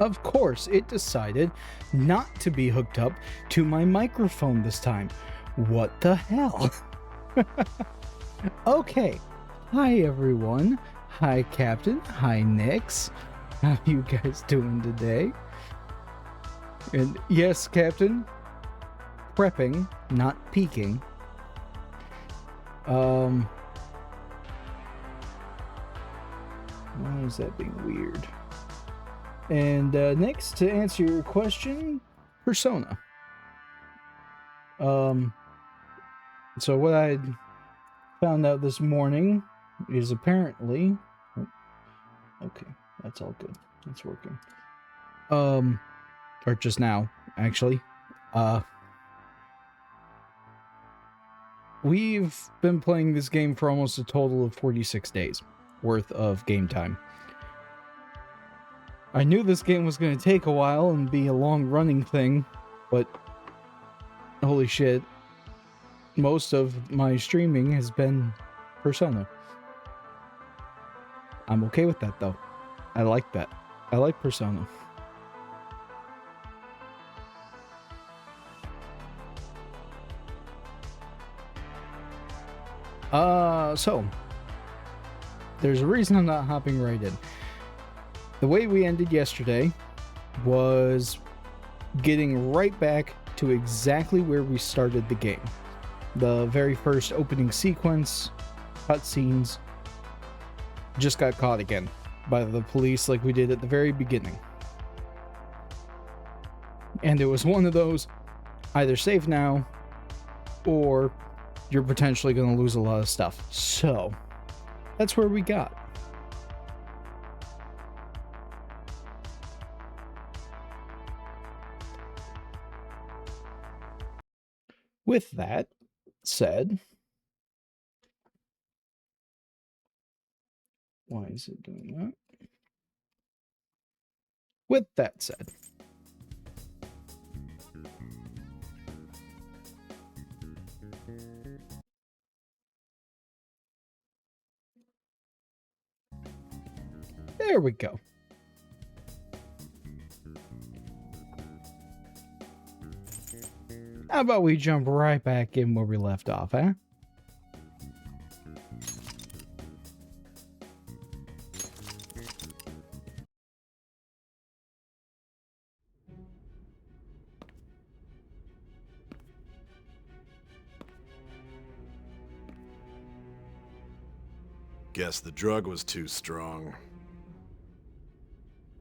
Of course, it decided not to be hooked up to my microphone this time. What the hell? Okay. Hi, everyone. Hi, Captain. Hi, Nix. How you guys doing today? And yes, Captain, prepping, not peeking. Why is that being weird? And next, to answer your question, Persona. So what I found out this morning is apparently... Okay, that's all good. That's working. Or just now, actually. We've been playing this game for almost a total of 46 days worth of game time. I knew this game was going to take a while and be a long-running thing, but holy shit, most of my streaming has been Persona. I'm okay with that, though. I like that. I like Persona. So there's a reason I'm not hopping right in. The way we ended yesterday was getting right back to exactly where we started the game. The very first opening sequence, cutscenes, just got caught again by the police like we did at the very beginning. And it was one of those, either save now, or you're potentially going to lose a lot of stuff. So, that's where we got. With that said, why is it doing that? With that said, there we go. How about we jump right back in where we left off, huh? Guess the drug was too strong.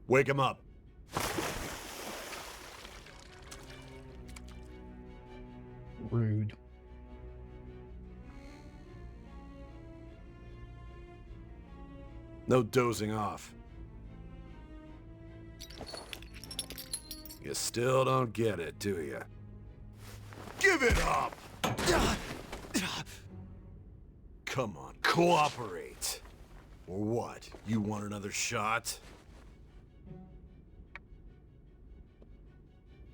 Wake him up. Rude. No dozing off. You still don't get it, do you? Give it up! Come on, cooperate. Or what? You want another shot?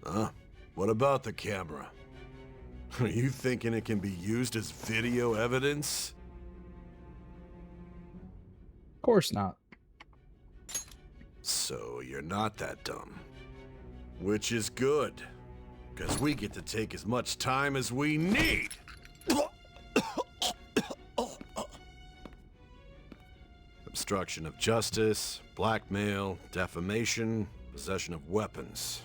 Huh? What about the camera? Are you thinking it can be used as video evidence? Of course not. So you're not that dumb. Which is good, because we get to take as much time as we need. Obstruction of justice, blackmail, defamation, possession of weapons.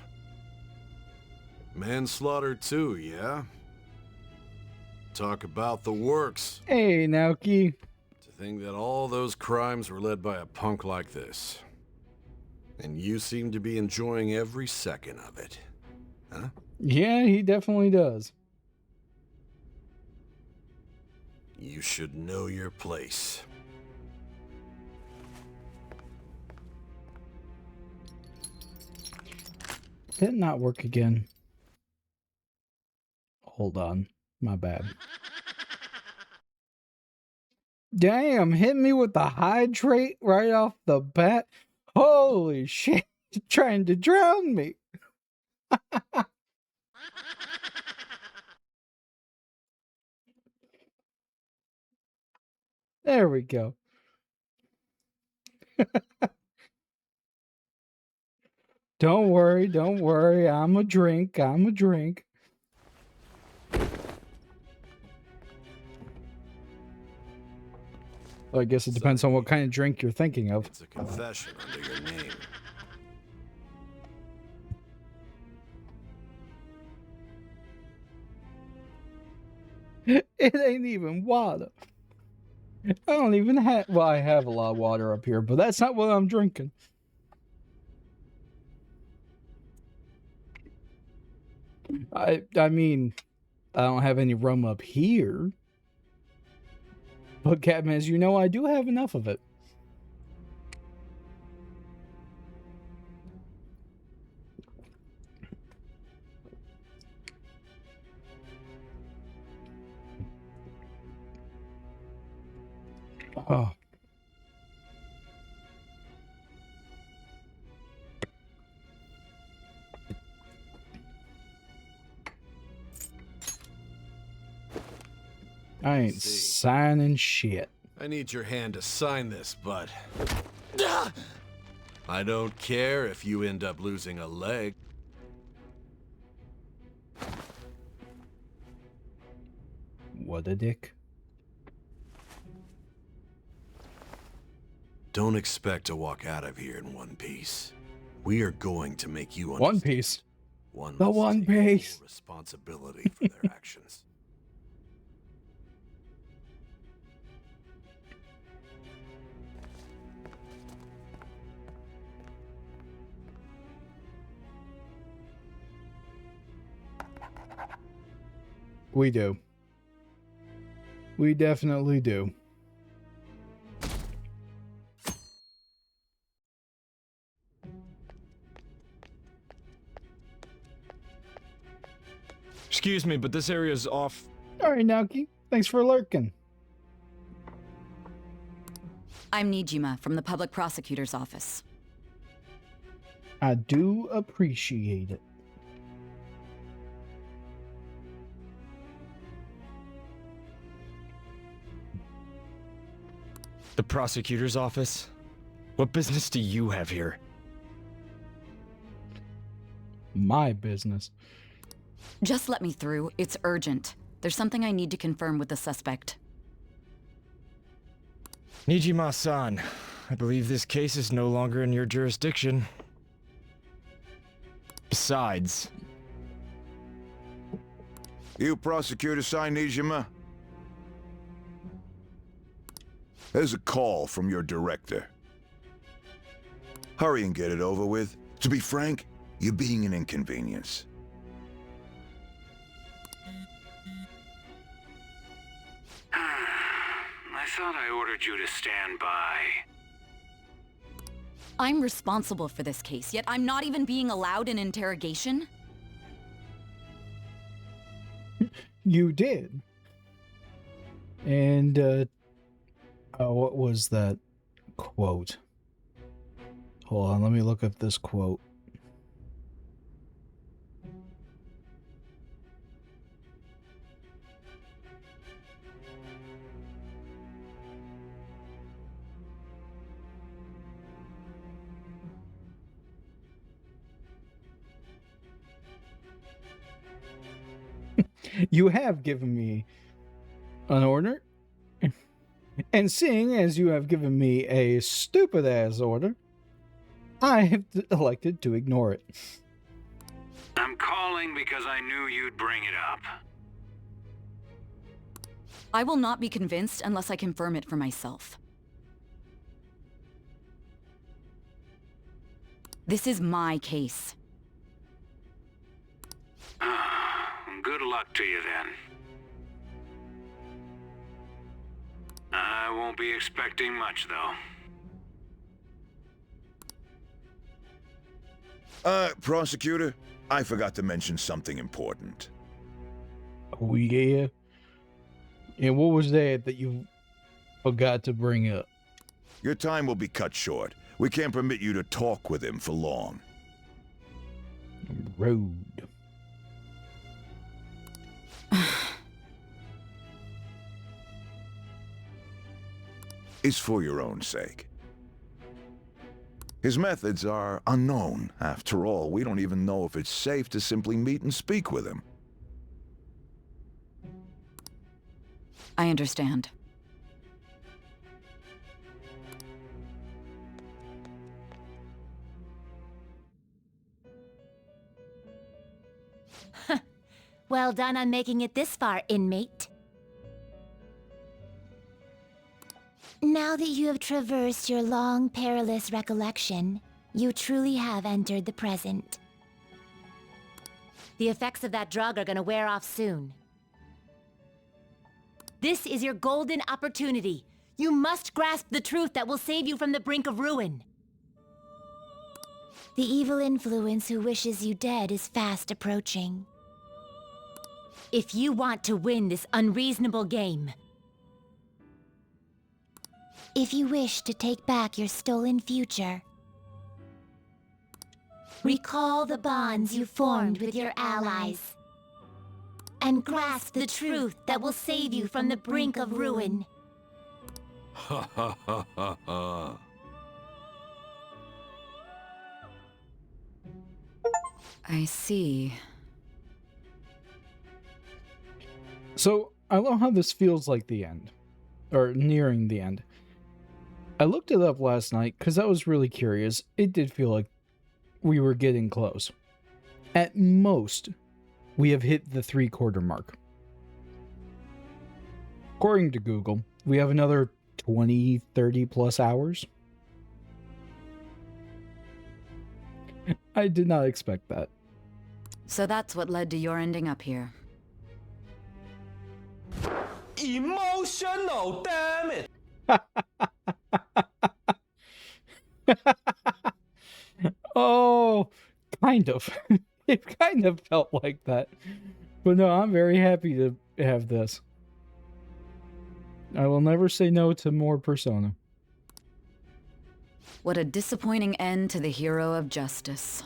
Manslaughter too, yeah? Talk about the works. Hey, Naoki. To think that all those crimes were led by a punk like this. And you seem to be enjoying every second of it. Huh? Yeah, he definitely does. You should know your place. Did it not work again? Hold on. My bad. Damn, hit me with the hydrate right off the bat. Holy shit. Trying to drown me. There we go. Don't worry, don't worry. I'm a drink. I'm a drink. Well, I guess it depends on what kind of drink you're thinking of. It's a confession under your name. It ain't even water. I don't even have. Well, I have a lot of water up here, but that's not what I'm drinking. I mean, I don't have any rum up here. But Captain, as you know, I do have enough of it. Oh. I ain't signing shit. I need your hand to sign this, bud. I don't care if you end up losing a leg. What a dick. Don't expect to walk out of here in one piece. We are going to make you One understand. Piece. One The must One take Piece. full responsibility for their actions. We do. We definitely do. Excuse me, but this area's off. Alright, Naoki. Thanks for lurking. I'm Nijima from the Public Prosecutor's Office. I do appreciate it. The prosecutor's office? What business do you have here? My business. Just let me through. It's urgent. There's something I need to confirm with the suspect. Nijima-san, I believe this case is no longer in your jurisdiction. Besides... You prosecutor signed Nijima? There's a call from your director. Hurry and get it over with. To be frank, you're being an inconvenience. I thought I ordered you to stand by. I'm responsible for this case, yet I'm not even being allowed an interrogation? You did. And, what was that quote? Hold on, let me look up this quote. You have given me an order, and seeing as you have given me a stupid-ass order, I have elected to ignore it. I'm calling because I knew you'd bring it up. I will not be convinced unless I confirm it for myself. This is my case. Good luck to you then. I won't be expecting much, though. Prosecutor, I forgot to mention something important. Oh, yeah? And what was that you forgot to bring up? Your time will be cut short. We can't permit you to talk with him for long. Rude. It's for your own sake. His methods are unknown. After all, we don't even know if it's safe to simply meet and speak with him. I understand. Well done on making it this far, inmate. Now that you have traversed your long, perilous recollection, you truly have entered the present. The effects of that drug are gonna wear off soon. This is your golden opportunity. You must grasp the truth that will save you from the brink of ruin. The evil influence who wishes you dead is fast approaching. If you want to win this unreasonable game, if you wish to take back your stolen future, recall the bonds you formed with your allies, and grasp the truth that will save you from the brink of ruin. Ha ha ha ha ha. I see. So, I love how this feels like the end. Or nearing the end. I looked it up last night because I was really curious. It did feel like we were getting close. At most, we have hit the 3/4 mark. According to Google, we have another 20, 30 plus hours. I did not expect that. So that's what led to your ending up here. Emotional, damn it! Oh, kind of. It kind of felt like that. But no, I'm very happy to have this. I will never say no to more Persona. What a disappointing end to the hero of justice.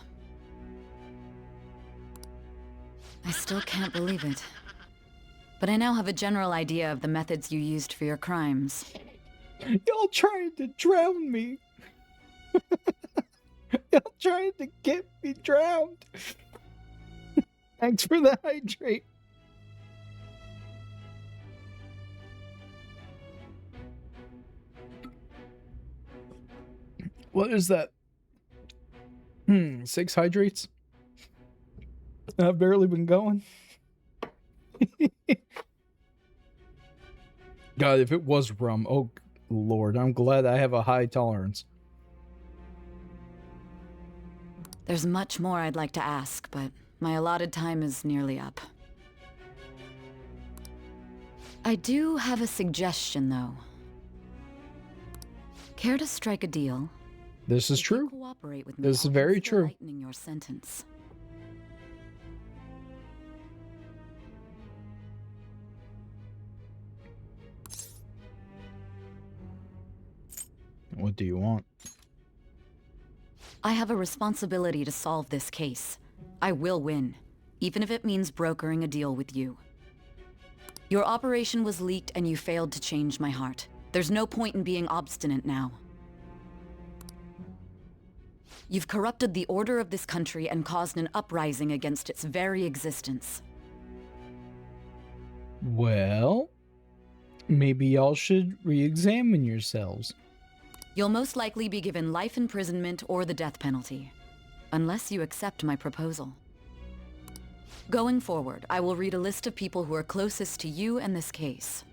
I still can't believe it. But I now have a general idea of the methods you used for your crimes. Y'all trying to drown me. Y'all trying to get me drowned. Thanks for the hydrate. What is that? 6 hydrates? I've barely been going. God, if it was rum, oh Lord, I'm glad I have a high tolerance. There's much more I'd like to ask, but my allotted time is nearly up. I do have a suggestion, though. Care to strike a deal? This is If you true. cooperate with me, This is I'll very consider true. lightening your sentence. What do you want? I have a responsibility to solve this case. I will win, even if it means brokering a deal with you. Your operation was leaked and you failed to change my heart. There's no point in being obstinate now. You've corrupted the order of this country and caused an uprising against its very existence. Well, maybe y'all should re-examine yourselves. You'll most likely be given life imprisonment or the death penalty, unless you accept my proposal. Going forward, I will read a list of people who are closest to you in this case.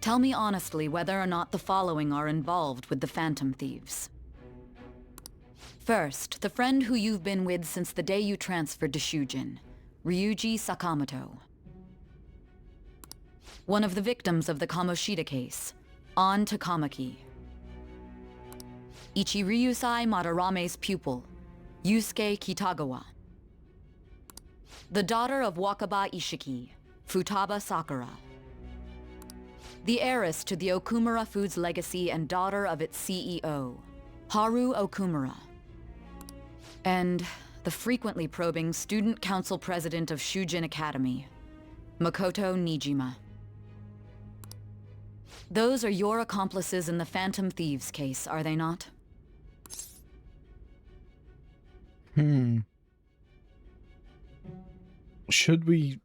Tell me honestly whether or not the following are involved with the Phantom Thieves. First, the friend who you've been with since the day you transferred to Shujin, Ryuji Sakamoto. One of the victims of the Kamoshida case, An Takamaki. Ichiryusai Madarame's pupil, Yusuke Kitagawa. The daughter of Wakaba Ishiki, Futaba Sakura. The heiress to the Okumura Foods legacy and daughter of its CEO, Haru Okumura. And the frequently probing student council president of Shujin Academy, Makoto Nijima. Those are your accomplices in the Phantom Thieves case, are they not? Should we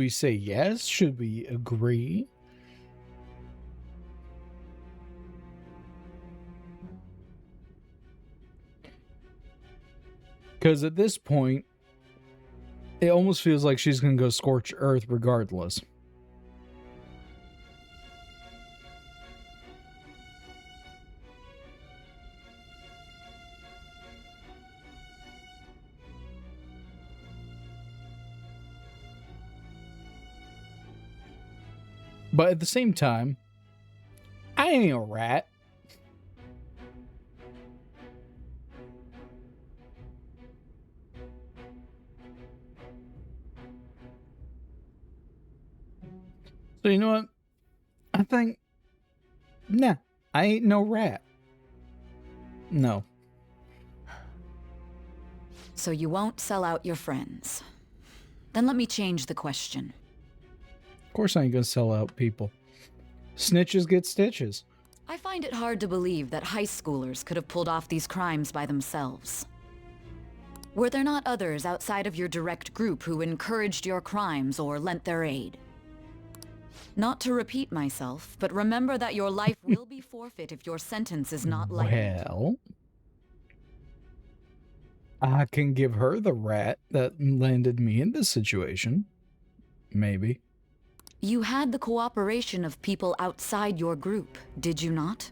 say yes? Should we agree? Because at this point, it almost feels like she's going to go scorch earth regardless. But at the same time, I ain't a rat. So you know what? I think, nah, I ain't no rat. No. So you won't sell out your friends. Then let me change the question. Of course I ain't gonna sell out people. Snitches get stitches. I find it hard to believe that high schoolers could have pulled off these crimes by themselves. Were there not others outside of your direct group who encouraged your crimes or lent their aid? Not to repeat myself, but remember that your life will be forfeit if your sentence is not lightened. Well, I can give her the rat that landed me in this situation. Maybe. You had the cooperation of people outside your group, did you not?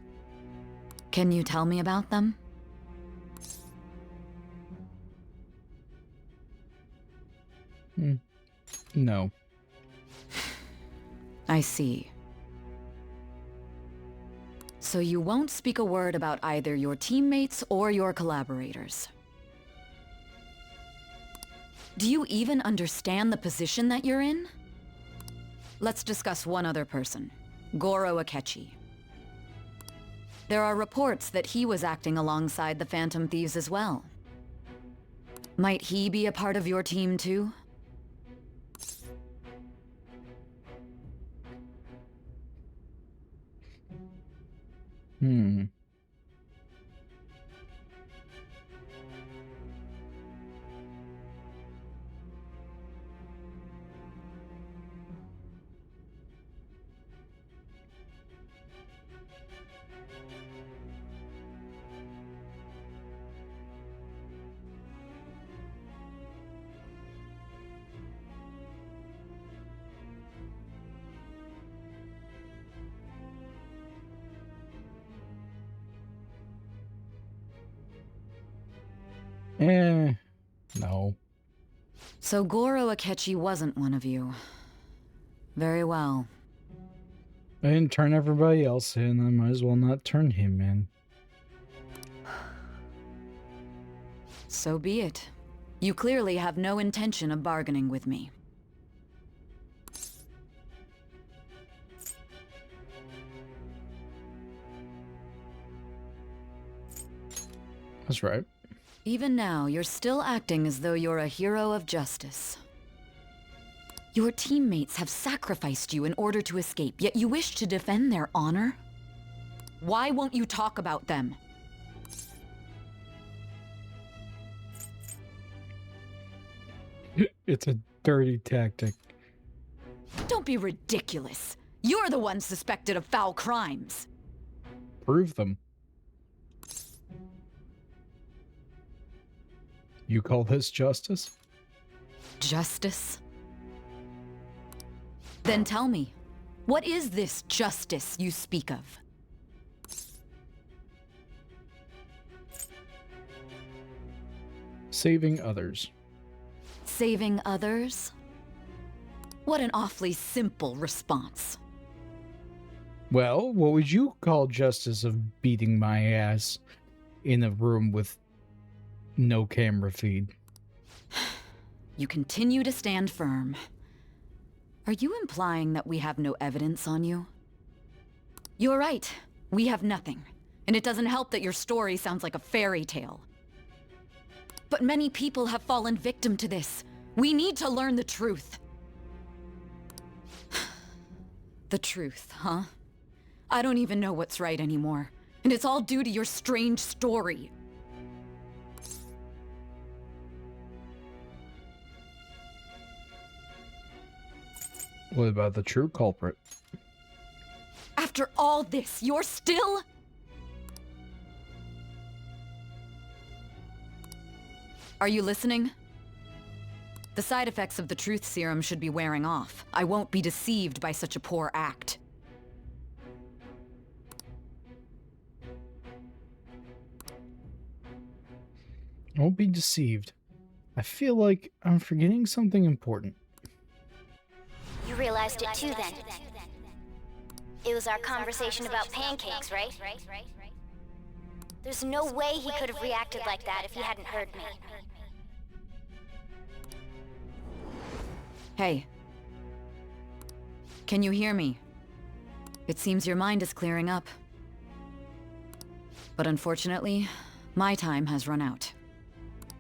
Can you tell me about them? No. I see. So you won't speak a word about either your teammates or your collaborators. Do you even understand the position that you're in? Let's discuss one other person, Goro Akechi. There are reports that he was acting alongside the Phantom Thieves as well. Might he be a part of your team too? No. So Goro Akechi wasn't one of you. Very well. I didn't turn everybody else in. I might as well not turn him in. So be it. You clearly have no intention of bargaining with me. That's right. Even now, you're still acting as though you're a hero of justice. Your teammates have sacrificed you in order to escape, yet you wish to defend their honor? Why won't you talk about them? It's a dirty tactic. Don't be ridiculous. You're the one suspected of foul crimes. Prove them. You call this justice? Justice? Then tell me, what is this justice you speak of? Saving others. Saving others? What an awfully simple response. Well, what would you call justice of beating my ass in a room with no camera feed? You continue to stand firm. Are you implying that we have no evidence on you? You're right. We have nothing. And it doesn't help that your story sounds like a fairy tale. But many people have fallen victim to this. We need to learn the truth. The truth, huh? I don't even know what's right anymore. And it's all due to your strange story. What about the true culprit? After all this, you're still... Are you listening? The side effects of the truth serum should be wearing off. I won't be deceived by such a poor act. I won't be deceived. I feel like I'm forgetting something important. You realized it too then. It was our conversation about pancakes, right? There's no way he could have reacted like that if he hadn't heard me. Hey. Can you hear me? It seems your mind is clearing up. But unfortunately, my time has run out.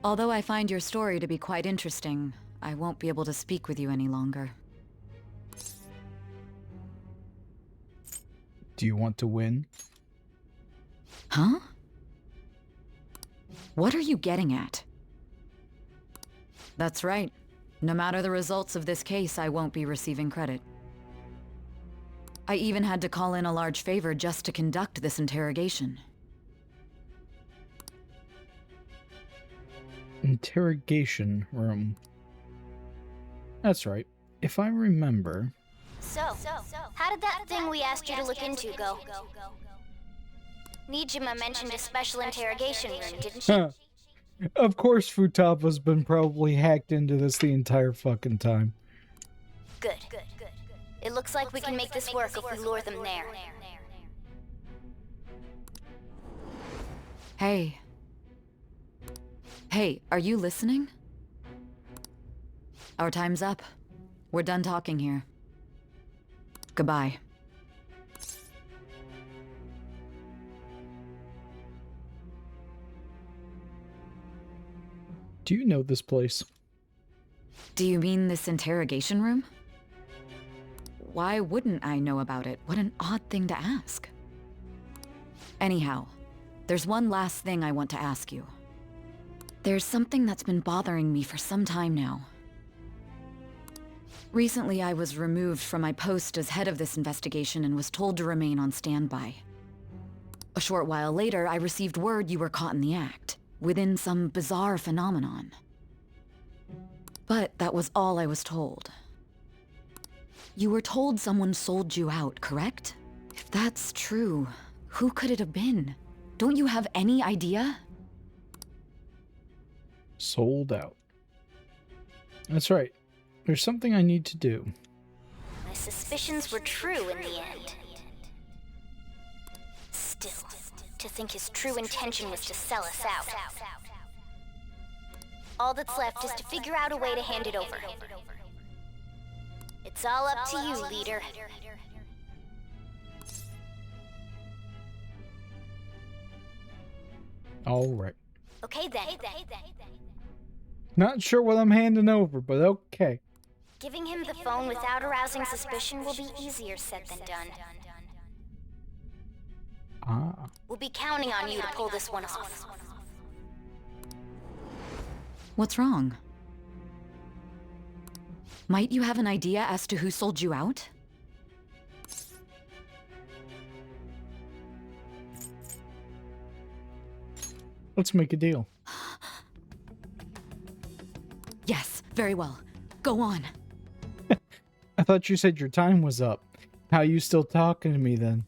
Although I find your story to be quite interesting, I won't be able to speak with you any longer. Do you want to win? Huh? What are you getting at? That's right. No matter the results of this case, I won't be receiving credit. I even had to call in a large favor just to conduct this interrogation. Interrogation room. That's right. If I remember... So, how did that thing we asked you to look into go? Nijima mentioned a special interrogation room, didn't she? Of course Futaba's been probably hacked into this the entire fucking time. Good. It looks like we can make this work if we lure them there. Hey. Hey, are you listening? Our time's up. We're done talking here. Goodbye. Do you know this place? Do you mean this interrogation room? Why wouldn't I know about it? What an odd thing to ask. Anyhow, there's one last thing I want to ask you. There's something that's been bothering me for some time now. Recently, I was removed from my post as head of this investigation and was told to remain on standby. A short while later, I received word you were caught in the act, within some bizarre phenomenon. But that was all I was told. You were told someone sold you out, correct? If that's true, who could it have been? Don't you have any idea? Sold out. That's right. There's something I need to do. My suspicions were true in the end. Still, to think his true intention was to sell us out. All that's left is to figure out a way to hand it over. It's all up to you, leader. All right. Okay then. Not sure what I'm handing over, but okay. Giving him the phone without arousing suspicion will be easier said than done. Ah. We'll be counting on you to pull this one off. What's wrong? Might you have an idea as to who sold you out? Let's make a deal. Yes, very well. Go on. I thought you said your time was up. How you still talking to me then?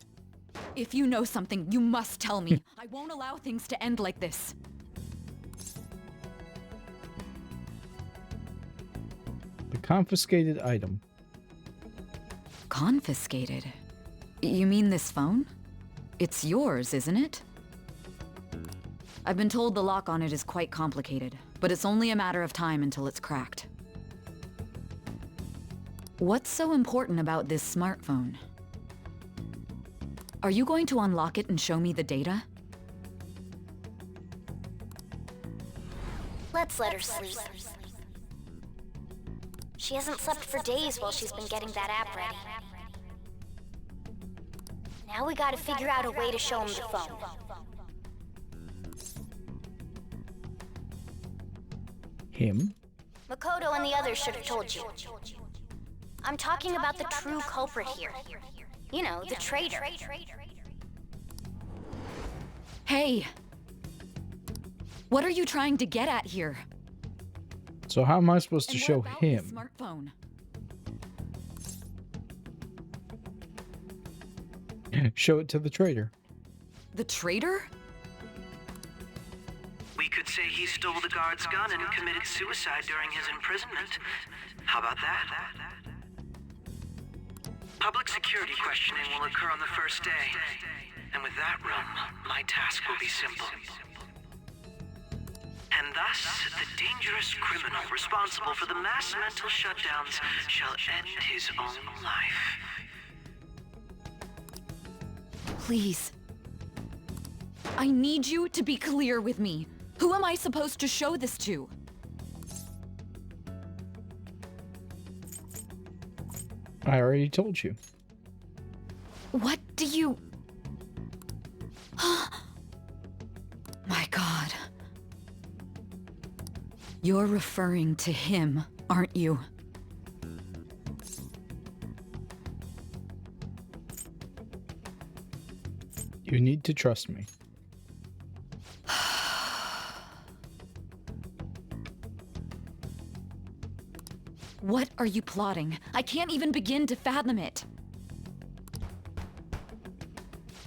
If you know something, you must tell me. I won't allow things to end like this. The confiscated item. Confiscated? You mean this phone? It's yours, isn't it? I've been told the lock on it is quite complicated, but it's only a matter of time until it's cracked. What's so important about this smartphone? Are you going to unlock it and show me the data? Let's let her sleep. She hasn't slept for days while she's been getting that app ready. Now we gotta figure out a way to show him the phone. Him? Makoto and the others should have told you. I'm talking about the true culprit here. You know, the traitor. Hey! What are you trying to get at here? So how am I supposed to And show what about him? his smartphone? Show it to the traitor. The traitor? We could say he stole the guard's gun and committed suicide during his imprisonment. How about that? Public security questioning will occur on the first day. And with that room, my task will be simple. And thus, the dangerous criminal responsible for the mass mental shutdowns shall end his own life. Please. I need you to be clear with me. Who am I supposed to show this to? I already told you. What do you... My God. You're referring to him, aren't you? You need to trust me. What are you plotting? I can't even begin to fathom it.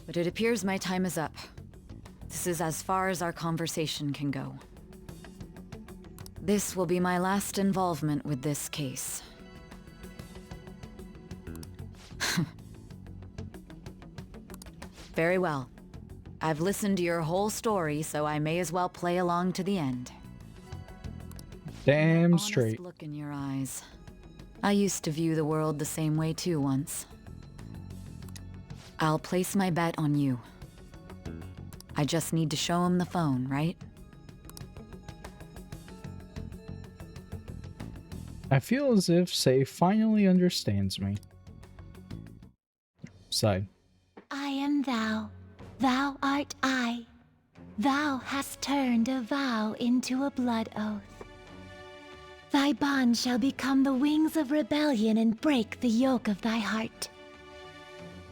But it appears my time is up. This is as far as our conversation can go. This will be my last involvement with this case. Very well. I've listened to your whole story, so I may as well play along to the end. Damn Honest straight. look in your eyes. I used to view the world the same way too once. I'll place my bet on you. I just need to show him the phone, right? I feel as if Say finally understands me. Sigh. I am thou. Thou art I. Thou hast turned a vow into a blood oath. Thy bond shall become the wings of rebellion and break the yoke of thy heart.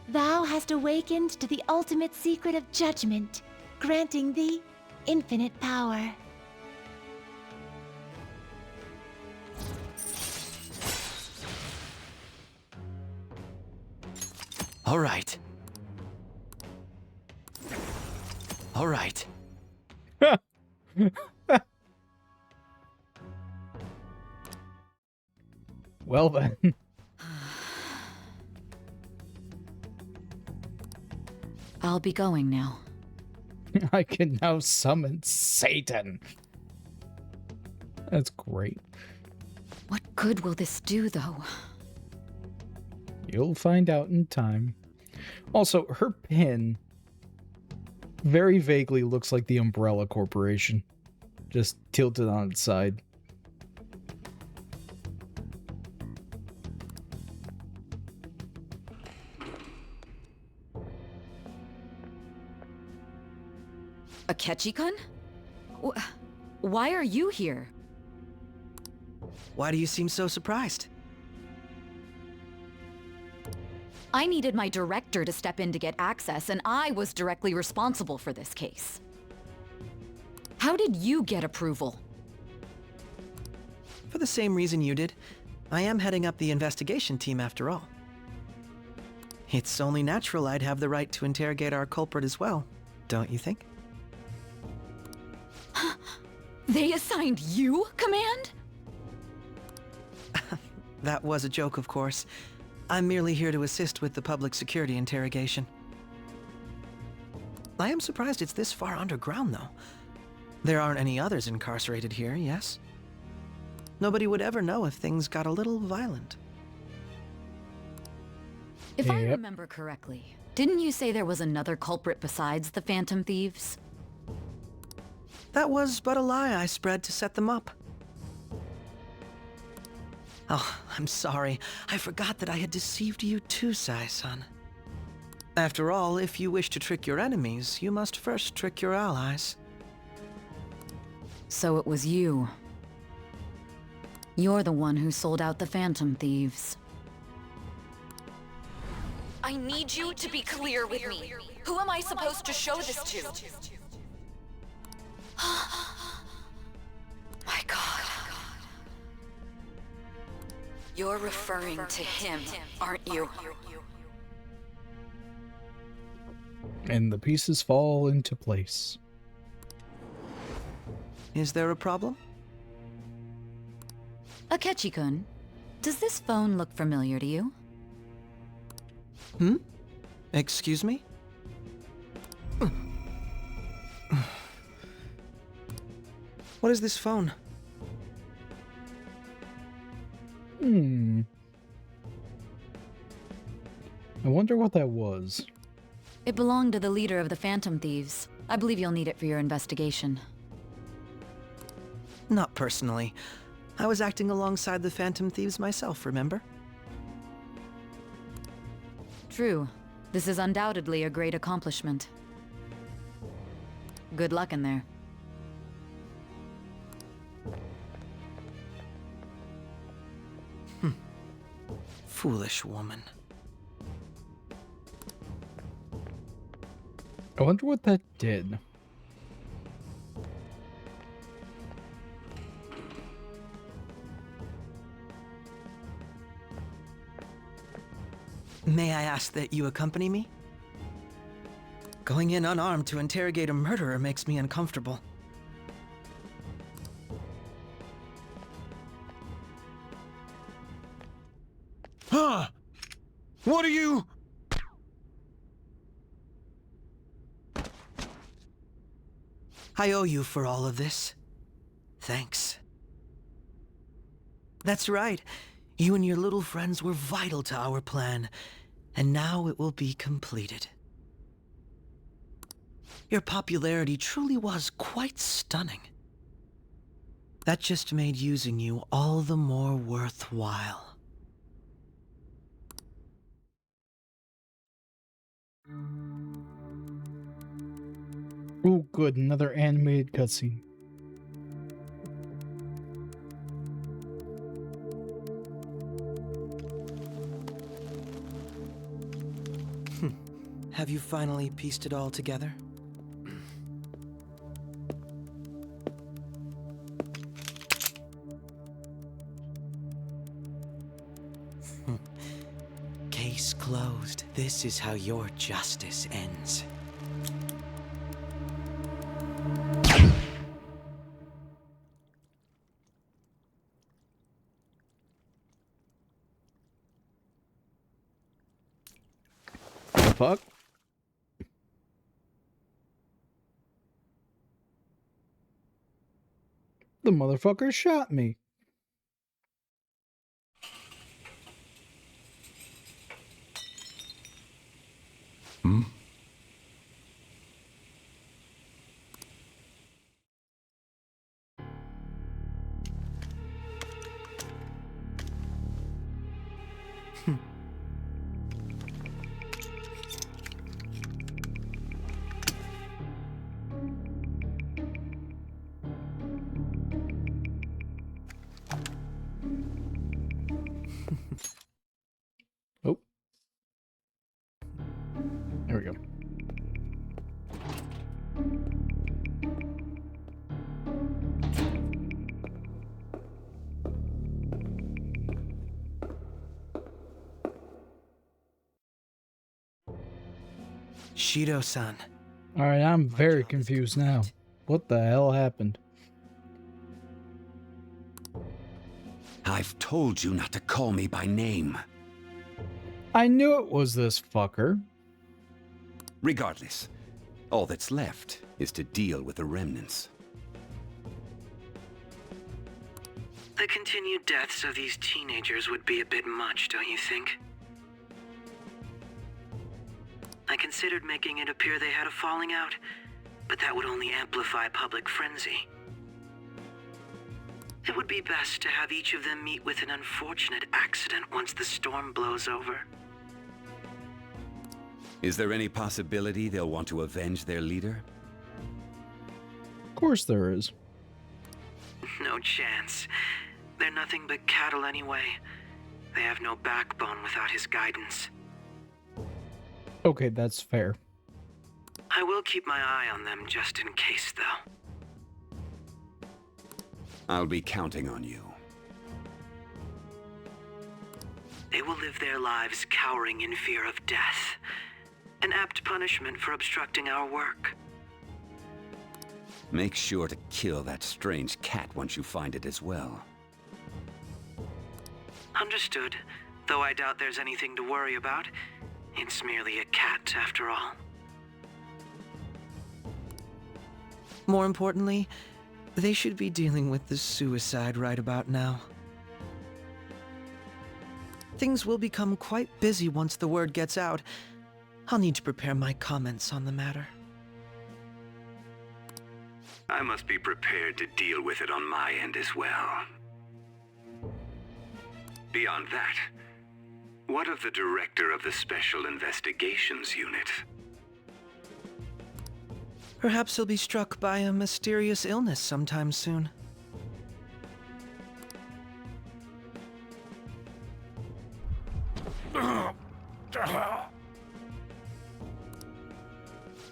Thou hast awakened to the ultimate secret of judgment, granting thee infinite power. All right. All right. Well then. I'll be going now. I can now summon Satan. That's great. What good will this do, though? You'll find out in time. Also, her pin very vaguely looks like the Umbrella Corporation. Just tilted on its side. Akechi-kun? Why are you here? Why do you seem so surprised? I needed my director to step in to get access, and I was directly responsible for this case. How did you get approval? For the same reason you did. I am heading up the investigation team after all. It's only natural I'd have the right to interrogate our culprit as well, don't you think? They assigned you command? That was a joke, of course. I'm merely here to assist with the public security interrogation. I am surprised it's this far underground, though. There aren't any others incarcerated here, yes? Nobody would ever know if things got a little violent. If I Yep. remember correctly, didn't you say there was another culprit besides the Phantom Thieves? That was but a lie I spread to set them up. Oh, I'm sorry. I forgot that I had deceived you too, Sai-san. After all, if you wish to trick your enemies, you must first trick your allies. So it was you. You're the one who sold out the Phantom Thieves. I need you to be clear with me. Who am I supposed to show this to? My God. You're referring to him, aren't you? And the pieces fall into place. Is there a problem? Akechi-kun, does this phone look familiar to you? Excuse me? What is this phone? I wonder what that was. It belonged to the leader of the Phantom Thieves. I believe you'll need it for your investigation. Not personally. I was acting alongside the Phantom Thieves myself, remember? True. This is undoubtedly a great accomplishment. Good luck in there. Foolish woman. I wonder what that did. May I ask that you accompany me? Going in unarmed to interrogate a murderer makes me uncomfortable. Huh? What are you? I owe you for all of this. Thanks. That's right. You and your little friends were vital to our plan, and now it will be completed. Your popularity truly was quite stunning. That just made using you all the more worthwhile. Oh, good, another animated cutscene. Have you finally pieced it all together? Case closed. This is how your justice ends. Fuck. The motherfucker shot me. Oh. There we go. Shido-san. Alright, I'm very confused now. What the hell happened? I've told you not to call me by name. I knew it was this fucker. Regardless, all that's left is to deal with the remnants. The continued deaths of these teenagers would be a bit much, don't you think? I considered making it appear they had a falling out, but that would only amplify public frenzy. It would be best to have each of them meet with an unfortunate accident once the storm blows over. Is there any possibility they'll want to avenge their leader? Of course there is. No chance. They're nothing but cattle anyway. They have no backbone without his guidance. Okay, that's fair. I will keep my eye on them just in case, though. I'll be counting on you. They will live their lives cowering in fear of death. An apt punishment for obstructing our work. Make sure to kill that strange cat once you find it as well. Understood. Though I doubt there's anything to worry about. It's merely a cat, after all. More importantly, they should be dealing with the suicide right about now. Things will become quite busy once the word gets out. I'll need to prepare my comments on the matter. I must be prepared to deal with it on my end as well. Beyond that, what of the director of the Special Investigations Unit? Perhaps he'll be struck by a mysterious illness sometime soon.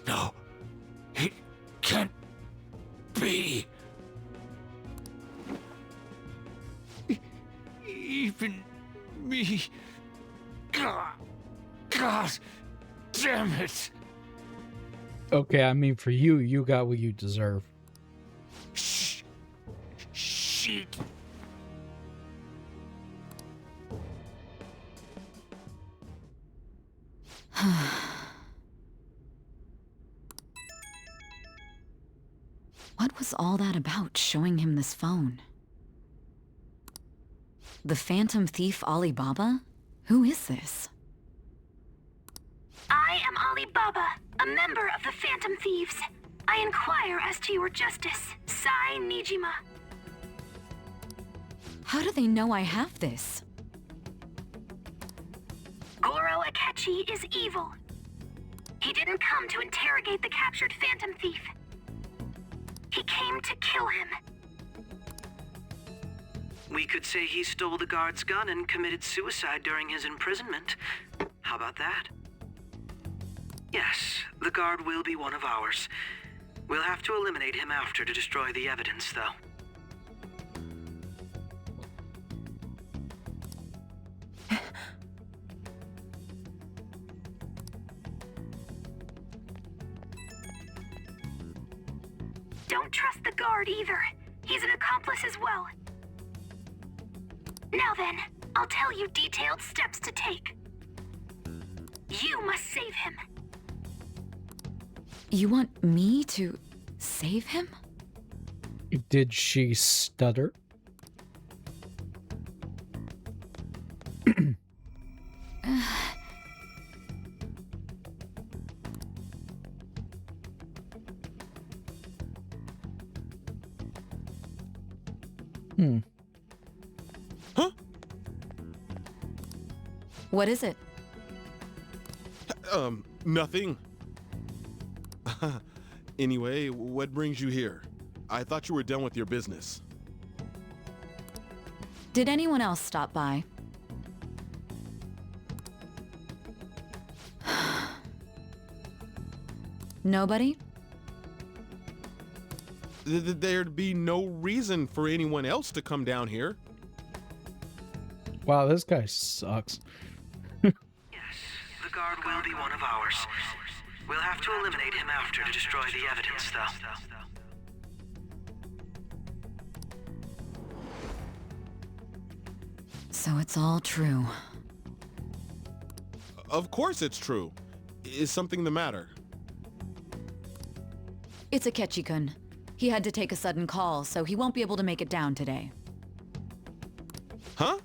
No, it can't be. Even me. God damn it. Okay, I mean, for you, you got what you deserve. Shit. What was all that about, showing him this phone? The Phantom Thief Alibaba? Who is this? I am Alibaba, a member of the Phantom Thieves. I inquire as to your justice, Sai Nijima. How do they know I have this? Goro Akechi is evil. He didn't come to interrogate the captured Phantom Thief. He came to kill him. We could say he stole the guard's gun and committed suicide during his imprisonment. How about that? Yes, the guard will be one of ours. We'll have to eliminate him after to destroy the evidence, though. Don't trust the guard either. He's an accomplice as well. Now then, I'll tell you detailed steps to take. You must save him. You want me to save him? Did she stutter? Huh? What is it? Nothing. Anyway, what brings you here? I thought you were done with your business. Did anyone else stop by? Nobody? There'd be no reason for anyone else to come down here. Wow, this guy sucks. Yes, the guard will be one of ours. We'll have to eliminate him after to destroy the evidence, though. So it's all true. Of course it's true. Is something the matter? It's Akechi-kun. He had to take a sudden call, so he won't be able to make it down today. Huh?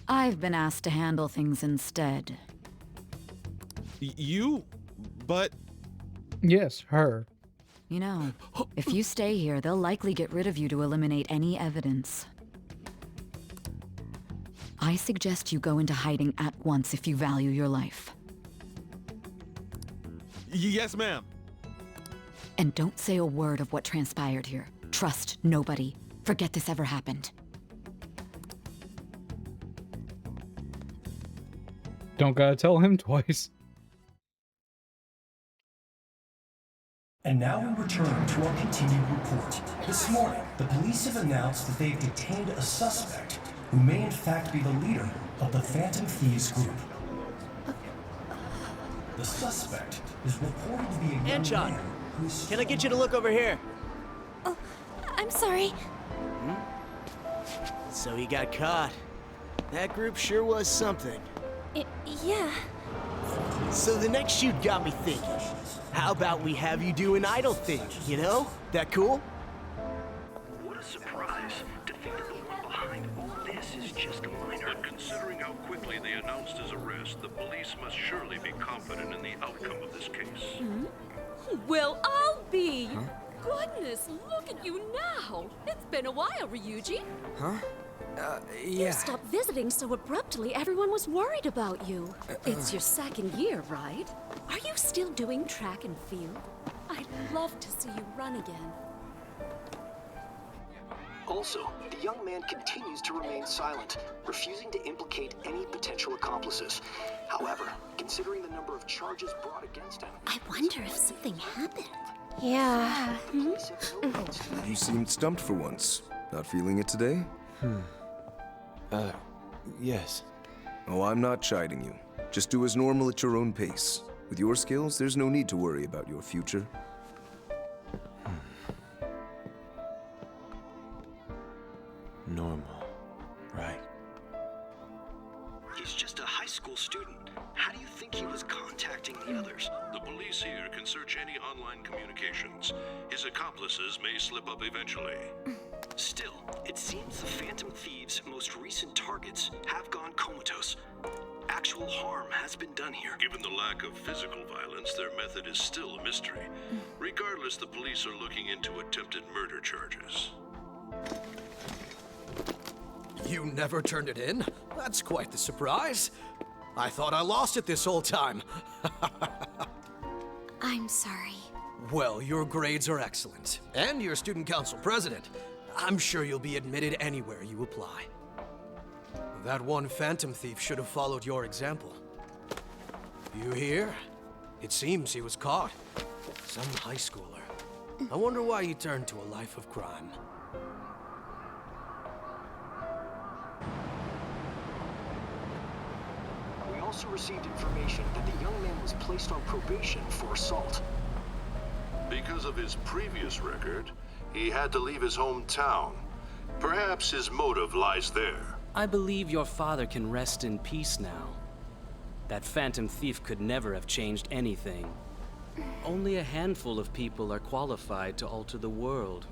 I've been asked to handle things instead. You? But... Yes, her. You know, if you stay here, they'll likely get rid of you to eliminate any evidence. I suggest you go into hiding at once if you value your life. Yes, ma'am. And don't say a word of what transpired here. Trust nobody. Forget this ever happened. Don't gotta tell him twice. And now we return to our continued report. This morning, the police have announced that they have detained a suspect who may in fact be the leader of the Phantom Thieves group. The suspect is reported to be a young man who is... Can I get you to look over here? Oh, I'm sorry. So he got caught. That group sure was something. Yeah. So the next shoot got me thinking. How about we have you do an idol thing, you know? That cool? What a surprise to think that the one behind all this is just a minor. But considering how quickly they announced his arrest, the police must surely be confident in the outcome of this case. Well, I'll be. Goodness, look at you now. It's been a while, Ryuji. Huh? You stopped visiting so abruptly, everyone was worried about you. It's your second year, right? Are you still doing track and field? I'd love to see you run again. Also, the young man continues to remain silent, refusing to implicate any potential accomplices. However, considering the number of charges brought against him... I wonder if something happened. Yeah. You seemed stumped for once. Not feeling it today? Yes. Oh, I'm not chiding you. Just do as normal at your own pace. With your skills, there's no need to worry about your future. Normal. Right. He's just a high school student. How do you think he was contacting the others? The police here can search any online communications. His accomplices may slip up eventually. Still, it seems the Phantom Thieves' most recent targets have gone comatose. Actual harm has been done here. Given the lack of physical violence, their method is still a mystery. Regardless, the police are looking into attempted murder charges. You never turned it in? That's quite the surprise. I thought I lost it this whole time. I'm sorry. Well, your grades are excellent. And you're student council president. I'm sure you'll be admitted anywhere you apply. That one Phantom Thief should have followed your example. You hear? It seems he was caught. Some high schooler. I wonder why he turned to a life of crime. We also received information that the young man was placed on probation for assault. Because of his previous record, he had to leave his hometown. Perhaps his motive lies there. I believe your father can rest in peace now. That Phantom Thief could never have changed anything. Only a handful of people are qualified to alter the world.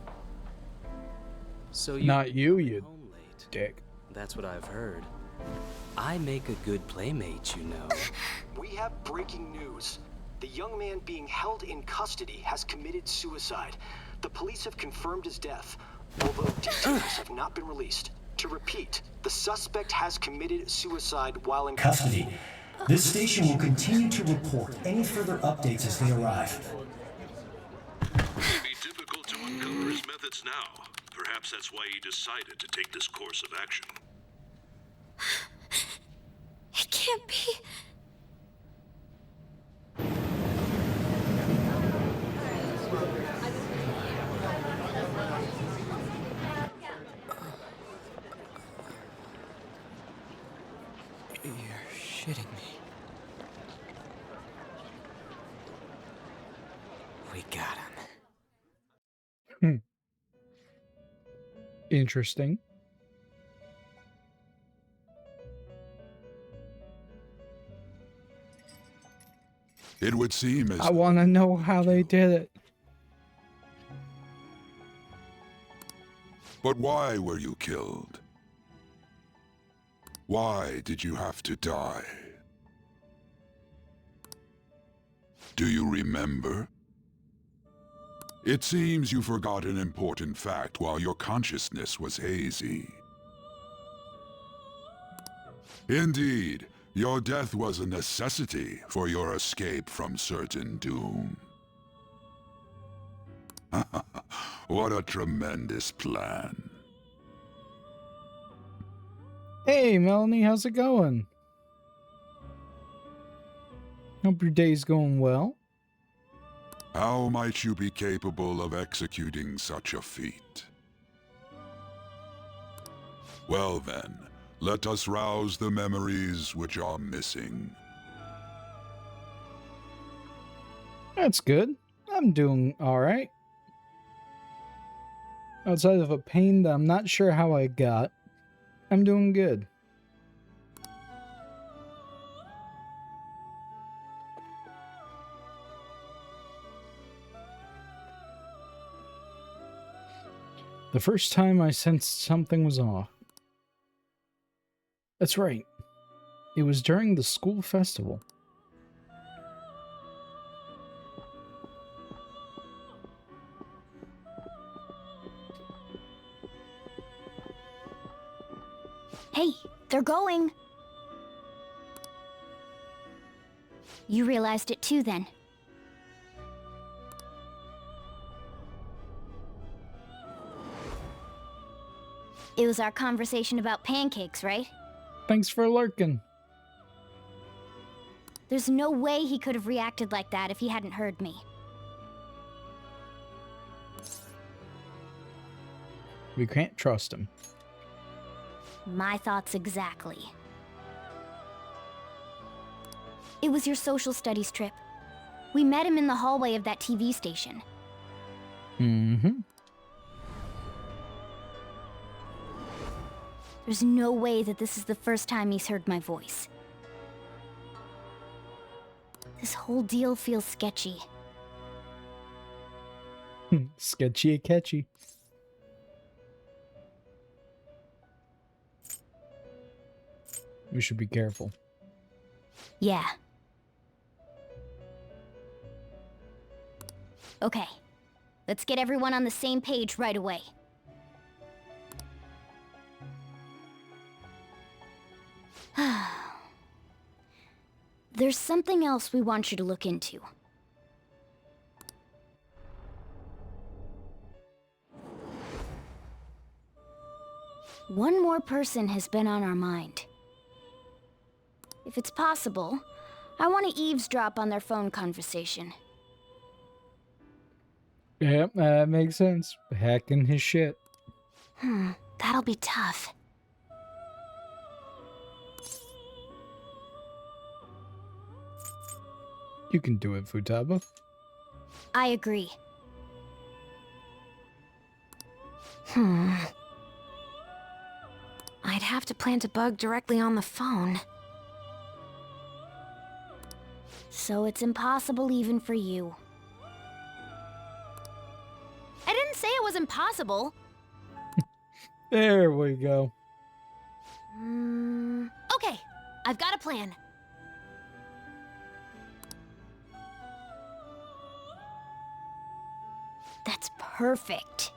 So you Not you, you dick. That's what I've heard. I make a good playmate, you know. We have breaking news. The young man being held in custody has committed suicide. The police have confirmed his death, although details have not been released. To repeat, the suspect has committed suicide while in custody. This station will continue to report any further updates as they arrive. It would be difficult to uncover his methods now. Perhaps that's why he decided to take this course of action. It can't be. You're shitting me. We got him. Interesting. It would seem as I want to know how they did it. But why were you killed? Why did you have to die? Do you remember? It seems you forgot an important fact while your consciousness was hazy. Indeed, your death was a necessity for your escape from certain doom. What a tremendous plan. Hey, Melanie, how's it going? Hope your day's going well. How might you be capable of executing such a feat? Well then, let us rouse the memories which are missing. That's good. I'm doing alright. Outside of a pain that I'm not sure how I got, I'm doing good. The first time I sensed something was off. That's right. It was during the school festival. Hey, they're going. You realized it too, then. It was our conversation about pancakes, right? Thanks for lurking. There's no way he could have reacted like that if he hadn't heard me. We can't trust him. My thoughts exactly. It was your social studies trip. We met him in the hallway of that TV station. Mm-hmm. There's no way that this is the first time he's heard my voice. This whole deal feels sketchy. Sketchy and catchy. We should be careful. Yeah. Okay. Let's get everyone on the same page right away. There's something else we want you to look into. One more person has been on our mind. If it's possible, I want to eavesdrop on their phone conversation. Yep, that makes sense. Hacking his shit. That'll be tough. You can do it, Futaba. I agree. I'd have to plant a bug directly on the phone. So it's impossible even for you. I didn't say it was impossible. There we go. Okay, I've got a plan. That's perfect.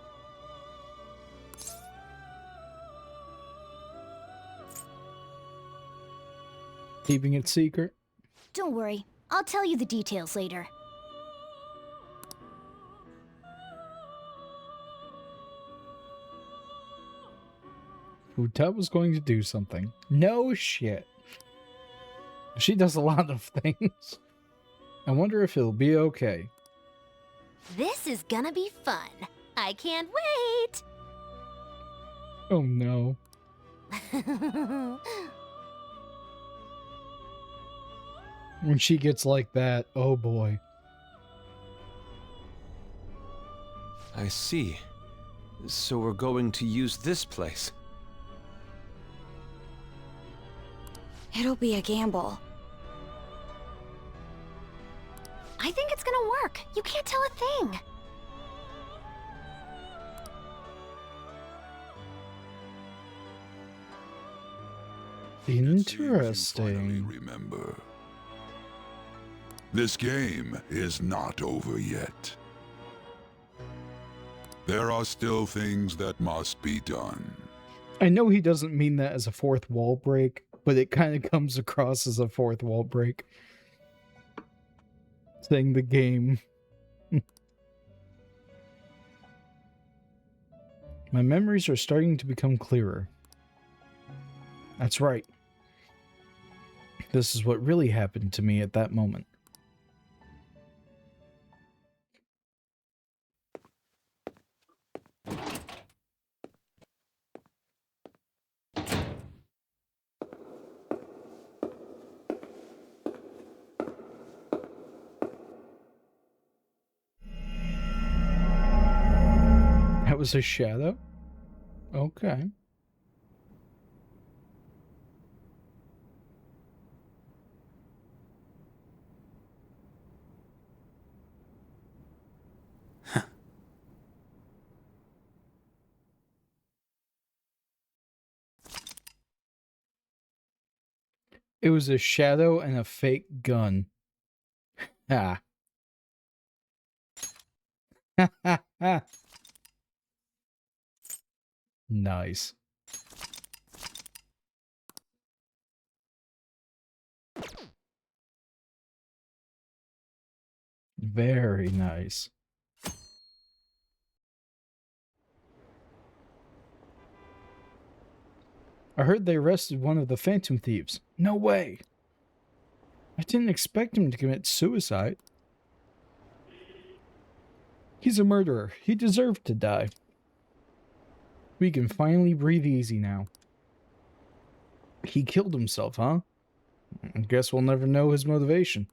Keeping it secret? Don't worry, I'll tell you the details later. Futaba's going to do something. No shit. She does a lot of things. I wonder if it'll be okay. This is gonna be fun. I can't wait! Oh no. When she gets like that, oh boy. I see. So we're going to use this place. It'll be a gamble. I think it's gonna work. You can't tell a thing. Interesting. Remember, this game is not over yet. There are still things that must be done. I know he doesn't mean that as a fourth wall break, but it kind of comes across as a fourth wall break. Saying the game. My memories are starting to become clearer. That's right. This is what really happened to me at that moment. That was a shadow? Okay. It was a shadow and a fake gun. Ah. Nice. Very nice. I heard they arrested one of the Phantom Thieves. No way. I didn't expect him to commit suicide. He's a murderer. He deserved to die. We can finally breathe easy now. He killed himself, huh? I guess we'll never know his motivation.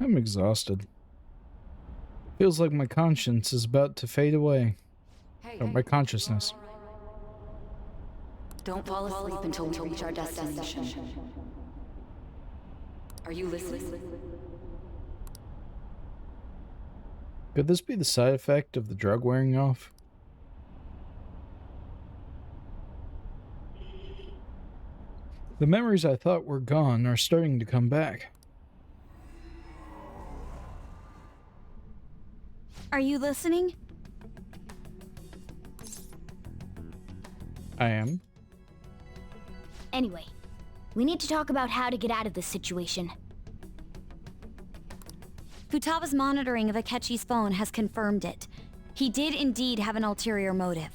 I'm exhausted. Feels like my conscience is about to fade away. Or my consciousness. Don't fall asleep until we reach our destination. Are you listening? Could this be the side effect of the drug wearing off? The memories I thought were gone are starting to come back. Are you listening? I am. Anyway, we need to talk about how to get out of this situation. Futaba's monitoring of Akechi's phone has confirmed it. He did indeed have an ulterior motive.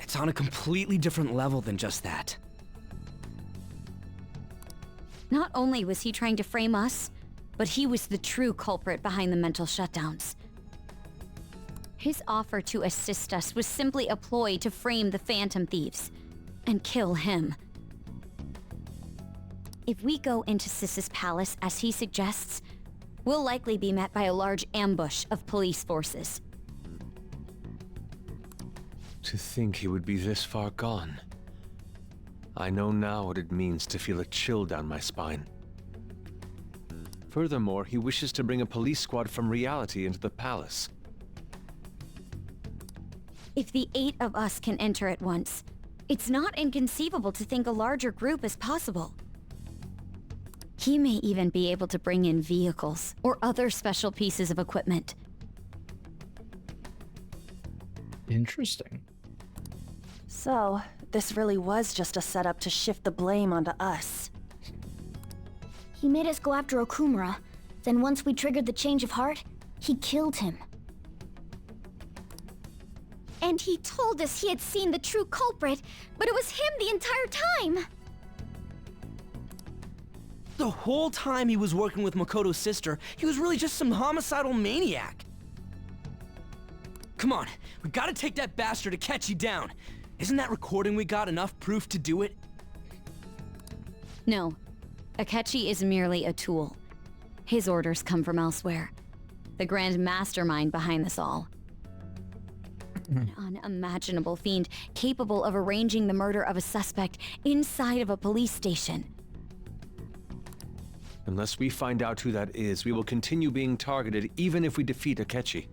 It's on a completely different level than just that. Not only was he trying to frame us, but he was the true culprit behind the mental shutdowns. His offer to assist us was simply a ploy to frame the Phantom Thieves and kill him. If we go into Sis's palace as he suggests, we'll likely be met by a large ambush of police forces. To think he would be this far gone. I know now what it means to feel a chill down my spine. Furthermore, he wishes to bring a police squad from reality into the palace. If the 8 of us can enter at once, it's not inconceivable to think a larger group is possible. He may even be able to bring in vehicles or other special pieces of equipment. Interesting. So, this really was just a setup to shift the blame onto us. He made us go after Okumura, then once we triggered the change of heart, he killed him. And he told us he had seen the true culprit, but it was him the entire time! The whole time he was working with Makoto's sister, he was really just some homicidal maniac. Come on, we gotta take that bastard Akechi down. Isn't that recording we got enough proof to do it? No. Akechi is merely a tool. His orders come from elsewhere. The grand mastermind behind this all. An unimaginable fiend capable of arranging the murder of a suspect inside of a police station. Unless we find out who that is, we will continue being targeted even if we defeat Akechi.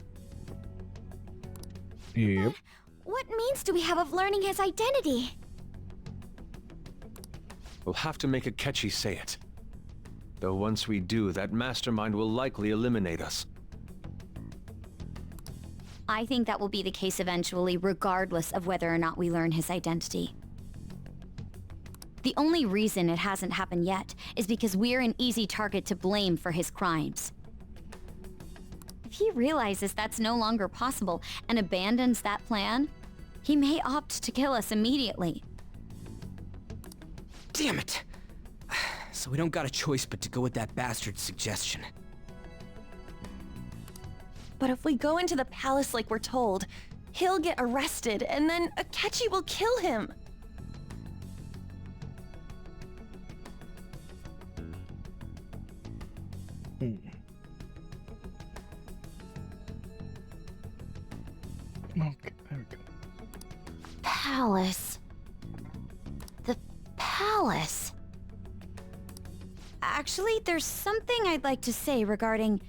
Yep. What means do we have of learning his identity? We'll have to make Akechi say it. Though once we do, that mastermind will likely eliminate us. I think that will be the case eventually, regardless of whether or not we learn his identity. The only reason it hasn't happened yet is because we're an easy target to blame for his crimes. If he realizes that's no longer possible and abandons that plan, he may opt to kill us immediately. Damn it! So we don't got a choice but to go with that bastard's suggestion. But if we go into the palace like we're told, he'll get arrested, and then Akechi will kill him. Okay, there we go. Palace. The palace. Actually, there's something I'd like to say regarding...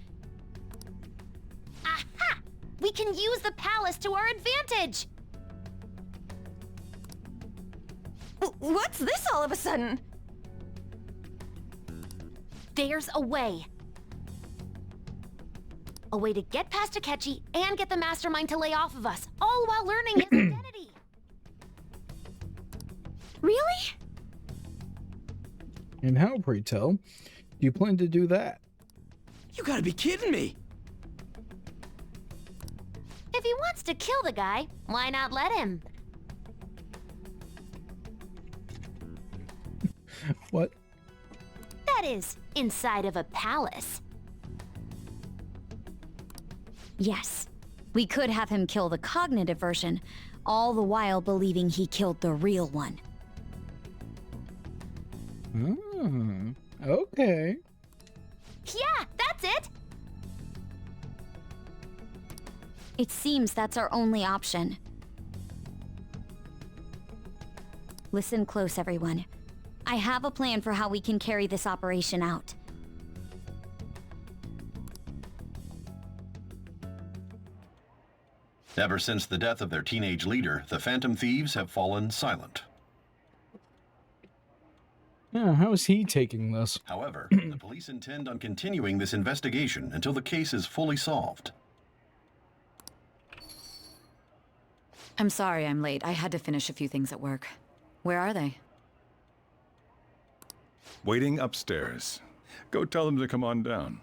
Aha! We can use the palace to our advantage! What's this all of a sudden? There's a way. A way to get past Akechi and get the mastermind to lay off of us, all while learning his identity. Really? And how, pray tell, do you plan to do that? You gotta be kidding me! If he wants to kill the guy, why not let him? What? That is, inside of a palace. Yes, we could have him kill the cognitive version, all the while believing he killed the real one. Okay. Yeah, that's it! It seems that's our only option. Listen close, everyone. I have a plan for how we can carry this operation out. Ever since the death of their teenage leader, the Phantom Thieves have fallen silent. Yeah, how is he taking this? However, the police intend on continuing this investigation until the case is fully solved. I'm sorry I'm late. I had to finish a few things at work. Where are they? Waiting upstairs. Go tell them to come on down.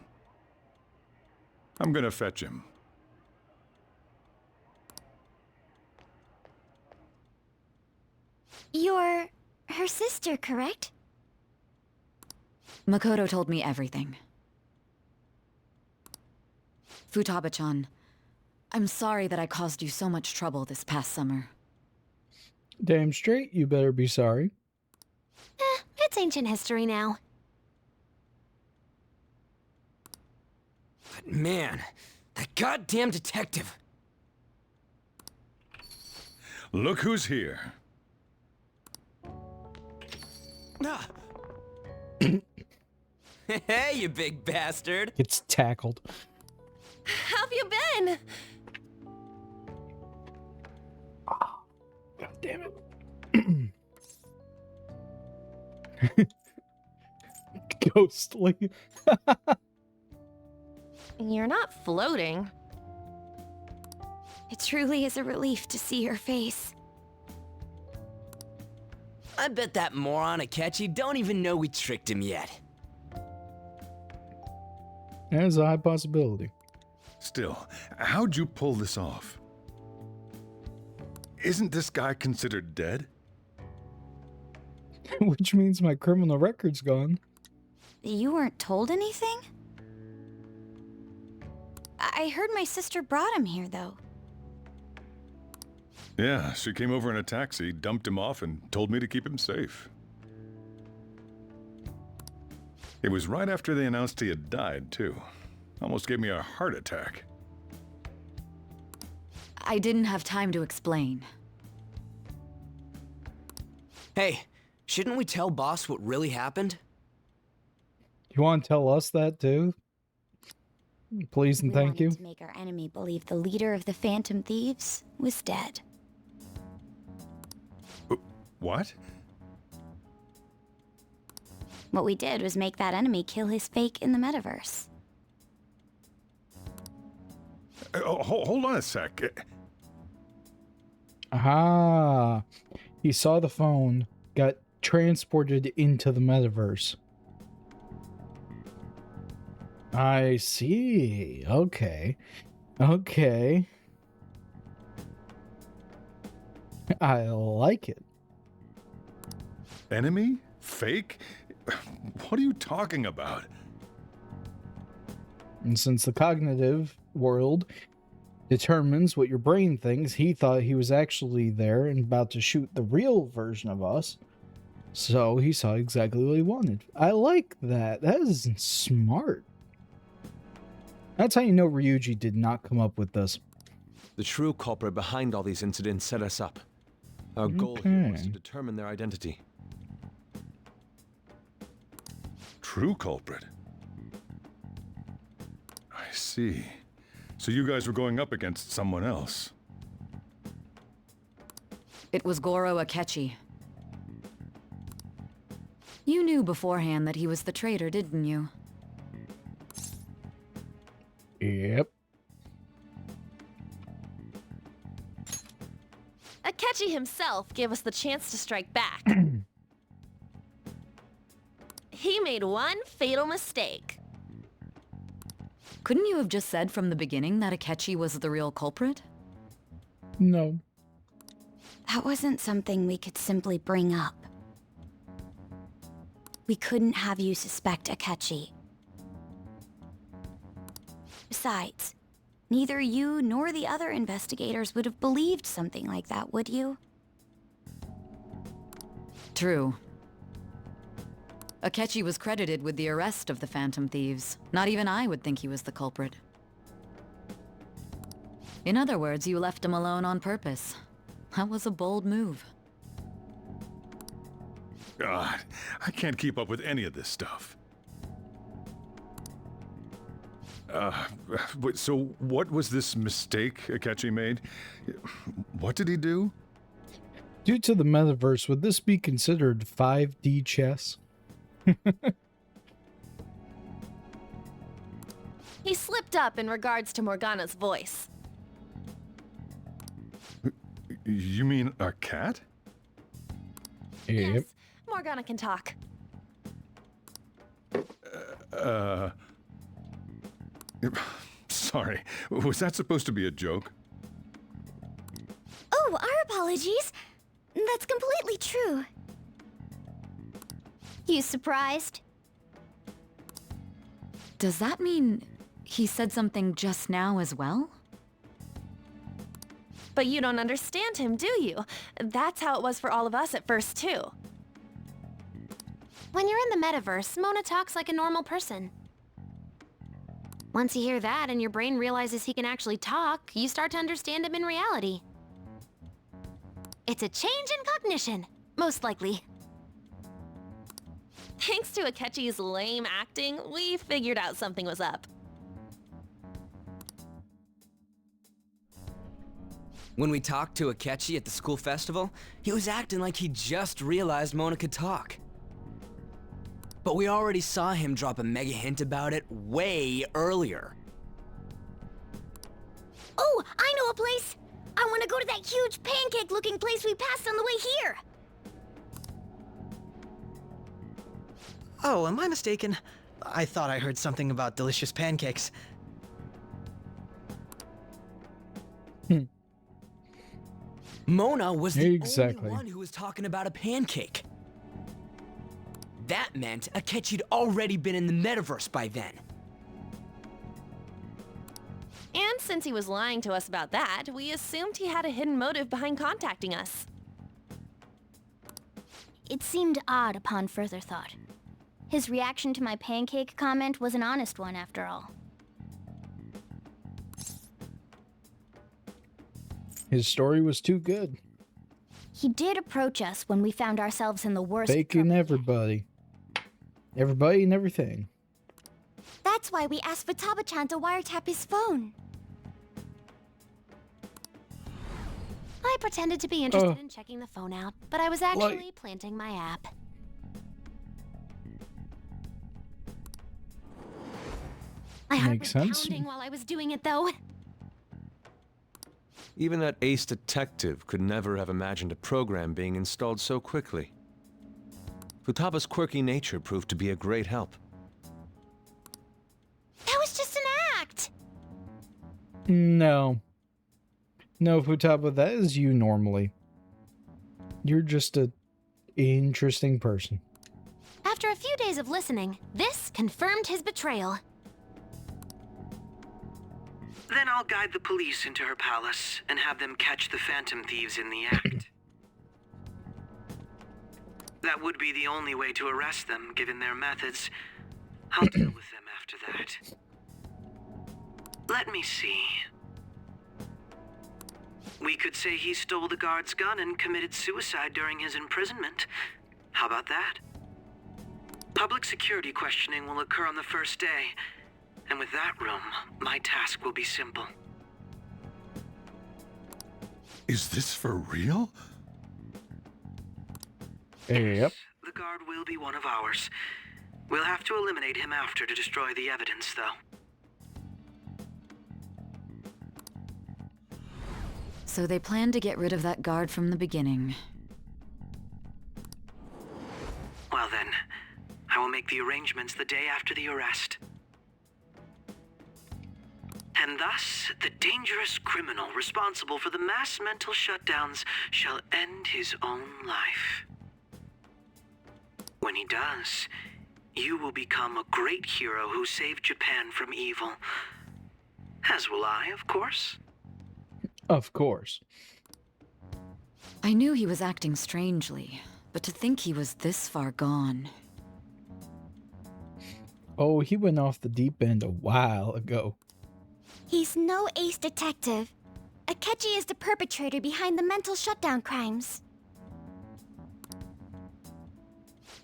I'm gonna fetch him. You're her sister, correct? Makoto told me everything. Futaba-chan, I'm sorry that I caused you so much trouble this past summer. Damn straight, you better be sorry. It's ancient history now. But man, that goddamn detective! Look who's here. Hey, you big bastard! It's tackled. How have you been? God damn it. Ghostly. You're not floating. It truly is a relief to see your face. I bet that moron Akechi don't even know we tricked him yet. There's a high possibility. Still, how'd you pull this off? Isn't this guy considered dead? Which means my criminal record's gone. You weren't told anything? I heard my sister brought him here, though. Yeah, she came over in a taxi, dumped him off, and told me to keep him safe. It was right after they announced he had died, too. Almost gave me a heart attack. I didn't have time to explain. Hey, shouldn't we tell boss what really happened? You want to tell us that, too? Please and thank you. To make our enemy believe the leader of the Phantom Thieves was dead. What? What we did was make that enemy kill his fake in the metaverse. Hold on a sec. Ah, he saw the phone, got transported into the metaverse. I see. Okay. Okay. I like it. Enemy? Fake? What are you talking about? And since the cognitive world determines what your brain thinks, he thought he was actually there and about to shoot the real version of us. So he saw exactly what he wanted. I like that. That is smart. That's how you know Ryuji did not come up with this. The true culprit behind all these incidents set us up. Our goal here was to determine their identity. True culprit? I see. So you guys were going up against someone else. It was Goro Akechi. You knew beforehand that he was the traitor, didn't you? Yep. Akechi himself gave us the chance to strike back. He made one fatal mistake. Couldn't you have just said from the beginning that Akechi was the real culprit? No. That wasn't something we could simply bring up. We couldn't have you suspect Akechi. Besides, neither you nor the other investigators would have believed something like that, would you? True. Akechi was credited with the arrest of the Phantom Thieves. Not even I would think he was the culprit. In other words, you left him alone on purpose. That was a bold move. God, I can't keep up with any of this stuff. So what was this mistake Akechi made? What did he do? Due to the metaverse, would this be considered 5D chess? He slipped up in regards to Morgana's voice. You mean a cat? Yep. Yes, Morgana can talk. Sorry, was that supposed to be a joke? Oh, our apologies. That's completely true. You surprised? Does that mean he said something just now as well? But you don't understand him, do you? That's how it was for all of us at first, too. When you're in the metaverse, Mona talks like a normal person. Once you hear that and your brain realizes he can actually talk, you start to understand him in reality. It's a change in cognition, most likely. Thanks to Akechi's lame acting, we figured out something was up. When we talked to Akechi at the school festival, he was acting like he just realized Mona could talk. But we already saw him drop a mega hint about it way earlier. Oh, I know a place! I want to go to that huge pancake-looking place we passed on the way here! Oh, am I mistaken? I thought I heard something about delicious pancakes. Mona was the Exactly. only one who was talking about a pancake. That meant Akechi'd already been in the metaverse by then. And since he was lying to us about that, we assumed he had a hidden motive behind contacting us. It seemed odd upon further thought. His reaction to my pancake comment was an honest one, after all. His story was too good. He did approach us when we found ourselves in the worst Faking everybody. Everybody and everything. That's why we asked Futaba-chan to wiretap his phone. I pretended to be interested in checking the phone out, but I was actually planting my app. My heart Makes was sense. pounding while I was doing it, though. Even that ace detective could never have imagined a program being installed so quickly. Futaba's quirky nature proved to be a great help. That was just an act! No. No, Futaba, that is you normally. You're just a interesting person. After a few days of listening, this confirmed his betrayal. Then I'll guide the police into her palace and have them catch the phantom thieves in the act. That would be the only way to arrest them, given their methods. I'll deal with them after that. Let me see. We could say he stole the guard's gun and committed suicide during his imprisonment. How about that? Public security questioning will occur on the first day. And with that room, my task will be simple. Is this for real? Yep. The guard will be one of ours. We'll have to eliminate him after to destroy the evidence, though. So they planned to get rid of that guard from the beginning. Well then, I will make the arrangements the day after the arrest. And thus, the dangerous criminal responsible for the mass mental shutdowns shall end his own life. When he does, you will become a great hero who saved Japan from evil. As will I, of course. Of course. I knew he was acting strangely, but to think he was this far gone. Oh, he went off the deep end a while ago. He's no ace detective. Akechi is the perpetrator behind the mental shutdown crimes.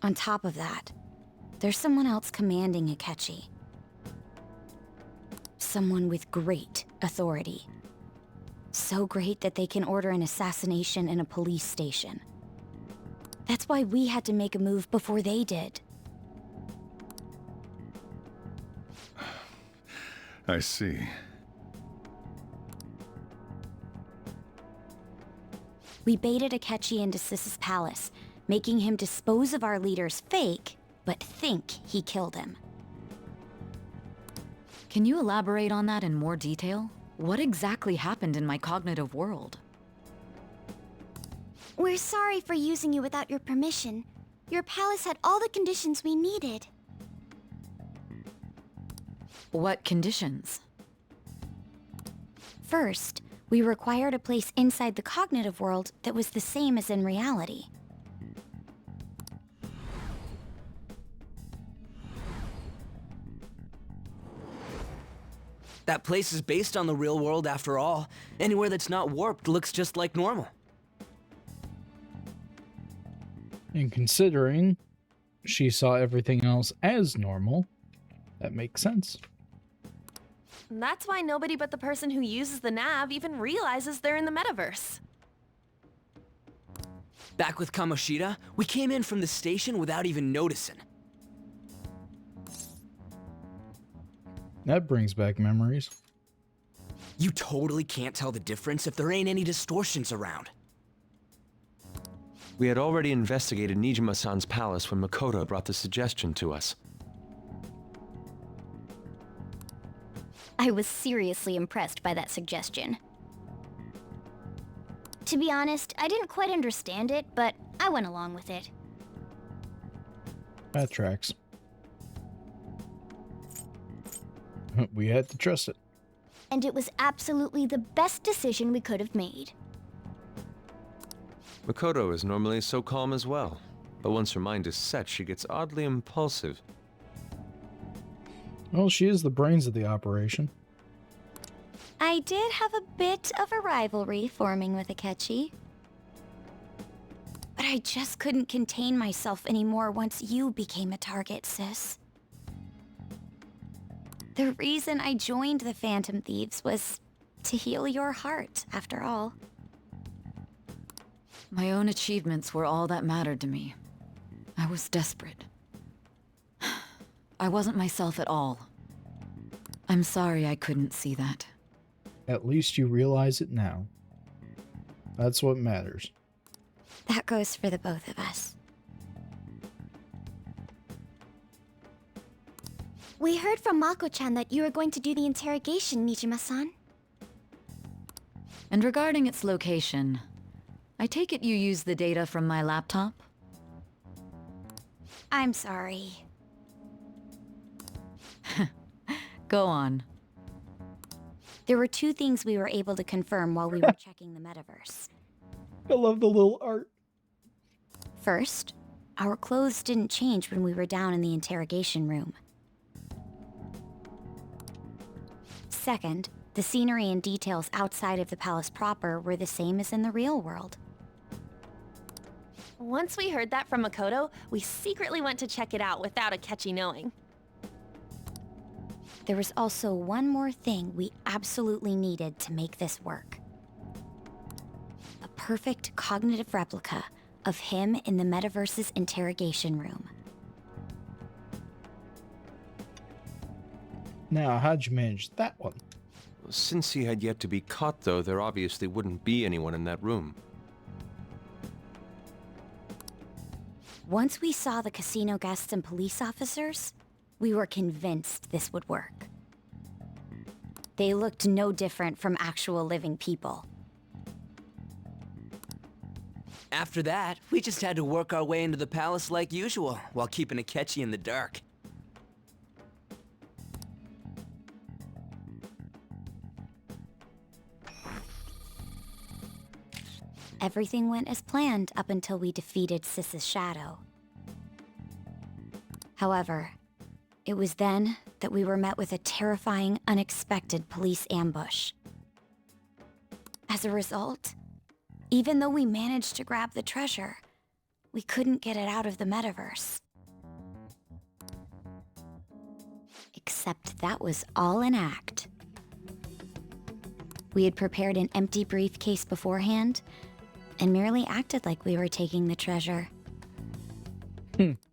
On top of that, there's someone else commanding Akechi. Someone with great authority. So great that they can order an assassination in a police station. That's why we had to make a move before they did. I see. We baited Akechi into Sis's palace, making him dispose of our leader's fake, but think he killed him. Can you elaborate on that in more detail? What exactly happened in my cognitive world? We're sorry for using you without your permission. Your palace had all the conditions we needed. What conditions? First, we required a place inside the cognitive world that was the same as in reality. That place is based on the real world after all. Anywhere that's not warped looks just like normal. And considering she saw everything else as normal, that makes sense. That's why nobody but the person who uses the nav even realizes they're in the metaverse. Back with Kamoshida, we came in from the station without even noticing. That brings back memories. You totally can't tell the difference if there ain't any distortions around. We had already investigated Nijima-san's palace when Makoto brought the suggestion to us. I was seriously impressed by that suggestion. To be honest, I didn't quite understand it, but I went along with it. That tracks. We had to trust it. And it was absolutely the best decision we could have made. Makoto is normally so calm as well, but once her mind is set, she gets oddly impulsive. Well, she is the brains of the operation. I did have a bit of a rivalry forming with Akechi. But I just couldn't contain myself anymore once you became a target, sis. The reason I joined the Phantom Thieves was to heal your heart, after all. My own achievements were all that mattered to me. I was desperate. I wasn't myself at all. I'm sorry I couldn't see that. At least you realize it now. That's what matters. That goes for the both of us. We heard from Mako-chan that you were going to do the interrogation, Nijima-san. And regarding its location, I take it you used the data from my laptop? I'm sorry. Go on. There were two things we were able to confirm while we were checking the metaverse. I love the little art. First, our clothes didn't change when we were down in the interrogation room. Second, the scenery and details outside of the palace proper were the same as in the real world. Once we heard that from Makoto, we secretly went to check it out without Akechi knowing. There was also one more thing we absolutely needed to make this work. A perfect cognitive replica of him in the metaverse's interrogation room. Now, how'd you manage that one? Since he had yet to be caught, though, there obviously wouldn't be anyone in that room. Once we saw the casino guests and police officers, we were convinced this would work. They looked no different from actual living people. After that, we just had to work our way into the palace like usual, while keeping Akechi in the dark. Everything went as planned up until we defeated Sis's shadow. However, it was then that we were met with a terrifying, unexpected police ambush. As a result, even though we managed to grab the treasure, we couldn't get it out of the metaverse. Except that was all an act. We had prepared an empty briefcase beforehand, and merely acted like we were taking the treasure.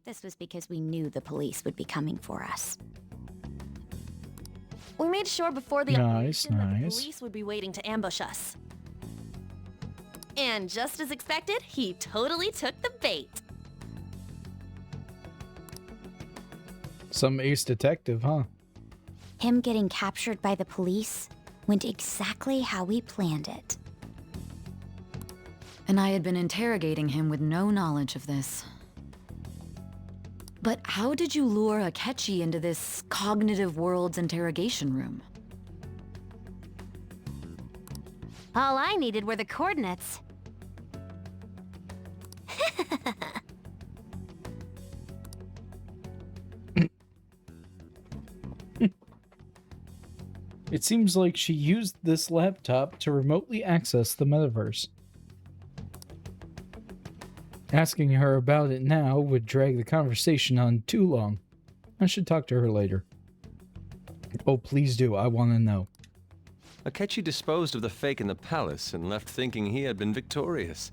This was because we knew the police would be coming for us. We made sure before the Nice, operation that the nice. police would be waiting to ambush us. And just as expected, he totally took the bait. Some ace detective, huh? Him getting captured by the police went exactly how we planned it. And I had been interrogating him with no knowledge of this. But how did you lure Akechi into this cognitive world's interrogation room? All I needed were the coordinates. It seems like she used this laptop to remotely access the metaverse. Asking her about it now would drag the conversation on too long. I should talk to her later. Oh, please do. I want to know. Akechi disposed of the fake in the palace and left thinking he had been victorious.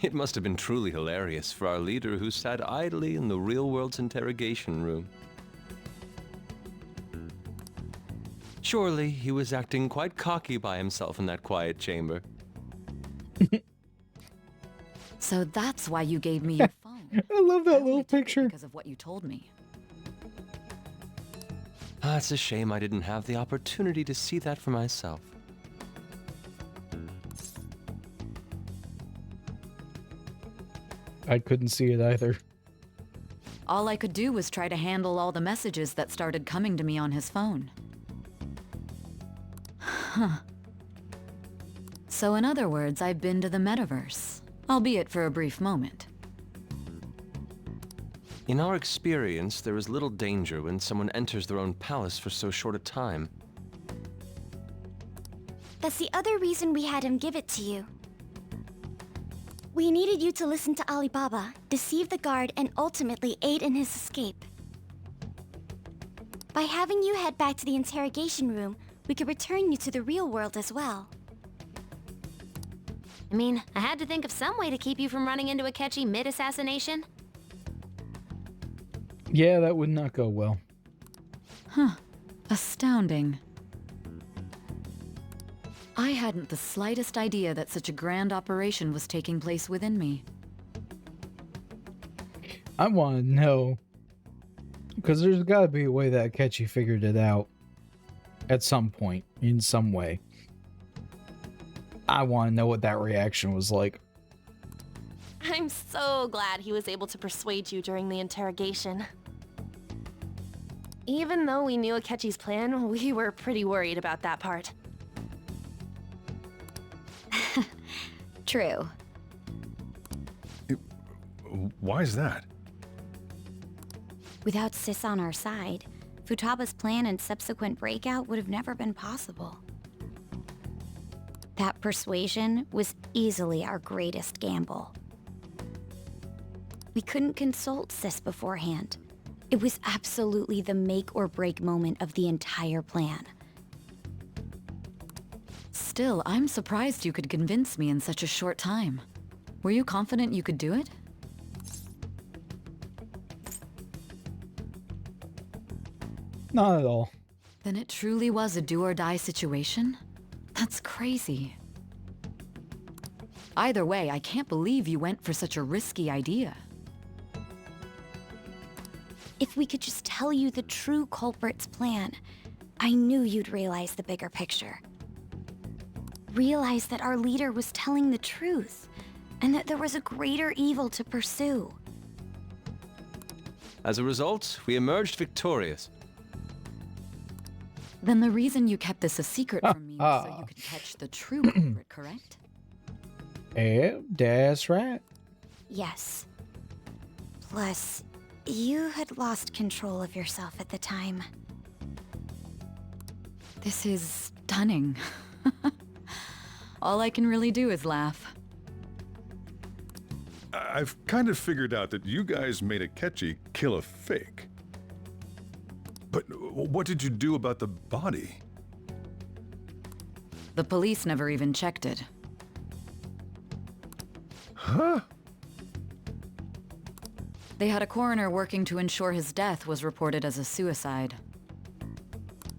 It must have been truly hilarious for our leader who sat idly in the real world's interrogation room. Surely he was acting quite cocky by himself in that quiet chamber. So that's why you gave me your phone. I love that little picture. Because of what you told me. It's a shame I didn't have the opportunity to see that for myself. I couldn't see it either. All I could do was try to handle all the messages that started coming to me on his phone. Huh. So in other words, I've been to the metaverse, albeit for a brief moment. In our experience, there is little danger when someone enters their own palace for so short a time. That's the other reason we had him give it to you. We needed you to listen to Alibaba, deceive the guard, and ultimately aid in his escape. By having you head back to the interrogation room, we could return you to the real world as well. I mean, I had to think of some way to keep you from running into Akechi mid-assassination. Yeah, that would not go well. Huh. Astounding. I hadn't the slightest idea that such a grand operation was taking place within me. I want to know, because there's got to be a way that Akechi figured it out at some point, in some way. I want to know what that reaction was like. I'm so glad he was able to persuade you during the interrogation. Even though we knew Akechi's plan, we were pretty worried about that part. True. Why is that? Without Sis on our side, Futaba's plan and subsequent breakout would have never been possible. That persuasion was easily our greatest gamble. We couldn't consult Sis beforehand. It was absolutely the make or break moment of the entire plan. Still, I'm surprised you could convince me in such a short time. Were you confident you could do it? Not at all. Then it truly was a do-or-die situation? That's crazy. Either way, I can't believe you went for such a risky idea. If we could just tell you the true culprit's plan, I knew you'd realize the bigger picture. Realize that our leader was telling the truth, and that there was a greater evil to pursue. As a result, we emerged victorious. Then the reason you kept this a secret from me was so you could catch the true culprit, correct? Yeah, that's right. Yes. Plus, you had lost control of yourself at the time. This is stunning. All I can really do is laugh. I've kind of figured out that you guys made Akechi kill a fake. But what did you do about the body? The police never even checked it. Huh? They had a coroner working to ensure his death was reported as a suicide.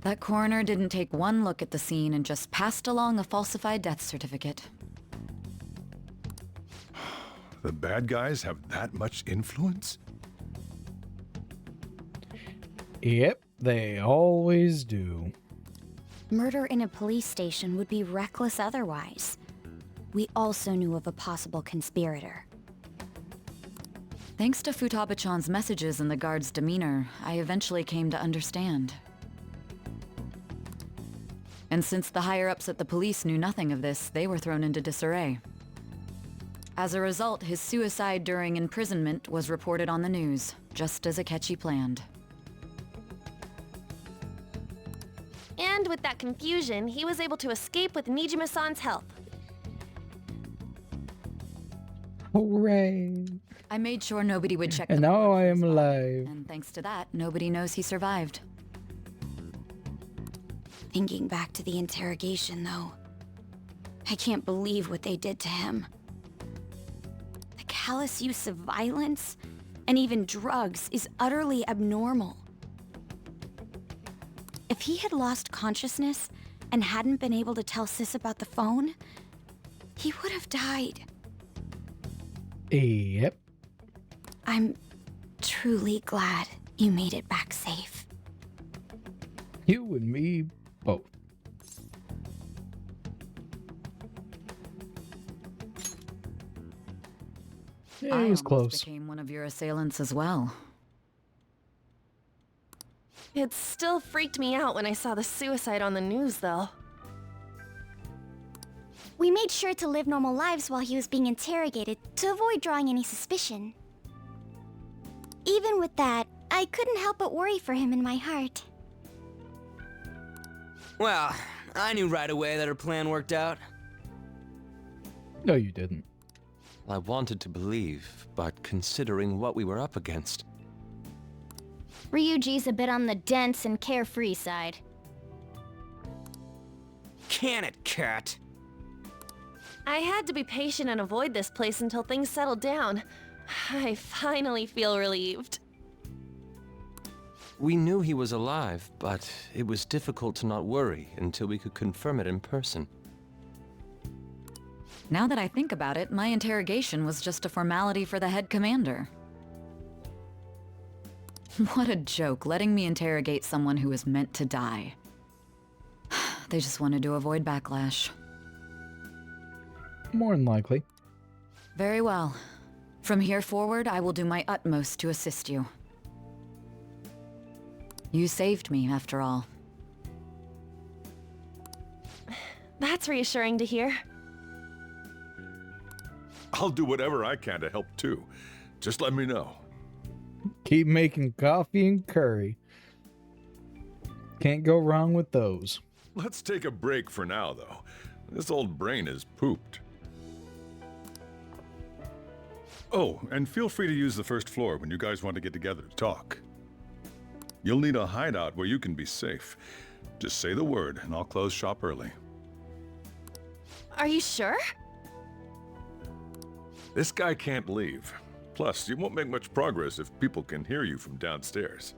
That coroner didn't take one look at the scene and just passed along a falsified death certificate. The bad guys have that much influence? Yep, they always do. Murder in a police station would be reckless otherwise. We also knew of a possible conspirator. Thanks to Futaba-chan's messages and the guard's demeanor, I eventually came to understand. And since the higher-ups at the police knew nothing of this, they were thrown into disarray. As a result, his suicide during imprisonment was reported on the news, just as Akechi planned. And with that confusion, he was able to escape with Nijima-san's help. Hooray! I made sure nobody would check And the now board I for am his body, alive. and thanks to that, nobody knows he survived. Thinking back to the interrogation, though, I can't believe what they did to him. The callous use of violence, and even drugs, is utterly abnormal. If he had lost consciousness and hadn't been able to tell Sis about the phone, he would have died. Yep. I'm truly glad you made it back safe. You and me both. Yeah, I it was almost close. became one of your assailants as well. It still freaked me out when I saw the suicide on the news, though. We made sure to live normal lives while he was being interrogated to avoid drawing any suspicion. Even with that, I couldn't help but worry for him in my heart. Well, I knew right away that her plan worked out. No, you didn't. I wanted to believe, but considering what we were up against... Ryuji's a bit on the dense and carefree side. Can it, cat? I had to be patient and avoid this place until things settled down. I finally feel relieved. We knew he was alive, but it was difficult to not worry until we could confirm it in person. Now that I think about it, my interrogation was just a formality for the head commander. What a joke, letting me interrogate someone who was meant to die. They just wanted to avoid backlash. More than likely. Very well. From here forward, I will do my utmost to assist you. You saved me, after all. That's reassuring to hear. I'll do whatever I can to help too. Just let me know. Keep making coffee and curry. Can't go wrong with those. Let's take a break for now, though. This old brain is pooped. Oh, and feel free to use the first floor when you guys want to get together to talk. You'll need a hideout where you can be safe. Just say the word, and I'll close shop early. Are you sure? This guy can't leave. Plus, you won't make much progress if people can hear you from downstairs.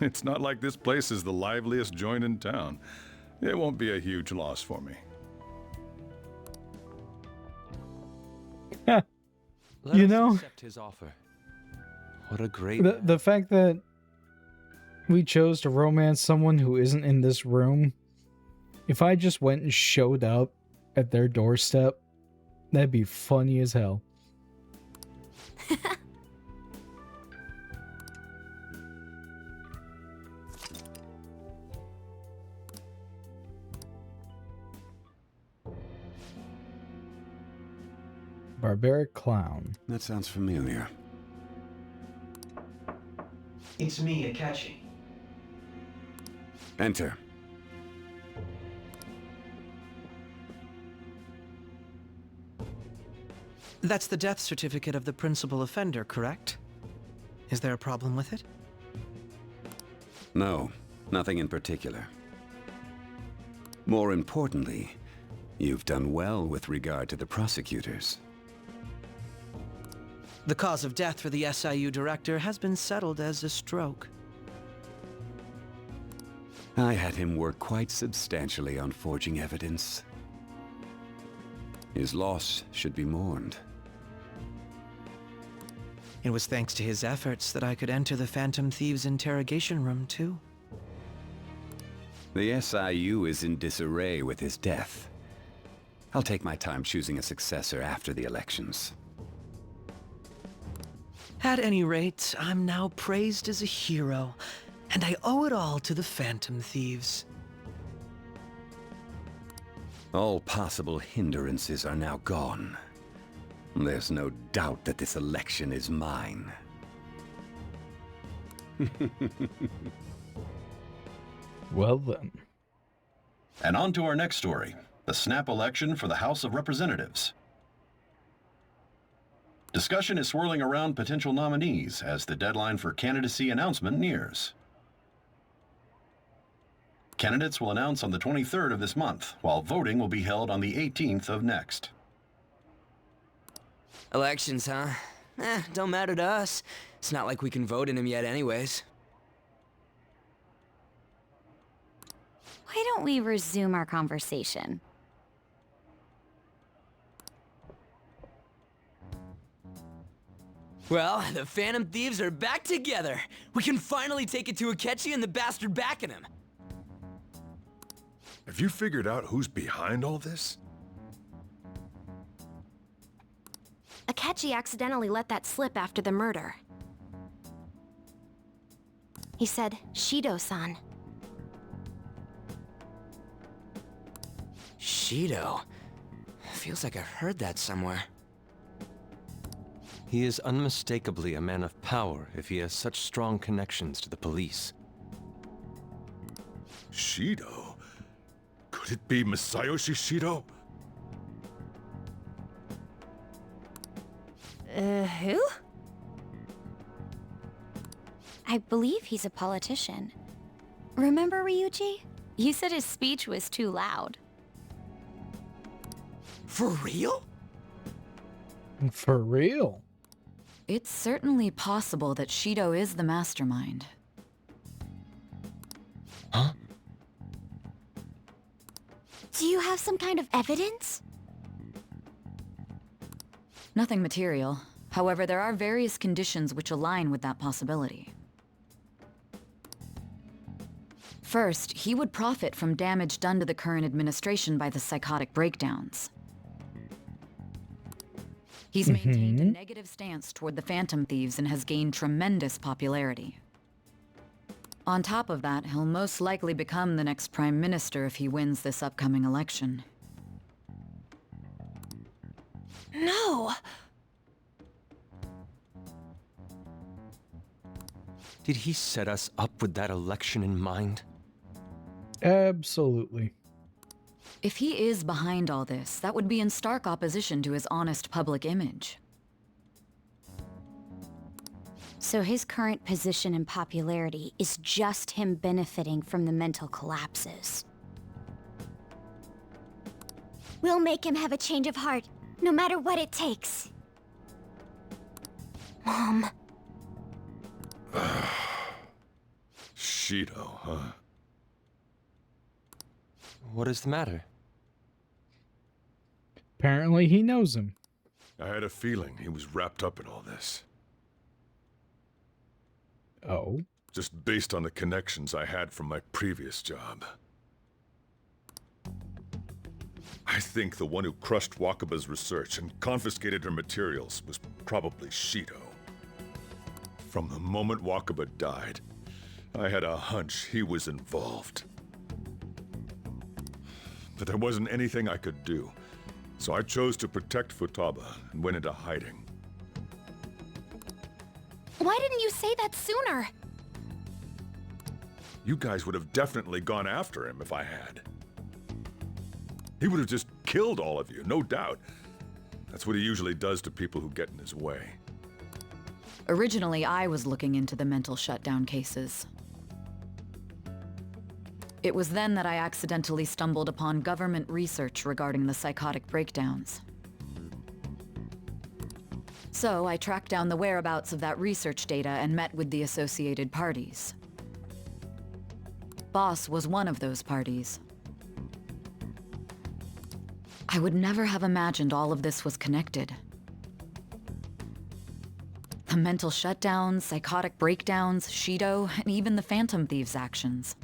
It's not like this place is the liveliest joint in town. It won't be a huge loss for me. You know, accept his offer. What a great the fact that we chose to romance someone who isn't in this room. If I just went and showed up at their doorstep, that'd be funny as hell. Barbaric clown. That sounds familiar. It's me, Akachi. Enter. That's the death certificate of the principal offender, correct? Is there a problem with it? No, nothing in particular. More importantly, you've done well with regard to the prosecutors. The cause of death for the SIU director has been settled as a stroke. I had him work quite substantially on forging evidence. His loss should be mourned. It was thanks to his efforts that I could enter the Phantom Thieves' interrogation room, too. The SIU is in disarray with his death. I'll take my time choosing a successor after the elections. At any rate, I'm now praised as a hero, and I owe it all to the Phantom Thieves. All possible hindrances are now gone. There's no doubt that this election is mine. Well then. And on to our next story, the snap election for the House of Representatives. Discussion is swirling around potential nominees as the deadline for candidacy announcement nears. Candidates will announce on the 23rd of this month, while voting will be held on the 18th of next. Elections, huh? Don't matter to us. It's not like we can vote in them yet anyways. Why don't we resume our conversation? Well, the Phantom Thieves are back together. We can finally take it to Akechi and the bastard backing him. Have you figured out who's behind all this? Akechi accidentally let that slip after the murder. He said, Shido-san. Shido? Feels like I've heard that somewhere. He is unmistakably a man of power if he has such strong connections to the police. Shido? Could it be Masayoshi Shido? Who? I believe he's a politician. Remember, Ryuji? You said his speech was too loud. For real? For real? It's certainly possible that Shido is the mastermind. Huh? Do you have some kind of evidence? Nothing material. However, there are various conditions which align with that possibility. First, he would profit from damage done to the current administration by the psychotic breakdowns. He's maintained a negative stance toward the Phantom Thieves and has gained tremendous popularity. On top of that, he'll most likely become the next Prime Minister if he wins this upcoming election. No! Did he set us up with that election in mind? Absolutely. If he is behind all this, that would be in stark opposition to his honest public image. So his current position and popularity is just him benefiting from the mental collapses. We'll make him have a change of heart, no matter what it takes. Mom. Shido, huh? What is the matter? Apparently he knows him. I had a feeling he was wrapped up in all this. Oh? Just based on the connections I had from my previous job. I think the one who crushed Wakaba's research and confiscated her materials was probably Shido. From the moment Wakaba died, I had a hunch he was involved. But there wasn't anything I could do, so I chose to protect Futaba and went into hiding. Why didn't you say that sooner? You guys would have definitely gone after him if I had. He would have just killed all of you, no doubt. That's what he usually does to people who get in his way. Originally, I was looking into the mental shutdown cases. It was then that I accidentally stumbled upon government research regarding the psychotic breakdowns. So I tracked down the whereabouts of that research data and met with the associated parties. Boss was one of those parties. I would never have imagined all of this was connected. The mental shutdowns, psychotic breakdowns, Shido, and even the Phantom Thieves' actions.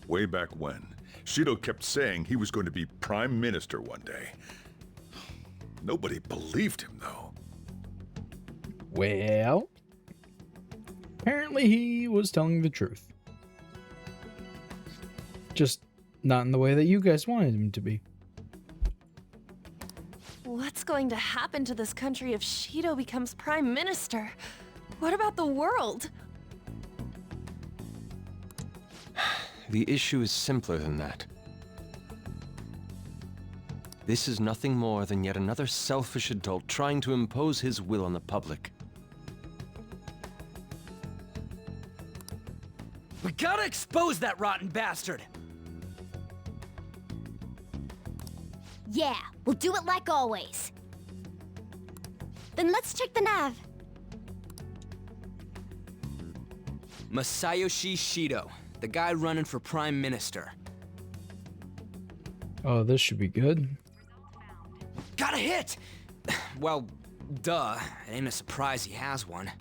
Way back when, Shido kept saying he was going to be Prime Minister one day. Nobody believed him, though. Well, apparently he was telling the truth. Just not in the way that you guys wanted him to be. What's going to happen to this country if Shido becomes Prime Minister? What about the world? The issue is simpler than that. This is nothing more than yet another selfish adult trying to impose his will on the public. We gotta expose that rotten bastard! Yeah, we'll do it like always. Then let's check the nav. Masayoshi Shido, the guy running for Prime Minister. Oh, this should be good. Got a hit! Well, duh. It ain't a surprise he has one.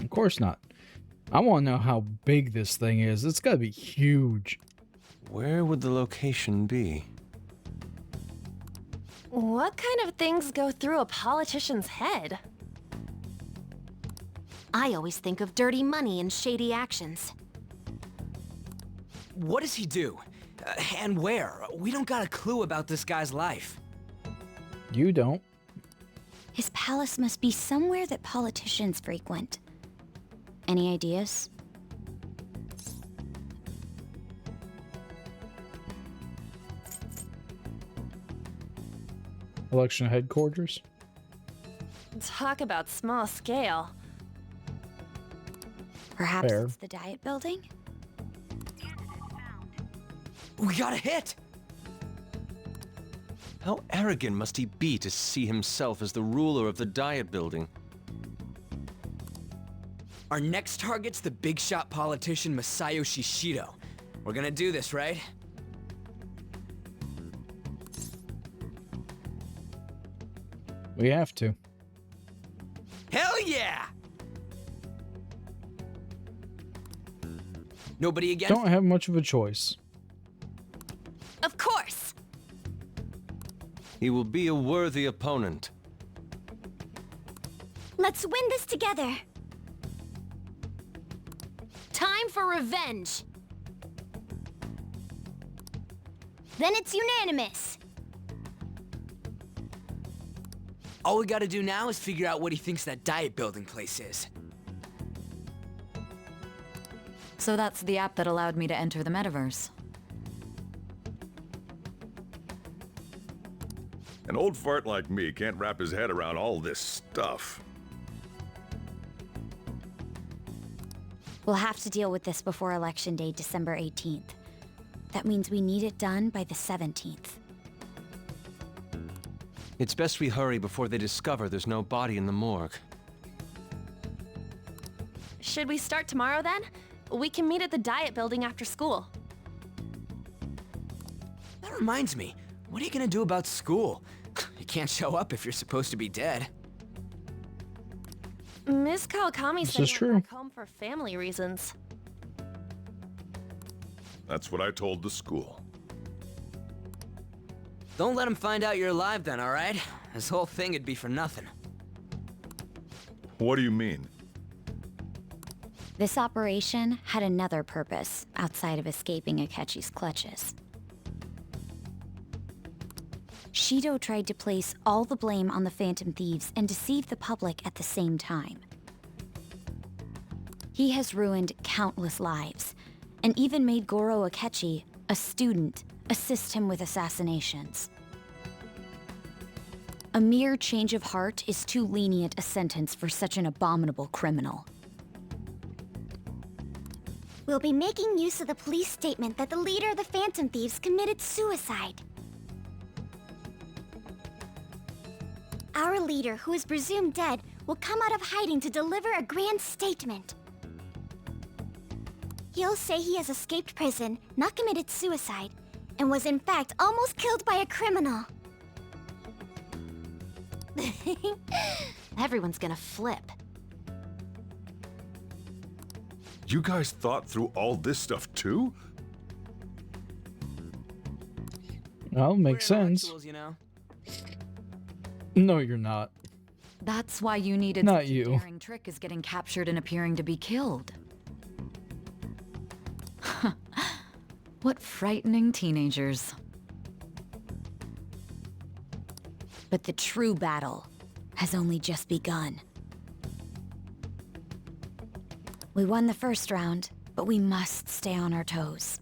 Of course not. I want to know how big this thing is. It's gotta be huge. Where would the location be? What kind of things go through a politician's head? I always think of dirty money and shady actions. What does he do? And where? We don't got a clue about this guy's life. You don't. His palace must be somewhere that politicians frequent. Any ideas? Election headquarters? Talk about small scale. Perhaps Fair. it's the Diet Building? We got a hit! How arrogant must he be to see himself as the ruler of the Diet Building? Our next target's the big shot politician Masayoshi Shido. We're gonna do this, right? We have to. Hell yeah! Nobody against? Don't have much of a choice. Of course! He will be a worthy opponent. Let's win this together. Time for revenge. Then it's unanimous. All we gotta do now is figure out what he thinks that diet building place is. So that's the app that allowed me to enter the metaverse. An old fart like me can't wrap his head around all this stuff. We'll have to deal with this before Election Day, December 18th. That means we need it done by the 17th. It's best we hurry before they discover there's no body in the morgue. Should we start tomorrow then? We can meet at the Diet Building after school. That reminds me, what are you gonna do about school? You can't show up if you're supposed to be dead. Miss Kawakami said is he true. went back home for family reasons. That's what I told the school. Don't let him find out you're alive then, alright? This whole thing would be for nothing. What do you mean? This operation had another purpose outside of escaping Akechi's clutches. Shido tried to place all the blame on the Phantom Thieves and deceive the public at the same time. He has ruined countless lives, and even made Goro Akechi, a student, assist him with assassinations. A mere change of heart is too lenient a sentence for such an abominable criminal. We'll be making use of the police statement that the leader of the Phantom Thieves committed suicide. Our leader, who is presumed dead, will come out of hiding to deliver a grand statement. He'll say he has escaped prison, not committed suicide, and was in fact almost killed by a criminal. Everyone's gonna flip. You guys thought through all this stuff too? Well, makes sense. You know? No, you're not. That's why you needed Not such you. a daring trick as getting captured and appearing to be killed. What frightening teenagers. But the true battle has only just begun. We won the first round, but we must stay on our toes.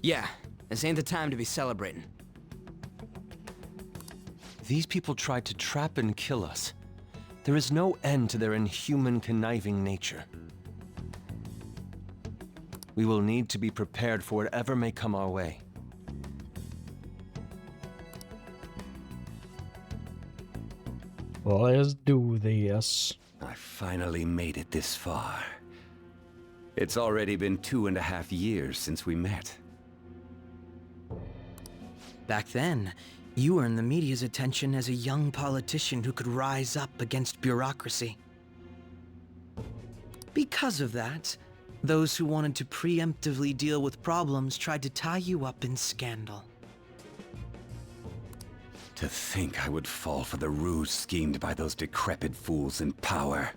Yeah, this ain't the time to be celebrating. These people tried to trap and kill us. There is no end to their inhuman, conniving nature. We will need to be prepared for whatever may come our way. Let's do this. I finally made it this far. It's already been 2.5 years since we met. Back then, you earned the media's attention as a young politician who could rise up against bureaucracy. Because of that, those who wanted to preemptively deal with problems tried to tie you up in scandal. To think I would fall for the ruse schemed by those decrepit fools in power.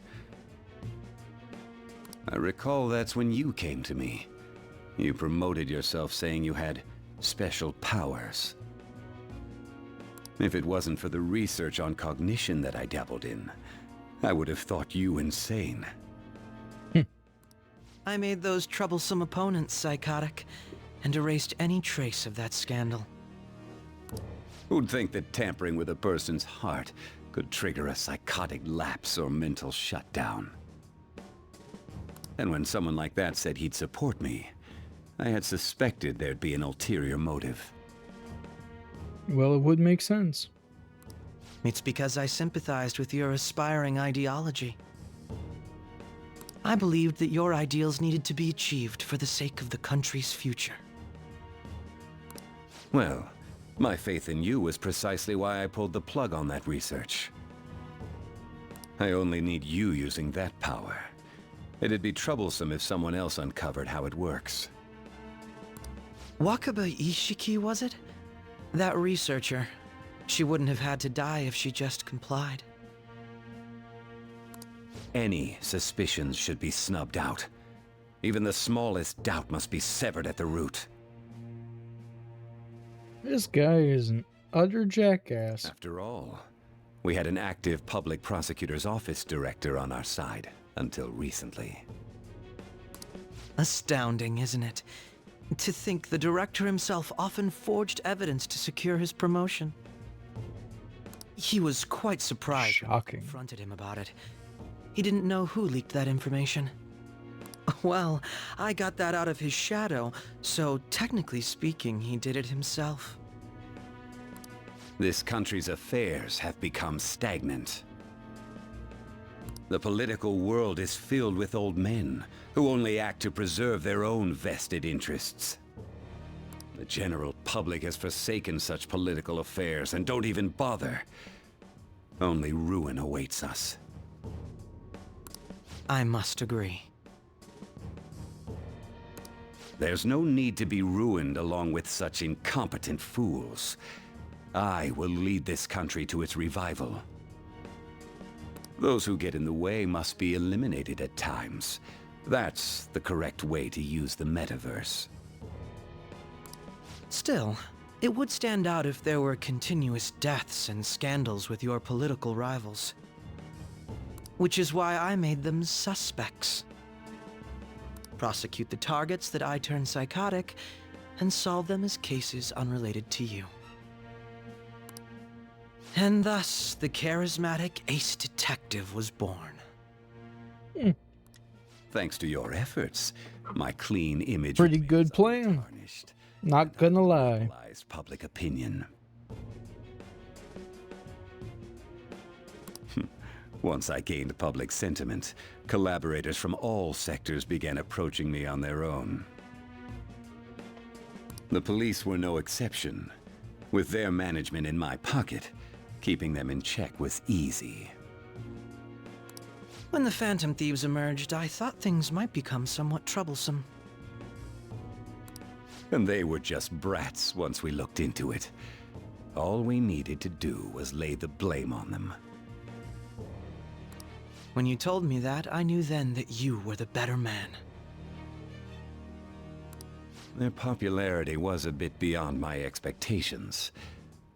I recall that's when you came to me. You promoted yourself saying you had special powers. If it wasn't for the research on cognition that I dabbled in, I would have thought you insane. I made those troublesome opponents psychotic, and erased any trace of that scandal. Who'd think that tampering with a person's heart could trigger a psychotic lapse or mental shutdown? And when someone like that said he'd support me, I had suspected there'd be an ulterior motive. Well, it would make sense. It's because I sympathized with your aspiring ideology. I believed that your ideals needed to be achieved for the sake of the country's future. Well, my faith in you was precisely why I pulled the plug on that research. I only need you using that power. It'd be troublesome if someone else uncovered how it works. Wakaba Ishiki, was it? That researcher. She wouldn't have had to die if she just complied. Any suspicions should be snubbed out. Even the smallest doubt must be severed at the root. This guy is an utter jackass. After all, we had an active public prosecutor's office director on our side, until recently. Astounding, isn't it? To think the director himself often forged evidence to secure his promotion. He was quite surprised when I confronted him about it. He didn't know who leaked that information. Well, I got that out of his shadow, so technically speaking, he did it himself. This country's affairs have become stagnant. The political world is filled with old men who only act to preserve their own vested interests. The general public has forsaken such political affairs and don't even bother. Only ruin awaits us. I must agree. There's no need to be ruined along with such incompetent fools. I will lead this country to its revival. Those who get in the way must be eliminated at times. That's the correct way to use the metaverse. Still, it would stand out if there were continuous deaths and scandals with your political rivals. Which is why I made them suspects. Prosecute the targets that I turn psychotic, and solve them as cases unrelated to you. And thus, the charismatic ace detective was born. Thanks to your efforts, my clean image... Pretty good plan. Not gonna lie. Public opinion. Once I gained public sentiment, collaborators from all sectors began approaching me on their own. The police were no exception. With their management in my pocket, keeping them in check was easy. When the Phantom Thieves emerged, I thought things might become somewhat troublesome. And they were just brats once we looked into it. All we needed to do was lay the blame on them. When you told me that, I knew then that you were the better man. Their popularity was a bit beyond my expectations,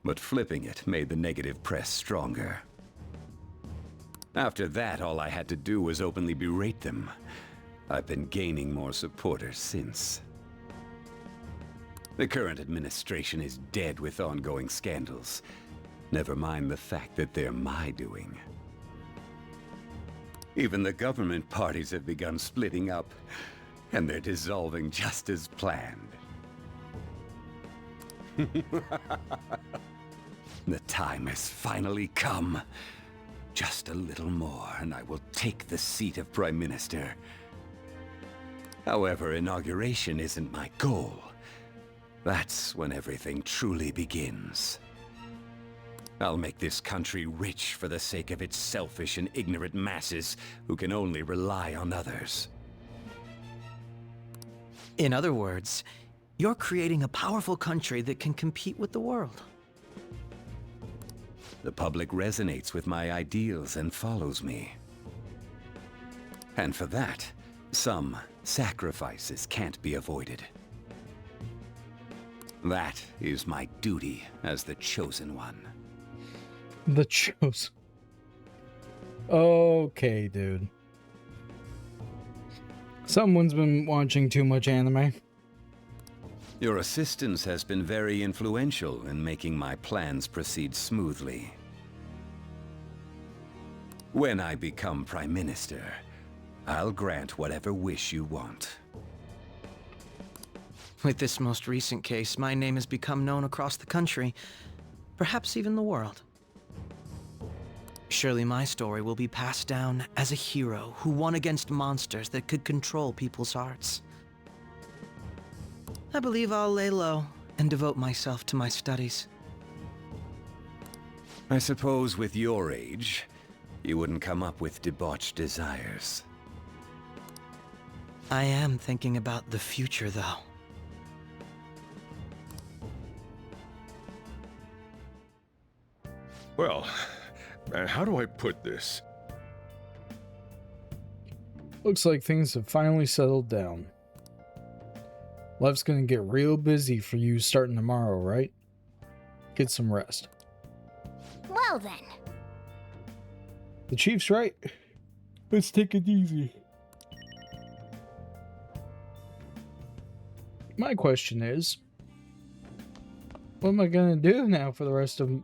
but flipping it made the negative press stronger. After that, all I had to do was openly berate them. I've been gaining more supporters since. The current administration is dead with ongoing scandals. Never mind the fact that they're my doing. Even the government parties have begun splitting up, and they're dissolving just as planned. The time has finally come. Just a little more, and I will take the seat of Prime Minister. However, inauguration isn't my goal. That's when everything truly begins. I'll make this country rich for the sake of its selfish and ignorant masses who can only rely on others. In other words, you're creating a powerful country that can compete with the world. The public resonates with my ideals and follows me. And for that, some sacrifices can't be avoided. That is my duty as the Chosen One. The Chosen. Okay, dude. Someone's been watching too much anime. Your assistance has been very influential in making my plans proceed smoothly. When I become Prime Minister, I'll grant whatever wish you want. With this most recent case, my name has become known across the country, perhaps even the world. Surely my story will be passed down as a hero who won against monsters that could control people's hearts. I believe I'll lay low and devote myself to my studies. I suppose with your age, you wouldn't come up with debauched desires. I am thinking about the future, though. Well, how do I put this? Looks like things have finally settled down. Life's gonna get real busy for you starting tomorrow, right? Get some rest. Well then. The chief's right. Let's take it easy. My question is, what am I gonna do now for the rest of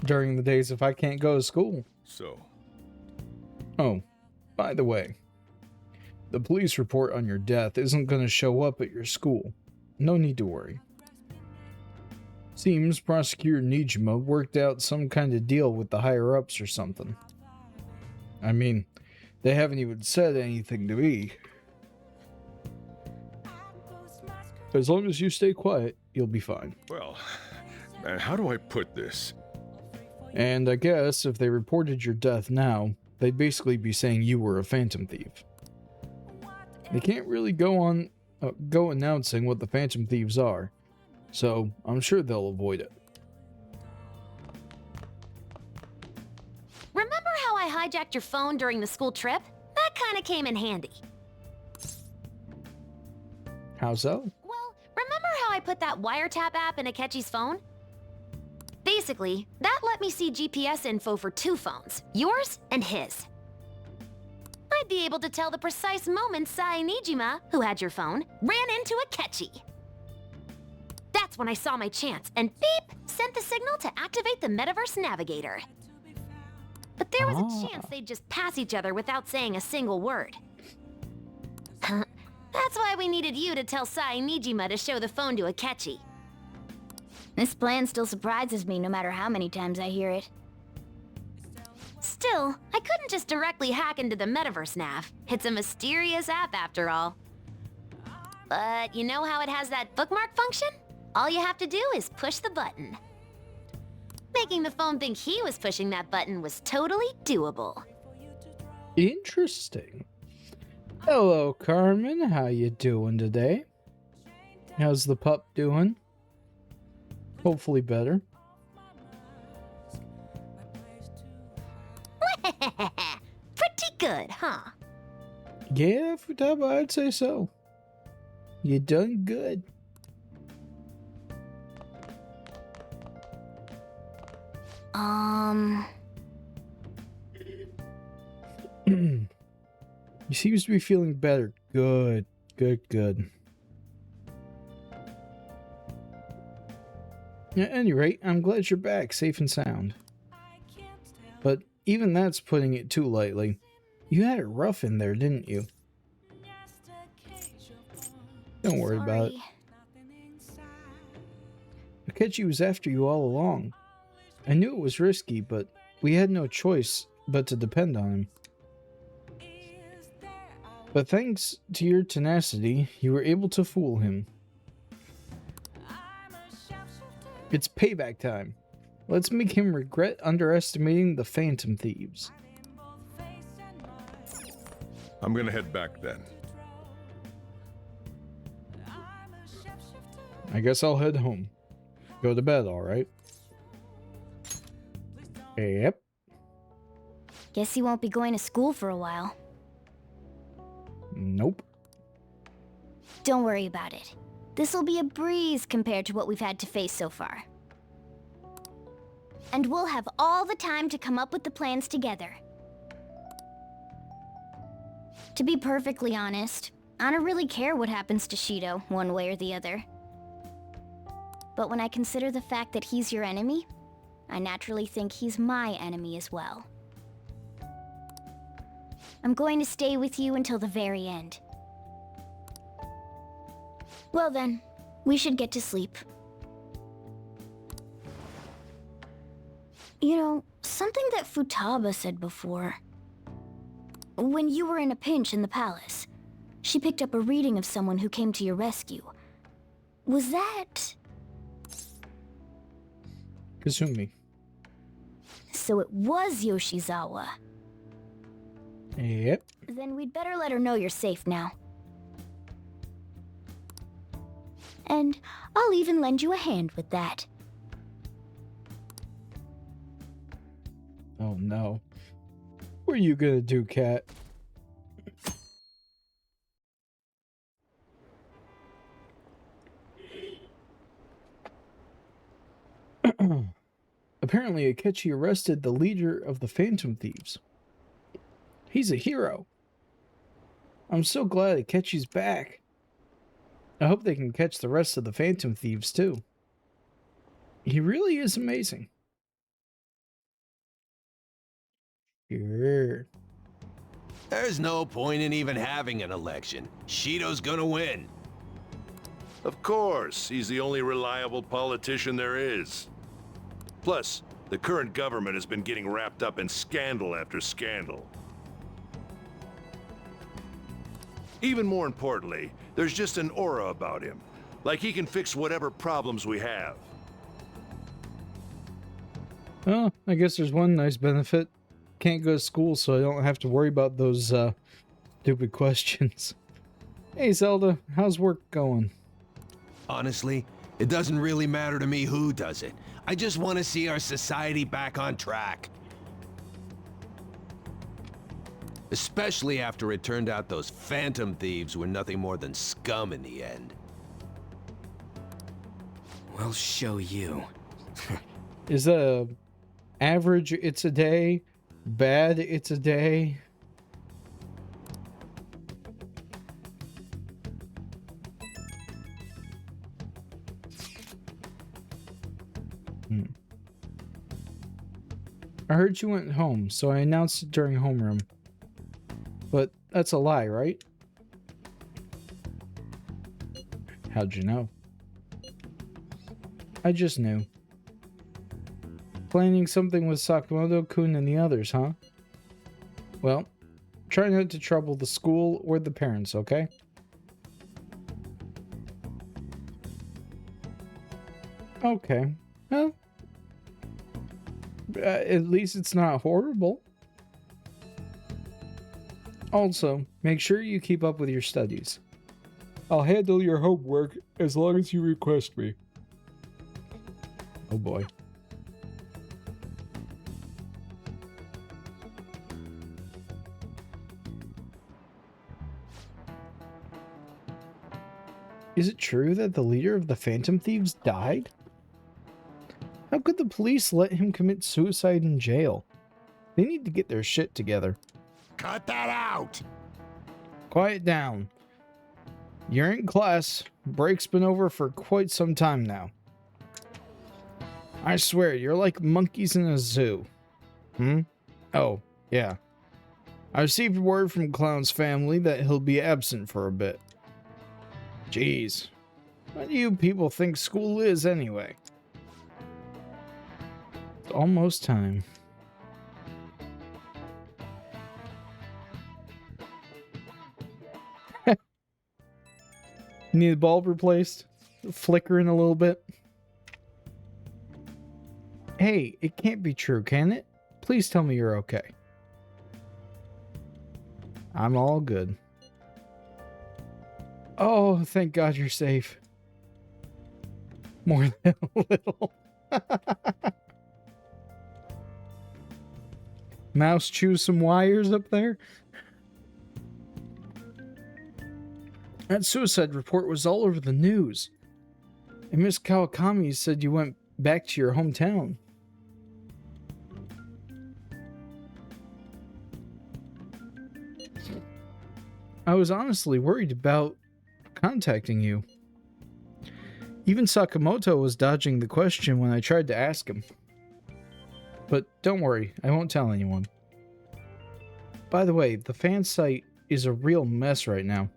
during the days if I can't go to school? So. Oh, by the way, the police report on your death isn't gonna show up at your school. No need to worry. Seems Prosecutor Nijima worked out some kind of deal with the higher-ups or something. I mean, they haven't even said anything to me. As long as you stay quiet, you'll be fine. Well, how do I put this? And I guess if they reported your death now, they'd basically be saying you were a phantom thief. They can't really go announcing what the phantom thieves are, so I'm sure they'll avoid it. Remember how I hijacked your phone during the school trip? That kinda came in handy. How so? Well, remember how I put that wiretap app in Akechi's phone? Basically, that let me see GPS info for two phones, yours and his. I'd be able to tell the precise moment Sai Nijima, who had your phone, ran into Akechi. That's when I saw my chance, and beep, sent the signal to activate the Metaverse Navigator. But there was a chance they'd just pass each other without saying a single word. That's why we needed you to tell Sai Nijima to show the phone to Akechi. This plan still surprises me no matter how many times I hear it. Still, I couldn't just directly hack into the Metaverse Nav. It's a mysterious app after all. But you know how it has that bookmark function? All you have to do is push the button. Making the phone think he was pushing that button was totally doable. Interesting. Hello, Carmen. How you doing today? How's the pup doing? Hopefully better. Pretty good, huh? Yeah, Futaba, I'd say so. You done good. He seems to be feeling better. Good, good, good. At any rate, I'm glad you're back, safe and sound. But even that's putting it too lightly. You had it rough in there, didn't you? Don't worry about it. Akechi was after you all along. I knew it was risky, but we had no choice but to depend on him. But thanks to your tenacity, you were able to fool him. It's payback time. Let's make him regret underestimating the phantom thieves. I'm gonna head back then. I guess I'll head home. Go to bed, alright? Yep. Guess he won't be going to school for a while. Nope. Don't worry about it. This'll be a breeze compared to what we've had to face so far. And we'll have all the time to come up with the plans together. To be perfectly honest, I don't really care what happens to Shido, one way or the other. But when I consider the fact that he's your enemy, I naturally think he's my enemy as well. I'm going to stay with you until the very end. Well then, we should get to sleep. You know, something that Futaba said before. When you were in a pinch in the palace, she picked up a reading of someone who came to your rescue. Was that... Kazumi. So it was Yoshizawa. Yep. Then we'd better let her know you're safe now. And I'll even lend you a hand with that. Oh no. What are you gonna do, Cat? Apparently, Akechi arrested the leader of the Phantom Thieves. He's a hero. I'm so glad Akechi's back. I hope they can catch the rest of the Phantom Thieves, too. He really is amazing. Sure. There's no point in even having an election. Shido's gonna win. Of course, he's the only reliable politician there is. Plus, the current government has been getting wrapped up in scandal after scandal. Even more importantly, there's just an aura about him. Like he can fix whatever problems we have. Well, I guess there's one nice benefit. Can't go to school, so I don't have to worry about those stupid questions. Hey Zelda, how's work going? Honestly, it doesn't really matter to me who does it. I just want to see our society back on track. Especially after it turned out those Phantom Thieves were nothing more than scum in the end. We'll show you. Is average it's a day? Bad it's a day? I heard you went home, so I announced it during homeroom. But that's a lie, right? How'd you know? I just knew. Planning something with Sakamoto-kun and the others, huh? Well, try not to trouble the school or the parents, okay? Okay. Well, at least it's not horrible. Also, make sure you keep up with your studies. I'll handle your homework as long as you request me. Oh boy. Is it true that the leader of the Phantom Thieves died? How could the police let him commit suicide in jail? They need to get their shit together. Cut that out! Quiet down. You're in class. Break's been over for quite some time now. I swear, you're like monkeys in a zoo. Oh, yeah. I received word from Clown's family that he'll be absent for a bit. Jeez. What do you people think school is, anyway? It's almost time. Need the bulb replaced? Flickering a little bit? Hey, it can't be true, can it? Please tell me you're okay. I'm all good. Oh, thank God you're safe. More than a little. Mouse chews some wires up there. That suicide report was all over the news. And Miss Kawakami said you went back to your hometown. I was honestly worried about contacting you. Even Sakamoto was dodging the question when I tried to ask him. But don't worry, I won't tell anyone. By the way, the fan site is a real mess right now.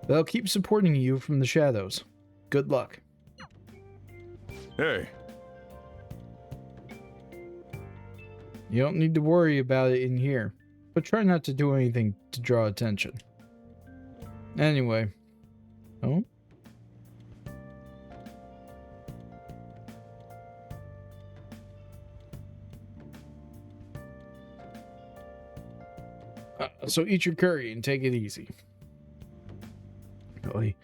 But I'll keep supporting you from the shadows. Good luck. Hey. You don't need to worry about it in here, but try not to do anything to draw attention. Anyway. Oh? So eat your curry and take it easy. Really,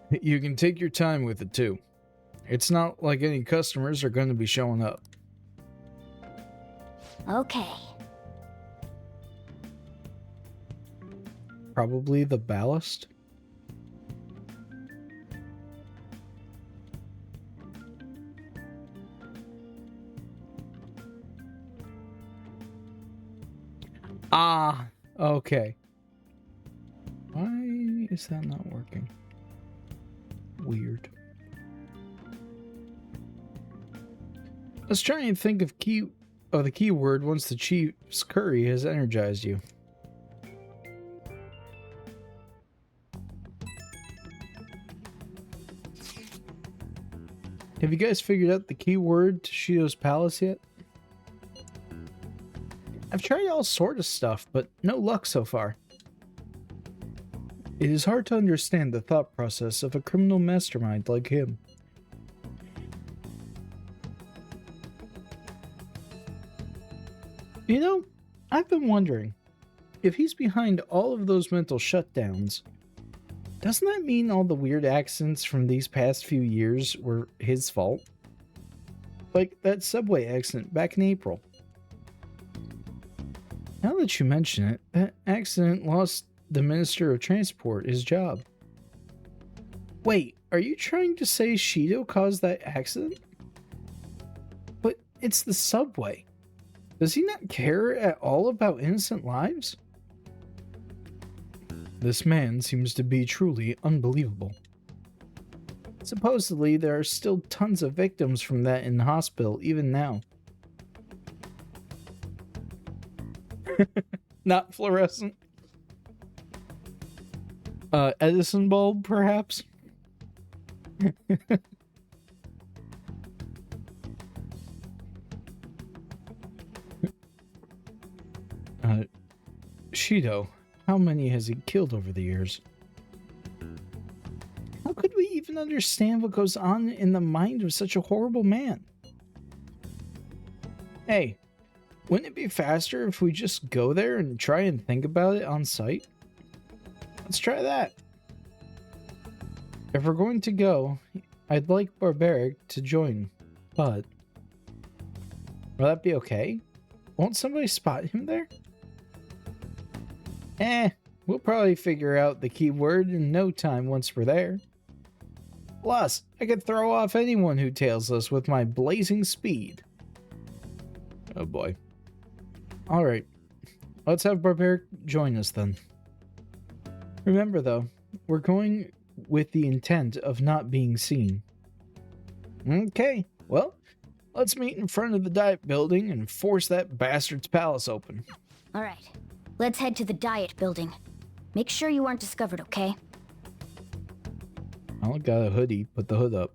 you can take your time with it too. It's not like any customers are going to be showing up. Okay. Probably the ballast. Ah, okay. Why is that not working? Weird. Let's try and think of the keyword once the chief's curry has energized you. Have you guys figured out the keyword to Shido's palace yet? I've tried all sort of stuff, but no luck so far. It is hard to understand the thought process of a criminal mastermind like him. You know, I've been wondering, if he's behind all of those mental shutdowns, doesn't that mean all the weird accidents from these past few years were his fault? Like that subway accident back in April. Now that you mention it, that accident lost the Minister of Transport his job. Wait, are you trying to say Shido caused that accident? But it's the subway. Does he not care at all about innocent lives? This man seems to be truly unbelievable. Supposedly, there are still tons of victims from that in the hospital even now. Not fluorescent. Edison bulb, perhaps? Shido, how many has he killed over the years? How could we even understand what goes on in the mind of such a horrible man? Hey, wouldn't it be faster if we just go there and try and think about it on site? Let's try that. If we're going to go, I'd like Barbaric to join, but... will that be okay? Won't somebody spot him there? We'll probably figure out the keyword in no time once we're there. Plus, I could throw off anyone who tails us with my blazing speed. Oh boy. Alright, let's have Barbaric join us then. Remember though, we're going with the intent of not being seen. Okay, well, let's meet in front of the Diet Building and force that bastard's palace open. Alright, let's head to the Diet Building. Make sure you aren't discovered, okay? I got a hoodie, put the hood up.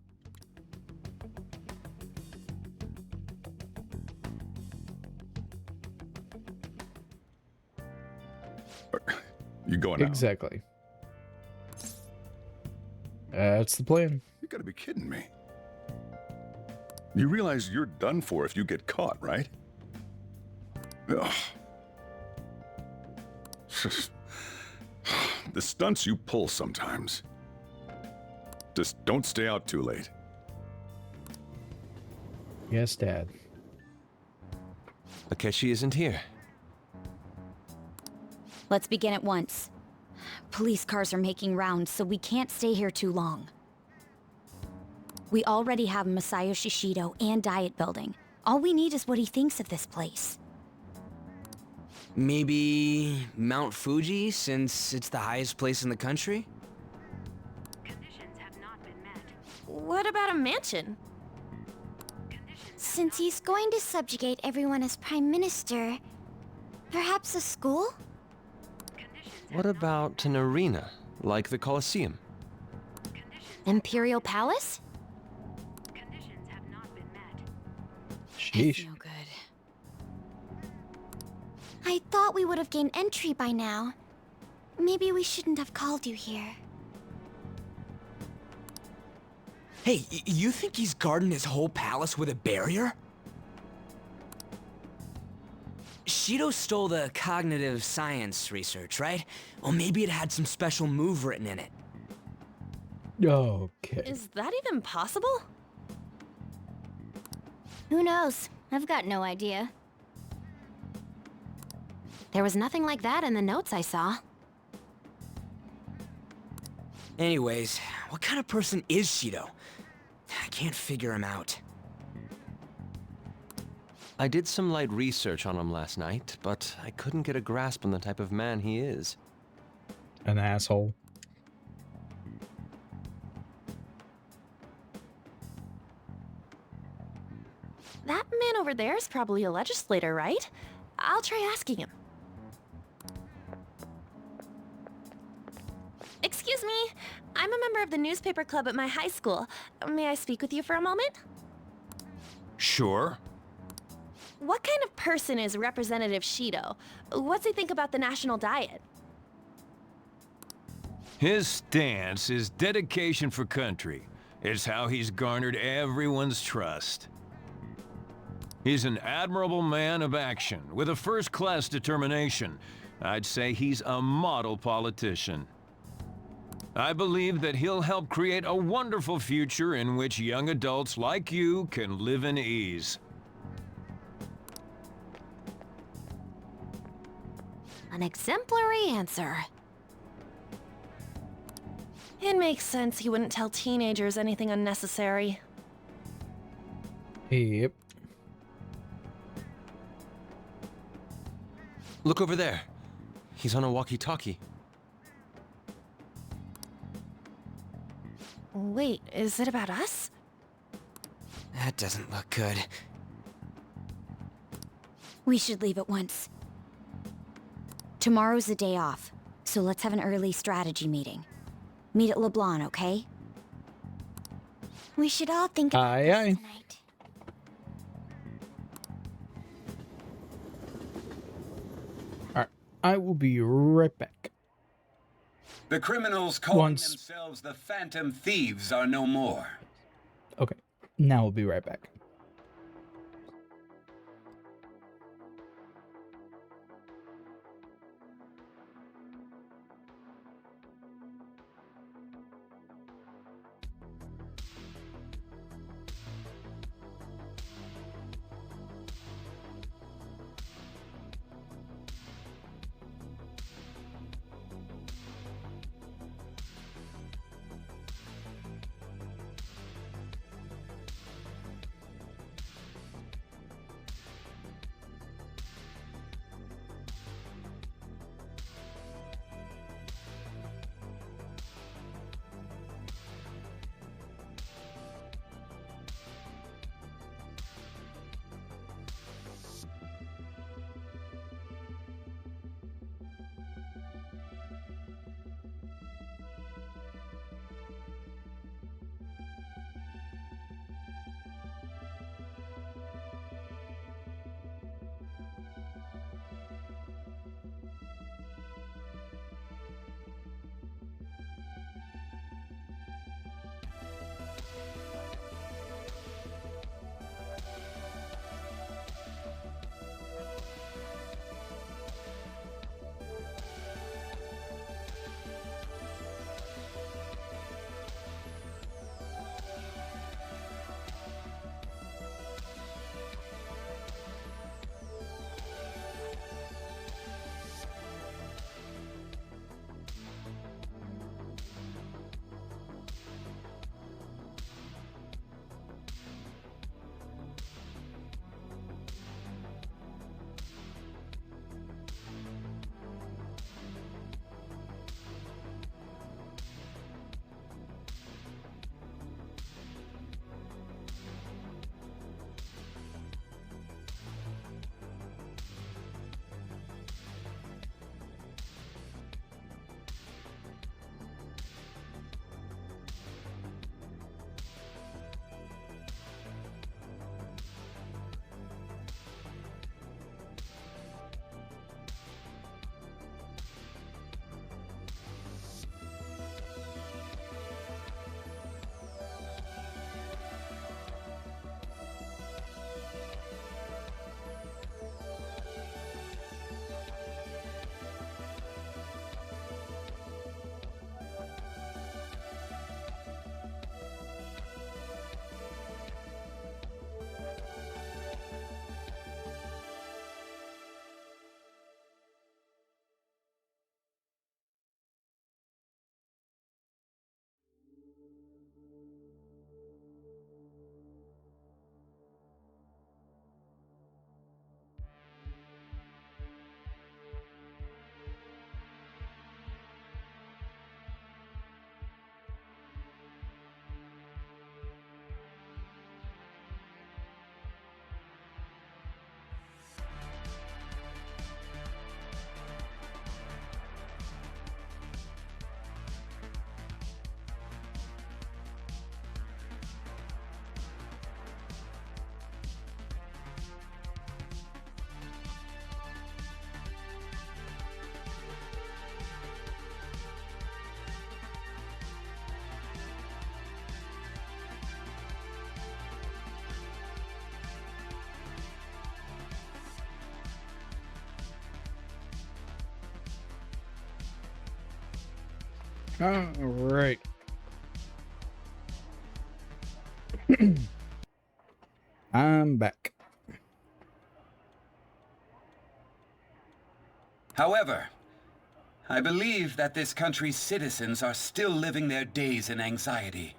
You going out? Exactly. That's the plan. You gotta be kidding me. You realize you're done for if you get caught, right? Ugh. The stunts you pull sometimes. Just don't stay out too late. Yes, Dad. Akechi isn't here. Let's begin at once. Police cars are making rounds, so we can't stay here too long. We already have Masayoshi Shido and Diet Building. All we need is what he thinks of this place. Maybe Mount Fuji, since it's the highest place in the country? What about a mansion? Since he's going to subjugate everyone as Prime Minister, perhaps a school? What about an arena, like the Colosseum? Imperial Palace? Sheesh. No good. I thought we would have gained entry by now. Maybe we shouldn't have called you here. Hey, you think he's guarding his whole palace with a barrier? Shido stole the cognitive science research, right? Well, maybe it had some special move written in it. Okay. Is that even possible? Who knows? I've got no idea. There was nothing like that in the notes I saw. Anyways, what kind of person is Shido? I can't figure him out. I did some light research on him last night, but I couldn't get a grasp on the type of man he is. An asshole. That man over there is probably a legislator, right? I'll try asking him. Excuse me, I'm a member of the newspaper club at my high school. May I speak with you for a moment? Sure. What kind of person is Representative Shido? What's he think about the national diet? His stance is dedication for country. It's how he's garnered everyone's trust. He's an admirable man of action, with a first-class determination. I'd say he's a model politician. I believe that he'll help create a wonderful future in which young adults like you can live in ease. An exemplary answer. It makes sense he wouldn't tell teenagers anything unnecessary. Yep. Look over there. He's on a walkie-talkie. Wait, is it about us? That doesn't look good. We should leave at once. Tomorrow's a day off, so let's have an early strategy meeting. Meet at LeBlanc, okay? We should all think about Aye, this aye. tonight. Alright, I will be right back. The criminals calling themselves the Phantom Thieves are no more. Okay, now we'll be right back. Alright. I'm back. However, I believe that this country's citizens are still living their days in anxiety.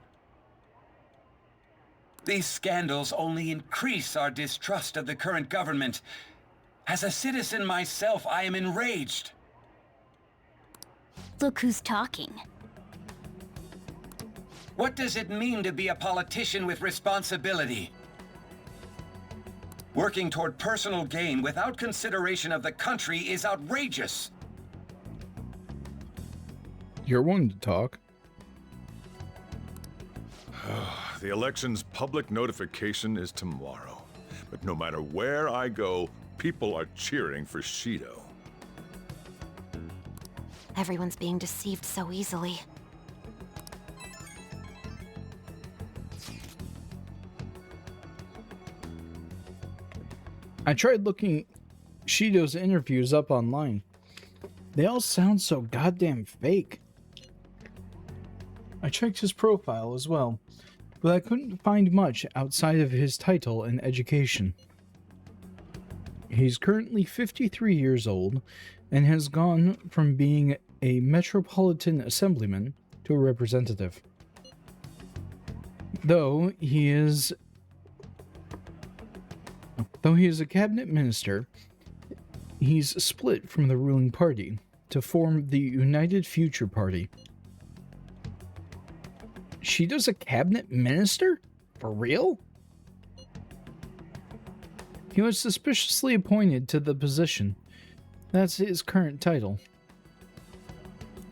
These scandals only increase our distrust of the current government. As a citizen myself, I am enraged. Look who's talking. What does it mean to be a politician with responsibility? Working toward personal gain without consideration of the country is outrageous. You're one to talk. The election's public notification is tomorrow. But no matter where I go, people are cheering for Shido. Everyone's being deceived so easily. I tried looking Shido's interviews up online. They all sound so goddamn fake. I checked his profile as well, but I couldn't find much outside of his title and education. He's currently 53 years old and has gone from being a metropolitan assemblyman to a representative. Though he is a cabinet minister, he's split from the ruling party to form the United Future Party. Shido's a cabinet minister? For real? He was suspiciously appointed to the position. That's his current title.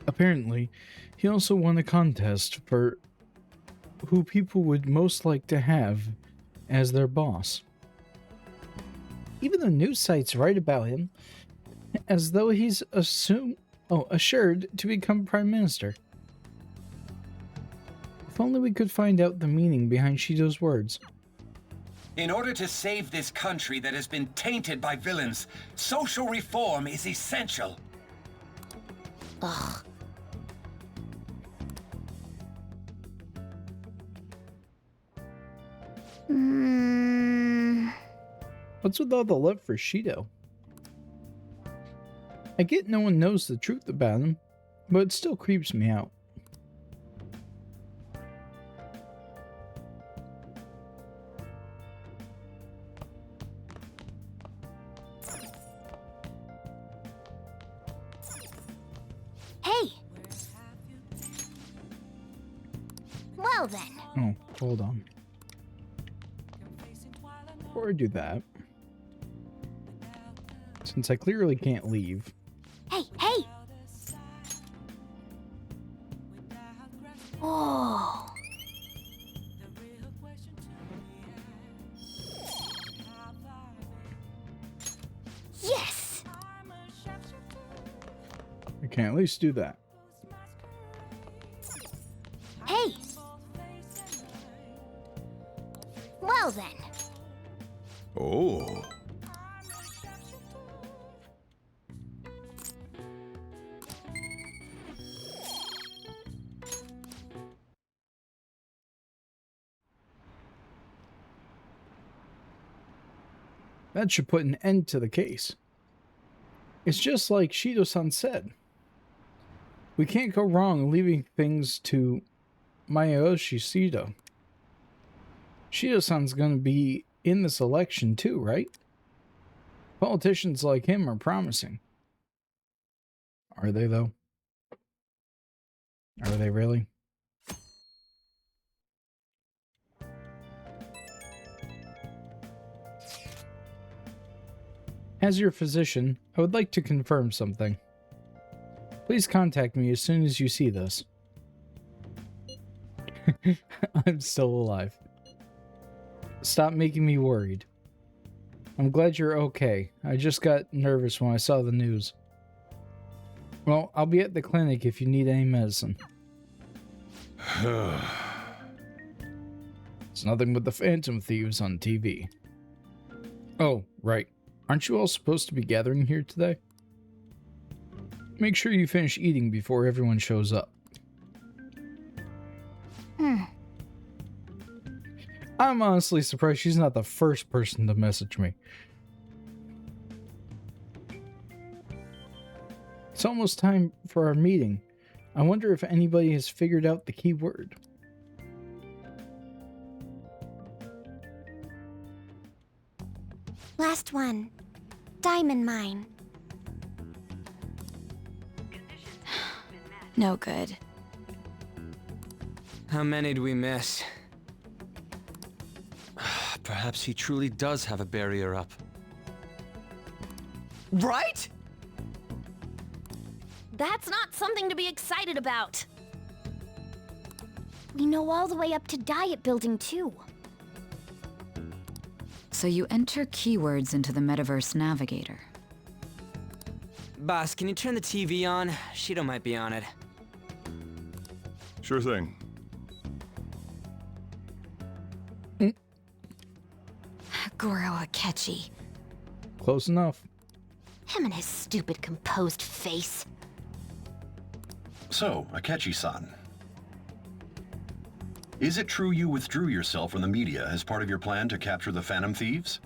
Apparently, he also won a contest for who people would most like to have as their boss. Even the news sites write about him as though he's assured to become prime minister. If only we could find out the meaning behind Shido's words. In order to save this country that has been tainted by villains, social reform is essential. Ugh. What's with all the love for Shido? I get no one knows the truth about him, but it still creeps me out. Hey! Well then. Oh, hold on. Before I do that, since I clearly can't leave. Hey, hey! Oh. Yes! I can at least do that. Hey! Well then. Oh. That should put an end to the case. It's just like Shido-san said. We can't go wrong leaving things to Masayoshi Shido. Shido-san's gonna be in this election too, right? Politicians like him are promising. Are they, though? Are they really? As your physician, I would like to confirm something. Please contact me as soon as you see this. I'm still alive. Stop making me worried. I'm glad you're okay. I just got nervous when I saw the news. Well, I'll be at the clinic if you need any medicine. It's nothing but the Phantom Thieves on TV. Oh, right. Aren't you all supposed to be gathering here today? Make sure you finish eating before everyone shows up. I'm honestly surprised she's not the first person to message me. It's almost time for our meeting. I wonder if anybody has figured out the key word. Last one. Diamond mine. No good. How many do we miss? Perhaps he truly does have a barrier up. Right? That's not something to be excited about. We know all the way up to Diet Building, too. So you enter keywords into the Metaverse Navigator. Boss, can you turn the TV on? Shido might be on it. Sure thing. Goro Akechi. Close enough. Him and his stupid composed face. So, Akechi-san. Is it true you withdrew yourself from the media as part of your plan to capture the Phantom Thieves?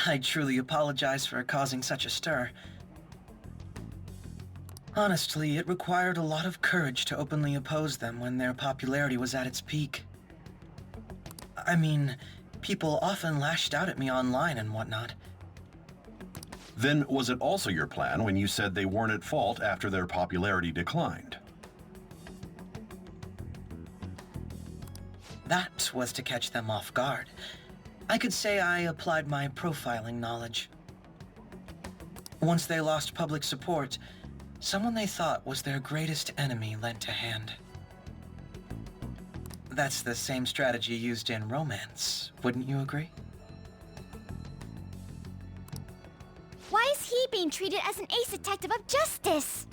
I truly apologize for causing such a stir. Honestly, it required a lot of courage to openly oppose them when their popularity was at its peak. I mean, people often lashed out at me online and whatnot. Then was it also your plan when you said they weren't at fault after their popularity declined? That was to catch them off guard. I could say I applied my profiling knowledge. Once they lost public support, someone they thought was their greatest enemy lent a hand. That's the same strategy used in romance, wouldn't you agree? Why is he being treated as an ace detective of justice?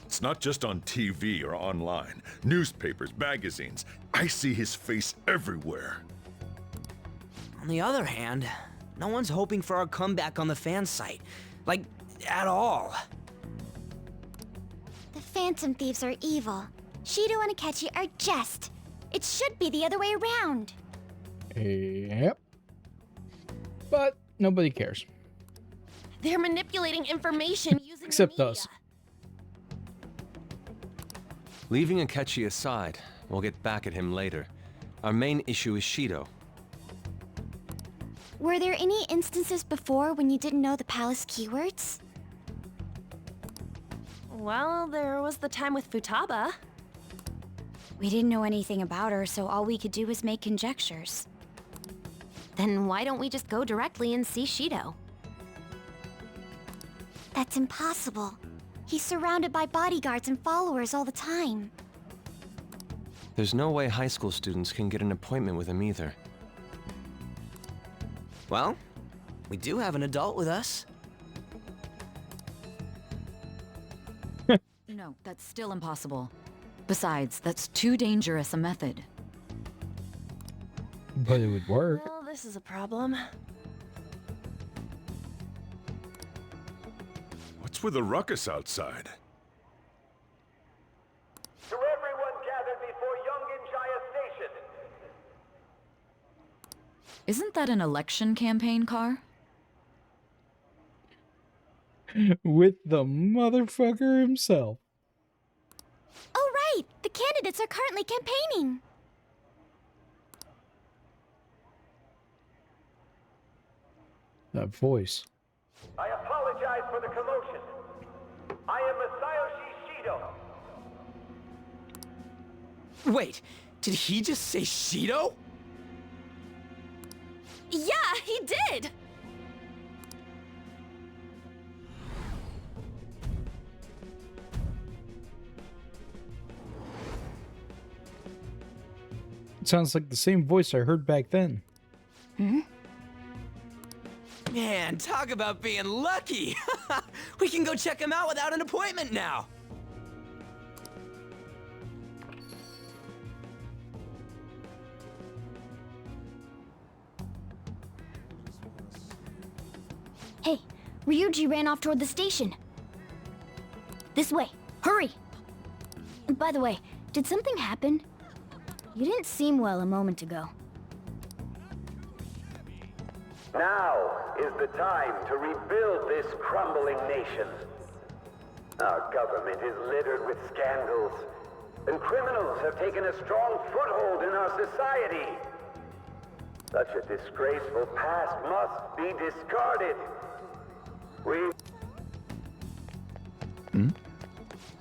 It's not just on TV or online. Newspapers, magazines. I see his face everywhere. On the other hand, no one's hoping for our comeback on the fan site. Like, at all. The Phantom Thieves are evil. Shido and Akechi are just. It should be the other way around. Yep. But nobody cares. They're manipulating information using Except the media. us. Leaving Akechi aside, we'll get back at him later. Our main issue is Shido. Were there any instances before when you didn't know the palace keywords? Well, there was the time with Futaba. We didn't know anything about her, so all we could do was make conjectures. Then why don't we just go directly and see Shido? That's impossible. He's surrounded by bodyguards and followers all the time. There's no way high school students can get an appointment with him either. Well, we do have an adult with us. No, that's still impossible. Besides, that's too dangerous a method. But it would work. Well, this is a problem. What's with the ruckus outside? To everyone gathered before Yongen Jaya Station. Isn't that an election campaign car? With the motherfucker himself. Oh, right! The candidates are currently campaigning. That voice. I apologize for the commotion. I am Masayoshi Shido. Wait, did he just say Shido? Yeah, he did! It sounds like the same voice I heard back then. Hmm? Man, talk about being lucky! We can go check him out without an appointment now! Hey, Ryuji ran off toward the station. This way, hurry! By the way, did something happen? You didn't seem well a moment ago. Now is the time to rebuild this crumbling nation. Our government is littered with scandals, and criminals have taken a strong foothold in our society. Such a disgraceful past must be discarded.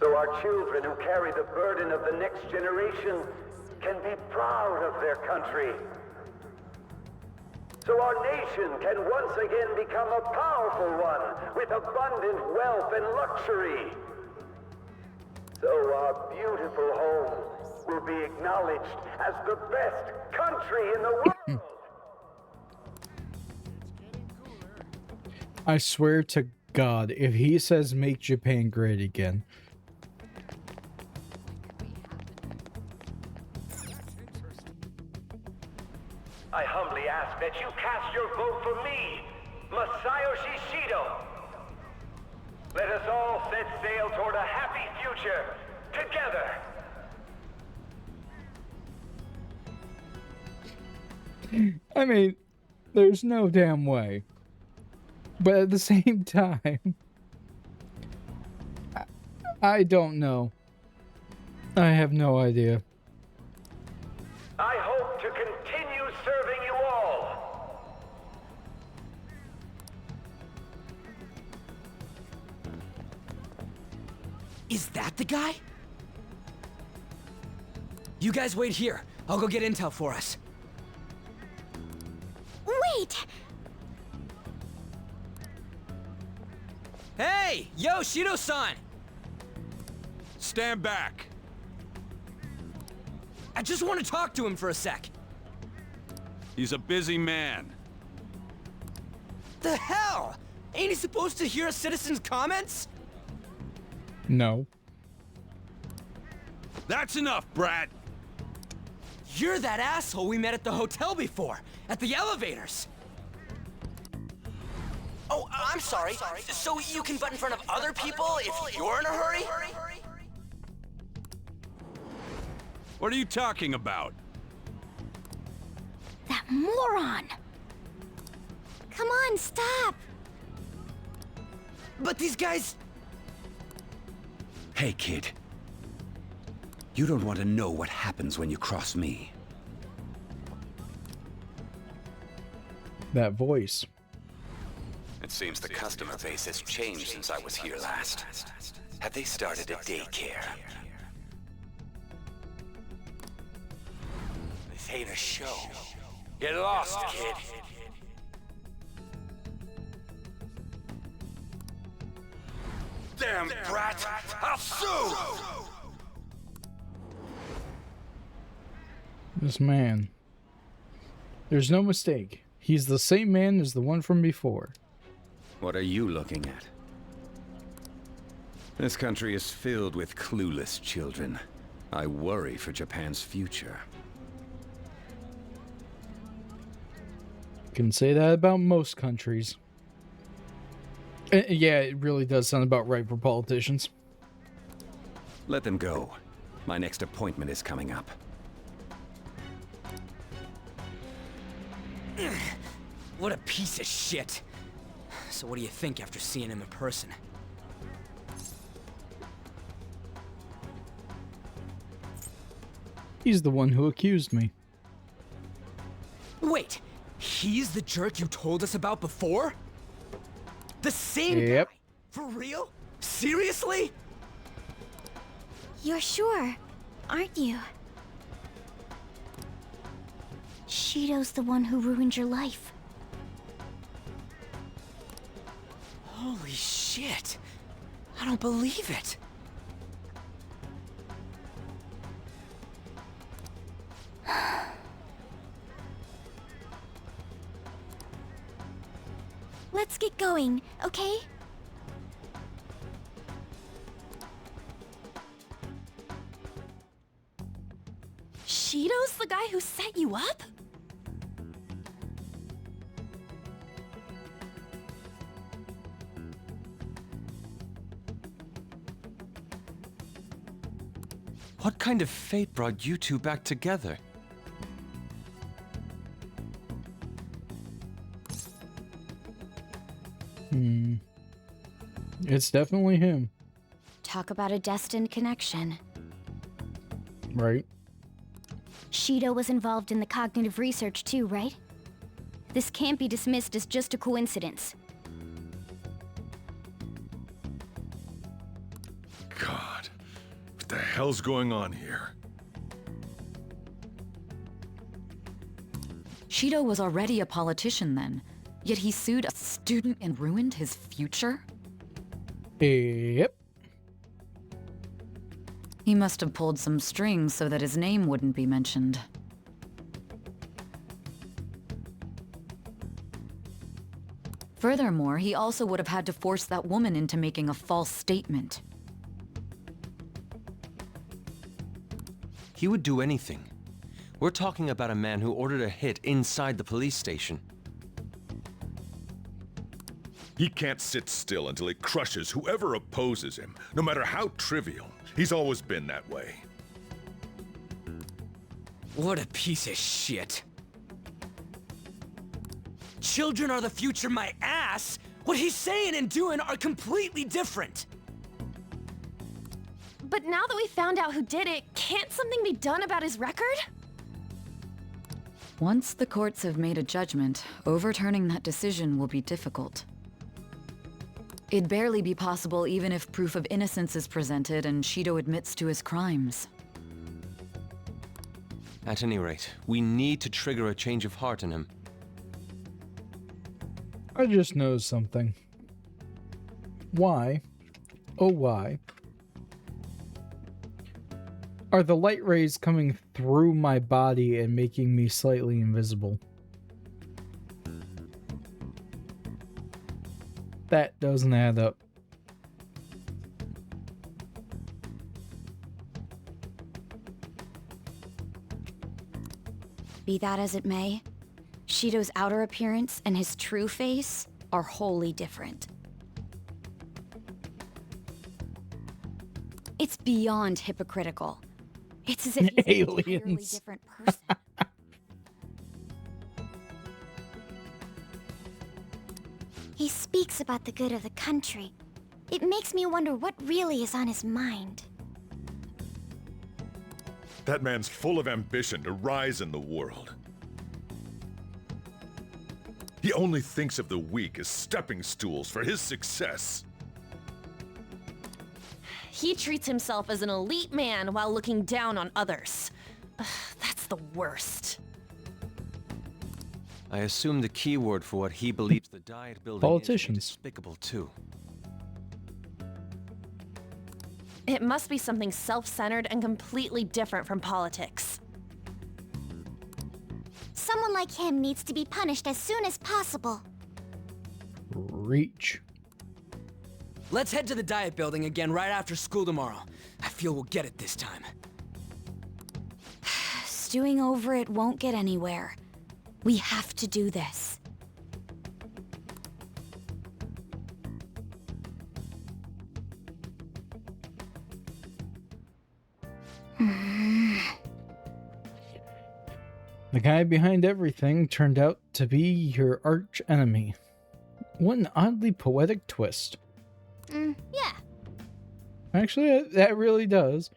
So our children who carry the burden of the next generation can be proud of their country. So our nation can once again become a powerful one with abundant wealth and luxury. So our beautiful home will be acknowledged as the best country in the world. I swear to God, if he says make Japan great again. I humbly ask that you cast your vote for me, Masayoshi Shido. Let us all set sail toward a happy future, together. I mean, there's no damn way. But at the same time, I don't know. I have no idea. I hope to continue serving you all. Is that the guy? You guys wait here. I'll go get intel for us. Wait! Hey! Yo, Shido-san! Stand back. I just want to talk to him for a sec. He's a busy man. The hell? Ain't he supposed to hear a citizen's comments? No. That's enough, Brat. You're that asshole we met at the hotel before, at the elevators. Oh, I'm sorry. So you can butt in front of other people if you're in a hurry? What are you talking about? That moron! Come on, stop! But these guys... Hey, kid. You don't want to know what happens when you cross me. That voice. It seems the customer base has changed since I was here last. Have they started a daycare? This ain't a show. Get lost, kid. Damn brat! I'll sue! This man. There's no mistake. He's the same man as the one from before. What are you looking at? This country is filled with clueless children. I worry for Japan's future. Can say that about most countries. Yeah, it really does sound about right for politicians. Let them go. My next appointment is coming up. What a piece of shit. So what do you think after seeing him in person? He's the one who accused me. Wait, he's the jerk you told us about before? The same Yep. guy? For real? Seriously? You're sure, aren't you? Shido's the one who ruined your life. Holy shit. I don't believe it. Let's get going, okay? Shido's the guy who set you up? What kind of fate brought you two back together? It's definitely him. Talk about a destined connection. Right. Shido was involved in the cognitive research too, right? This can't be dismissed as just a coincidence. God, what the hell's going on here? Shido was already a politician then, yet he sued a student and ruined his future? Yep. He must have pulled some strings so that his name wouldn't be mentioned. Furthermore, he also would have had to force that woman into making a false statement. He would do anything. We're talking about a man who ordered a hit inside the police station. He can't sit still until he crushes whoever opposes him, no matter how trivial. He's always been that way. What a piece of shit. Children are the future, my ass! What he's saying and doing are completely different! But now that we found out who did it, can't something be done about his record? Once the courts have made a judgment, overturning that decision will be difficult. It'd barely be possible even if proof of innocence is presented and Shido admits to his crimes. At any rate, we need to trigger a change of heart in him. I just know something. Why, oh why, are the light rays coming through my body and making me slightly invisible? That doesn't add up. Be that as it may, Shido's outer appearance and his true face are wholly different. It's beyond hypocritical. It's as if he's an entirely different person. He speaks about the good of the country. It makes me wonder what really is on his mind. That man's full of ambition to rise in the world. He only thinks of the weak as stepping stools for his success. He treats himself as an elite man while looking down on others. That's the worst. I assume the key word for what he believes the Diet building Politicians. is despicable too. It must be something self-centered and completely different from politics. Someone like him needs to be punished as soon as possible. Reach. Let's head to the Diet building again right after school tomorrow. I feel we'll get it this time. Stewing over it won't get anywhere. We have to do this. The guy behind everything turned out to be your arch enemy. What an oddly poetic twist. Yeah. Actually, that really does.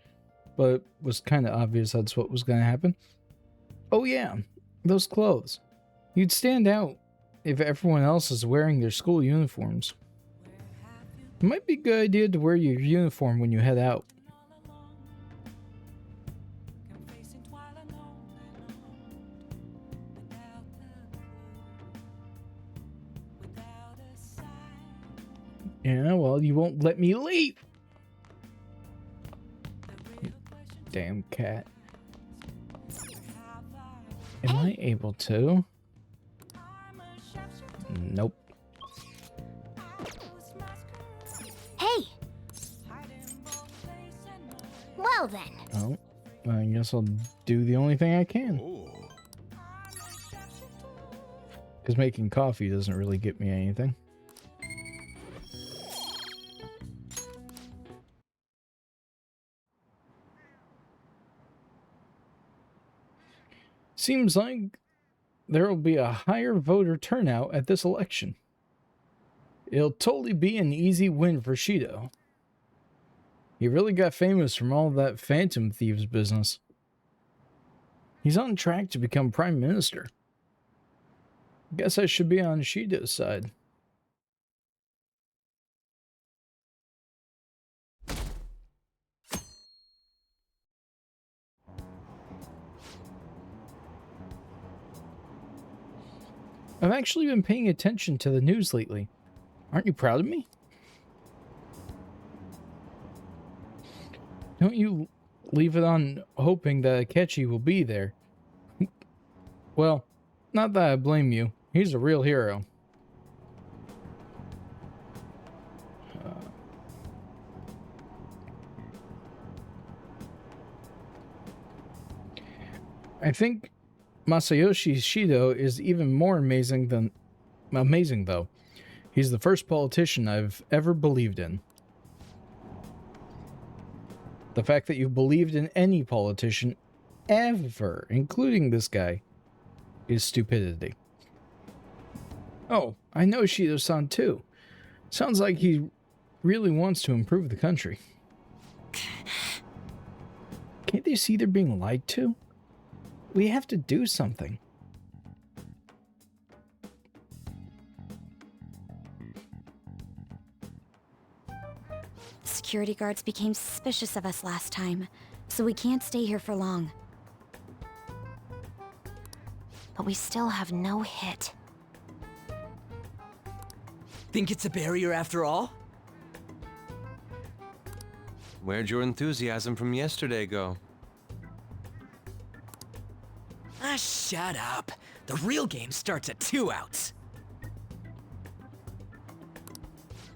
But it was kind of obvious that's what was going to happen. Oh yeah, those clothes. You'd stand out if everyone else is wearing their school uniforms. It might be a good idea to wear your uniform when you head out. Yeah, well, you won't let me leave. You damn cat. Am I able to? Nope. Hey! Well then. Oh, I guess I'll do the only thing I can. Because making coffee doesn't really get me anything. Seems like there will be a higher voter turnout at this election. It'll totally be an easy win for Shido. He really got famous from all that Phantom Thieves business. He's on track to become Prime Minister. Guess I should be on Shido's side. I've actually been paying attention to the news lately. Aren't you proud of me? Don't you leave it on hoping that Akechi will be there. Well, not that I blame you. He's a real hero. I think Masayoshi Shido is even more amazing though. He's the first politician I've ever believed in. The fact that you believed in any politician ever, including this guy, is stupidity. Oh, I know Shido-san too. Sounds like he really wants to improve the country. Can't they see they're being lied to? We have to do something. Security guards became suspicious of us last time, so we can't stay here for long. But we still have no hit. Think it's a barrier after all? Where'd your enthusiasm from yesterday go? Ah, shut up. The real game starts at 2 outs.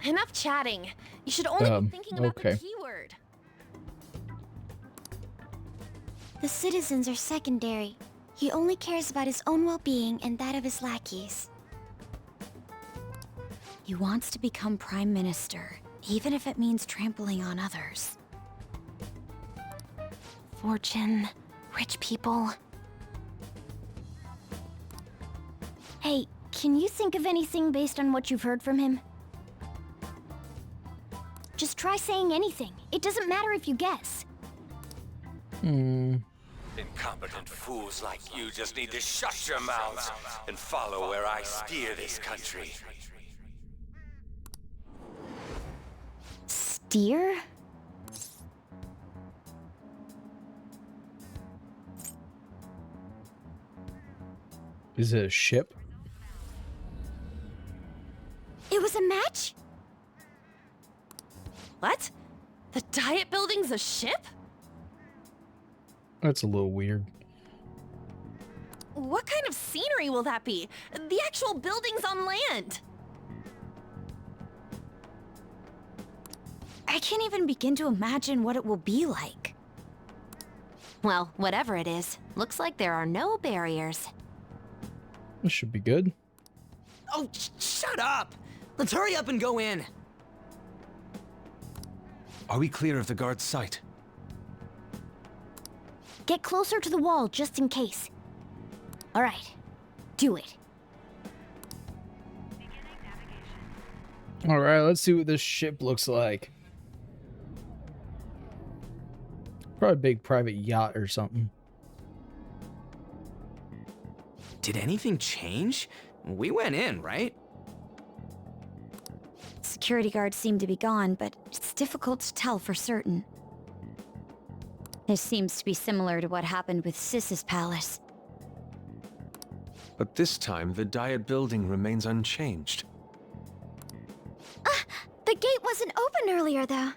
Enough chatting. You should only be thinking about the keyword. The citizens are secondary. He only cares about his own well-being and that of his lackeys. He wants to become Prime Minister, even if it means trampling on others. Fortune, rich people. Hey, can you think of anything based on what you've heard from him? Just try saying anything. It doesn't matter if you guess. Incompetent fools like you just need to shut your mouths and follow where I steer this country. Steer? Is it a ship? It was a match? What? The Diet Building's a ship? That's a little weird. What kind of scenery will that be? The actual building's on land. I can't even begin to imagine what it will be like. Well, whatever it is, looks like there are no barriers. This should be good. Oh, shut up! Let's hurry up and go in. Are we clear of the guard's sight? Get closer to the wall just in case. All right, do it. All right, let's see what this ship looks like. Probably a big private yacht or something. Did anything change? We went in, right? Security guards seem to be gone, but it's difficult to tell for certain. This seems to be similar to what happened with Sis's palace. But this time, the Diet Building remains unchanged. The gate wasn't open earlier, though.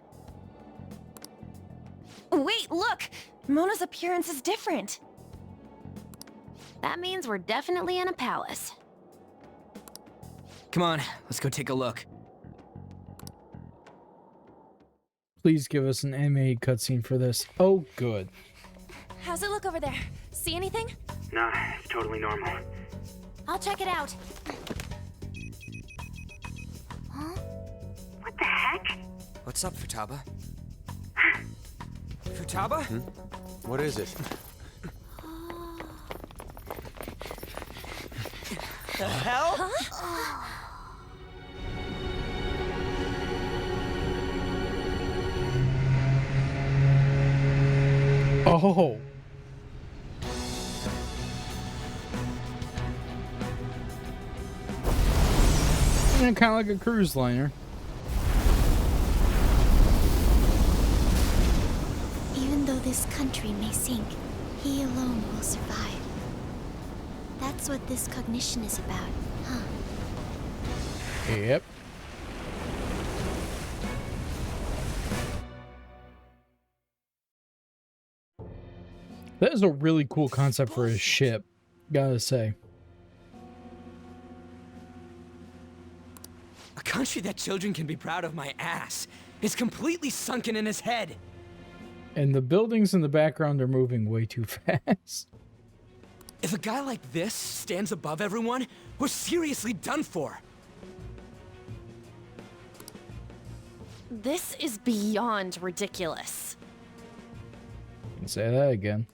Wait, look! Mona's appearance is different. That means we're definitely in a palace. Come on, let's go take a look. Please give us an animated cutscene for this. Oh, good. How's it look over there? See anything? Nah, it's totally normal. I'll check it out. Huh? What the heck? What's up, Futaba? Futaba? What is it? the hell? Oh. Kind of like a cruise liner. Even though this country may sink, he alone will survive. That's what this cognition is about, huh? Yep. That is a really cool concept for a ship, gotta say. A country that children can be proud of my ass is completely sunken in his head. And the buildings in the background are moving way too fast. If a guy like this stands above everyone, we're seriously done for. This is beyond ridiculous. You can say that again.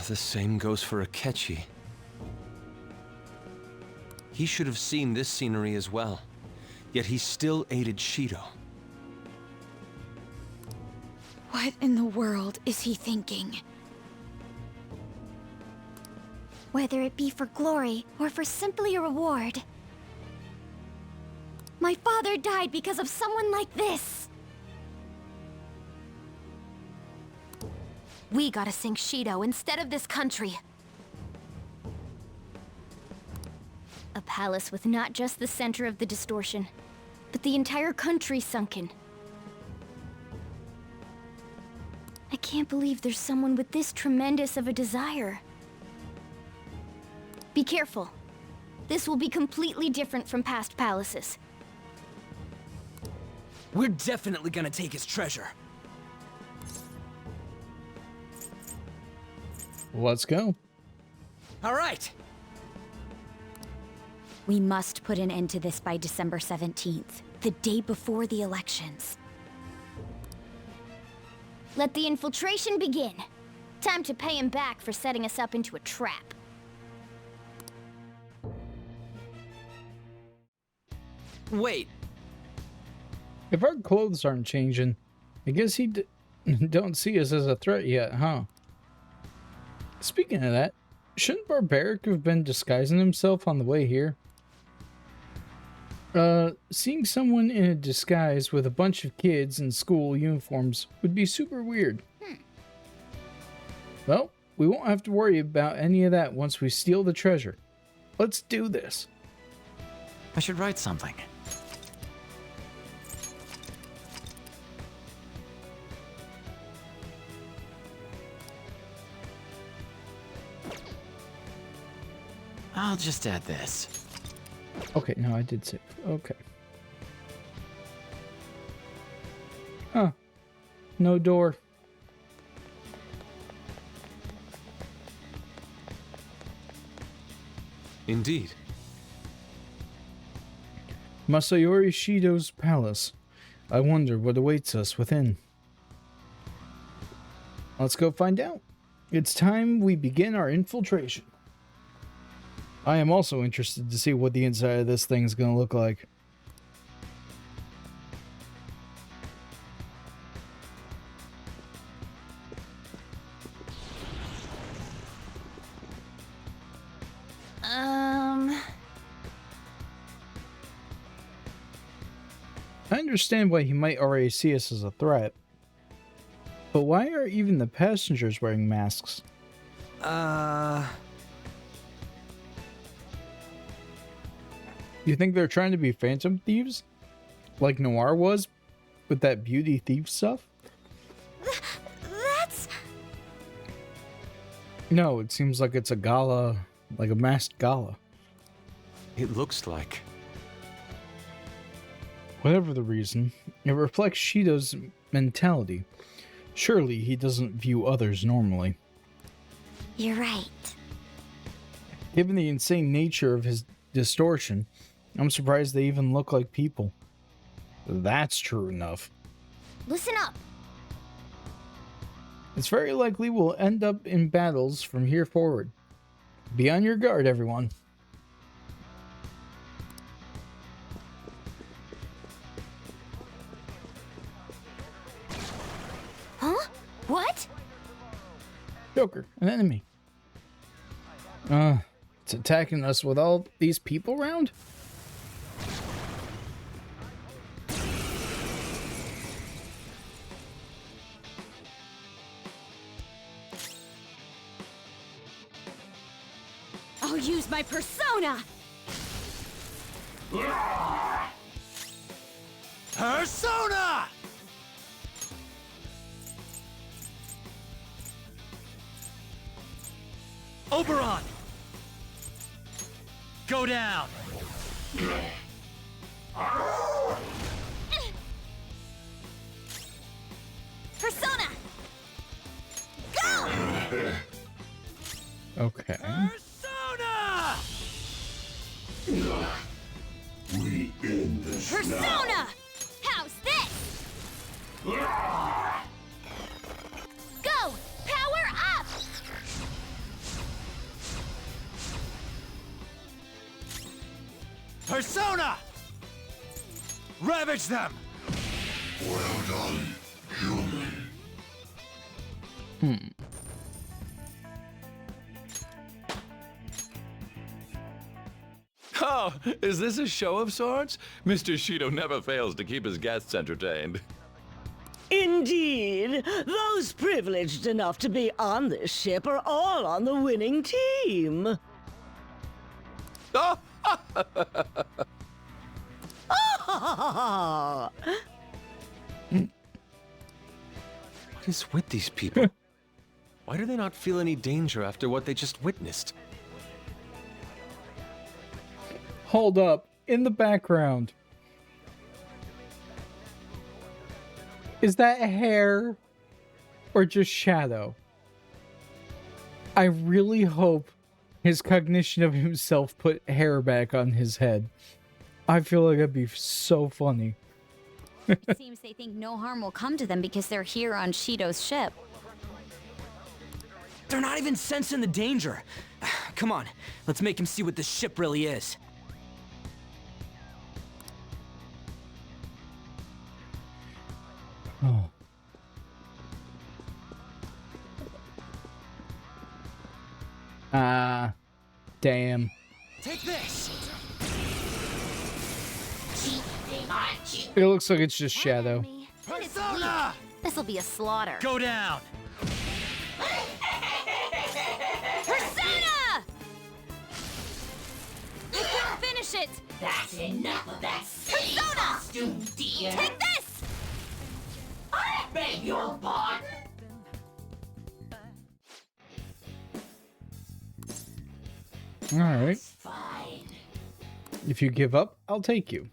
The same goes for Akechi. He should have seen this scenery as well, yet he still aided Shido. What in the world is he thinking? Whether it be for glory or for simply a reward. My father died because of someone like this. We gotta sink Shido instead of this country. A palace with not just the center of the distortion, but the entire country sunken. I can't believe there's someone with this tremendous of a desire. Be careful. This will be completely different from past palaces. We're definitely gonna take his treasure. Let's go. All right. We must put an end to this by December 17th, the day before the elections. Let the infiltration begin. Time to pay him back for setting us up into a trap. Wait. If our clothes aren't changing, I guess he don't see us as a threat yet, huh? Speaking of that, shouldn't Barbaric have been disguising himself on the way here? Seeing someone in a disguise with a bunch of kids in school uniforms would be super weird. Well, we won't have to worry about any of that once we steal the treasure. Let's do this. I should write something. I'll just add this. Okay, no, I did save. Okay. Huh. No door. Indeed. Masayori Shido's palace. I wonder what awaits us within. Let's go find out. It's time we begin our infiltration. I am also interested to see what the inside of this thing is going to look like. I understand why he might already see us as a threat. But why are even the passengers wearing masks? You think they're trying to be phantom thieves? Like Noir was? With that beauty thief stuff? That's... No, it seems like it's a gala, like a masked gala. It looks like. Whatever the reason, it reflects Shido's mentality. Surely he doesn't view others normally. You're right. Given the insane nature of his distortion, I'm surprised they even look like people. That's true enough. Listen up. It's very likely we'll end up in battles from here forward. Be on your guard, everyone. Joker, an enemy. It's attacking us with all these people around? I'll use my persona! Persona! Oberon! Go down! Persona! Go! Okay. Persona! We end this Persona! How's this? Go! Power up! Persona! Ravage them! Well done, human. Oh, is this a show of sorts? Mr. Shido never fails to keep his guests entertained. Indeed. Those privileged enough to be on this ship are all on the winning team. What is with these people? Why do they not feel any danger after what they just witnessed? Hold up. In the background. Is that hair or just shadow? I really hope his cognition of himself put hair back on his head. I feel like that'd be so funny. It seems they think no harm will come to them because they're here on Shido's ship. They're not even sensing the danger. Come on, let's make him see what this ship really is. Oh. Damn. Take this. It looks like it's just shadow. Persona! This'll be a slaughter. Go down! Persona! I couldn't finish it! That's enough of that Persona! costume, dear. Take this! I beg your pardon? Alright. Fine. If you give up, I'll take you.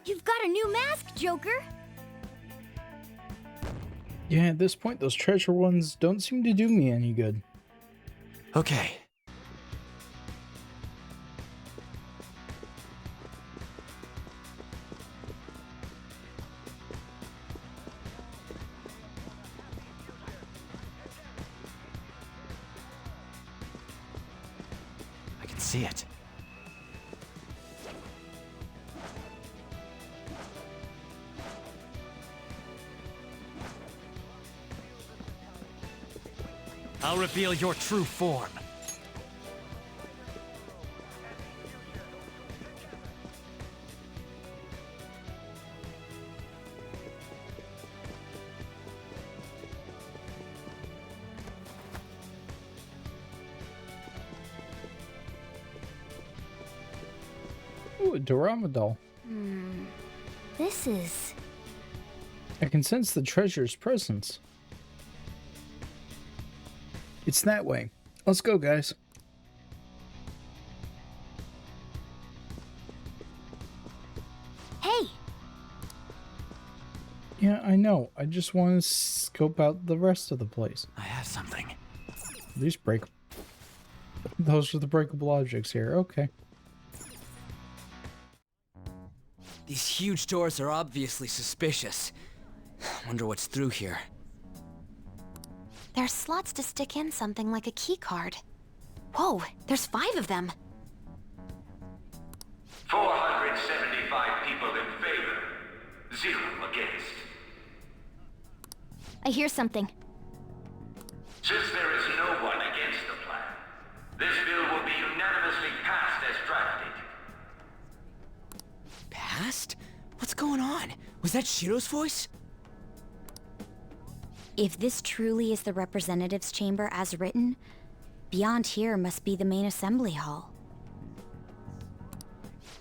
You've got a new mask, Joker. Yeah, at this point, those treasure ones don't seem to do me any good. Okay. I can see it. I'll reveal your true form. Ooh, a Dorama doll. This is... I can sense the treasure's presence. It's that way. Let's go, guys. Hey! Yeah, I know. I just want to scope out the rest of the place. I have something. These break. Those are the breakable objects here. Okay. These huge doors are obviously suspicious. Wonder what's through here. There's slots to stick in something like a key card. Whoa, there's 5 of them. 475 people in favor. 0 against. I hear something. Since there is no one against the plan, this bill will be unanimously passed as drafted. Passed? What's going on? Was that Shiro's voice? If this truly is the representatives' chamber as written, beyond here must be the main assembly hall.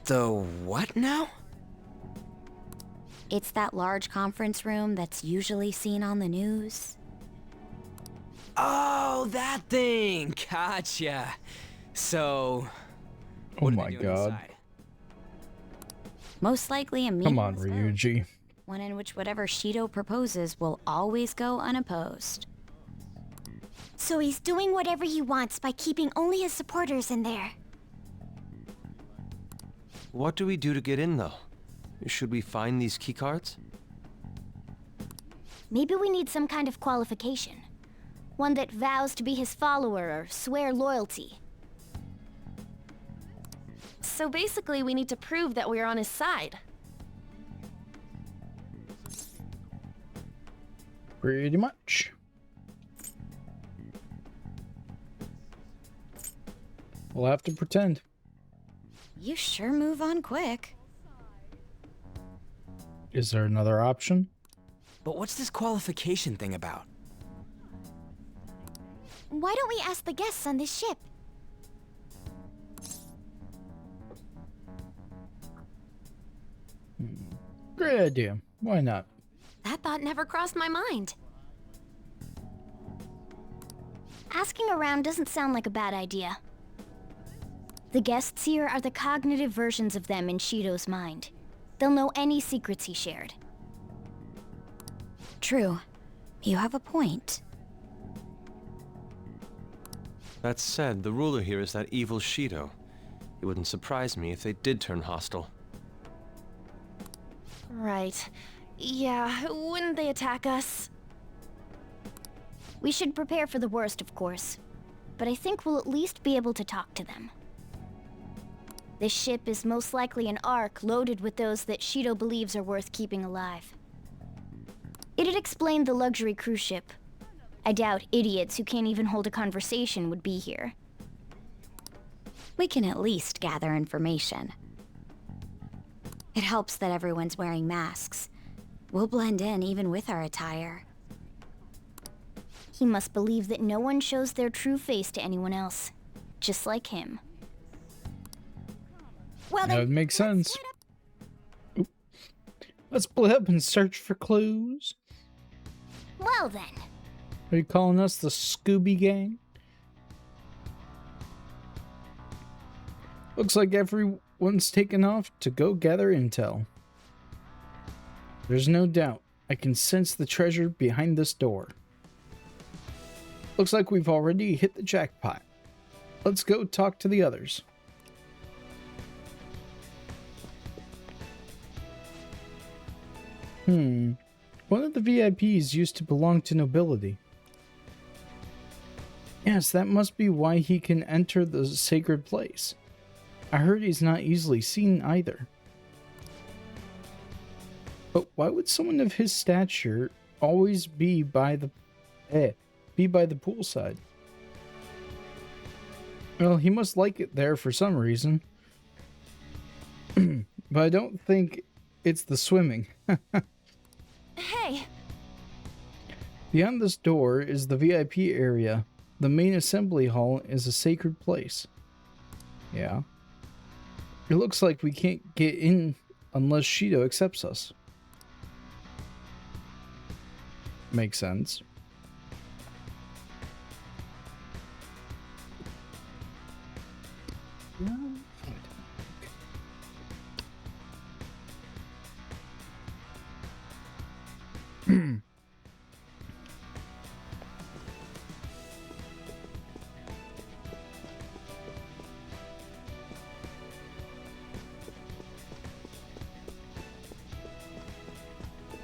The what now? It's that large conference room that's usually seen on the news. Oh, that thing! Gotcha. So... Oh my god. Inside? Most likely a meeting. Come on, Ryuji. One in which whatever Shido proposes will always go unopposed. So he's doing whatever he wants by keeping only his supporters in there. What do we do to get in, though? Should we find these keycards? Maybe we need some kind of qualification. One that vows to be his follower or swear loyalty. So basically, we need to prove that we're on his side. Pretty much. We'll have to pretend. You sure move on quick. Is there another option? But what's this qualification thing about? Why don't we ask the guests on this ship? Great idea. Why not? That thought never crossed my mind. Asking around doesn't sound like a bad idea. The guests here are the cognitive versions of them in Shido's mind. They'll know any secrets he shared. True. You have a point. That said, the ruler here is that evil Shido. It wouldn't surprise me if they did turn hostile. Right. Yeah, wouldn't they attack us? We should prepare for the worst, of course. But I think we'll at least be able to talk to them. This ship is most likely an Ark loaded with those that Shido believes are worth keeping alive. It'd explain the luxury cruise ship. I doubt idiots who can't even hold a conversation would be here. We can at least gather information. It helps that everyone's wearing masks. We'll blend in even with our attire. He must believe that no one shows their true face to anyone else. Just like him. Well, that would make sense. Let's split up and search for clues. Well then. Are you calling us the Scooby Gang? Looks like everyone's taken off to go gather intel. There's no doubt. I can sense the treasure behind this door. Looks like we've already hit the jackpot. Let's go talk to the others. One of the VIPs used to belong to nobility. Yes, that must be why he can enter the sacred place. I heard he's not easily seen either. But why would someone of his stature always be by the poolside? Well, he must like it there for some reason. But I don't think it's the swimming. Hey! Beyond this door is the VIP area. The main assembly hall is a sacred place. Yeah. It looks like we can't get in unless Shido accepts us. Makes sense.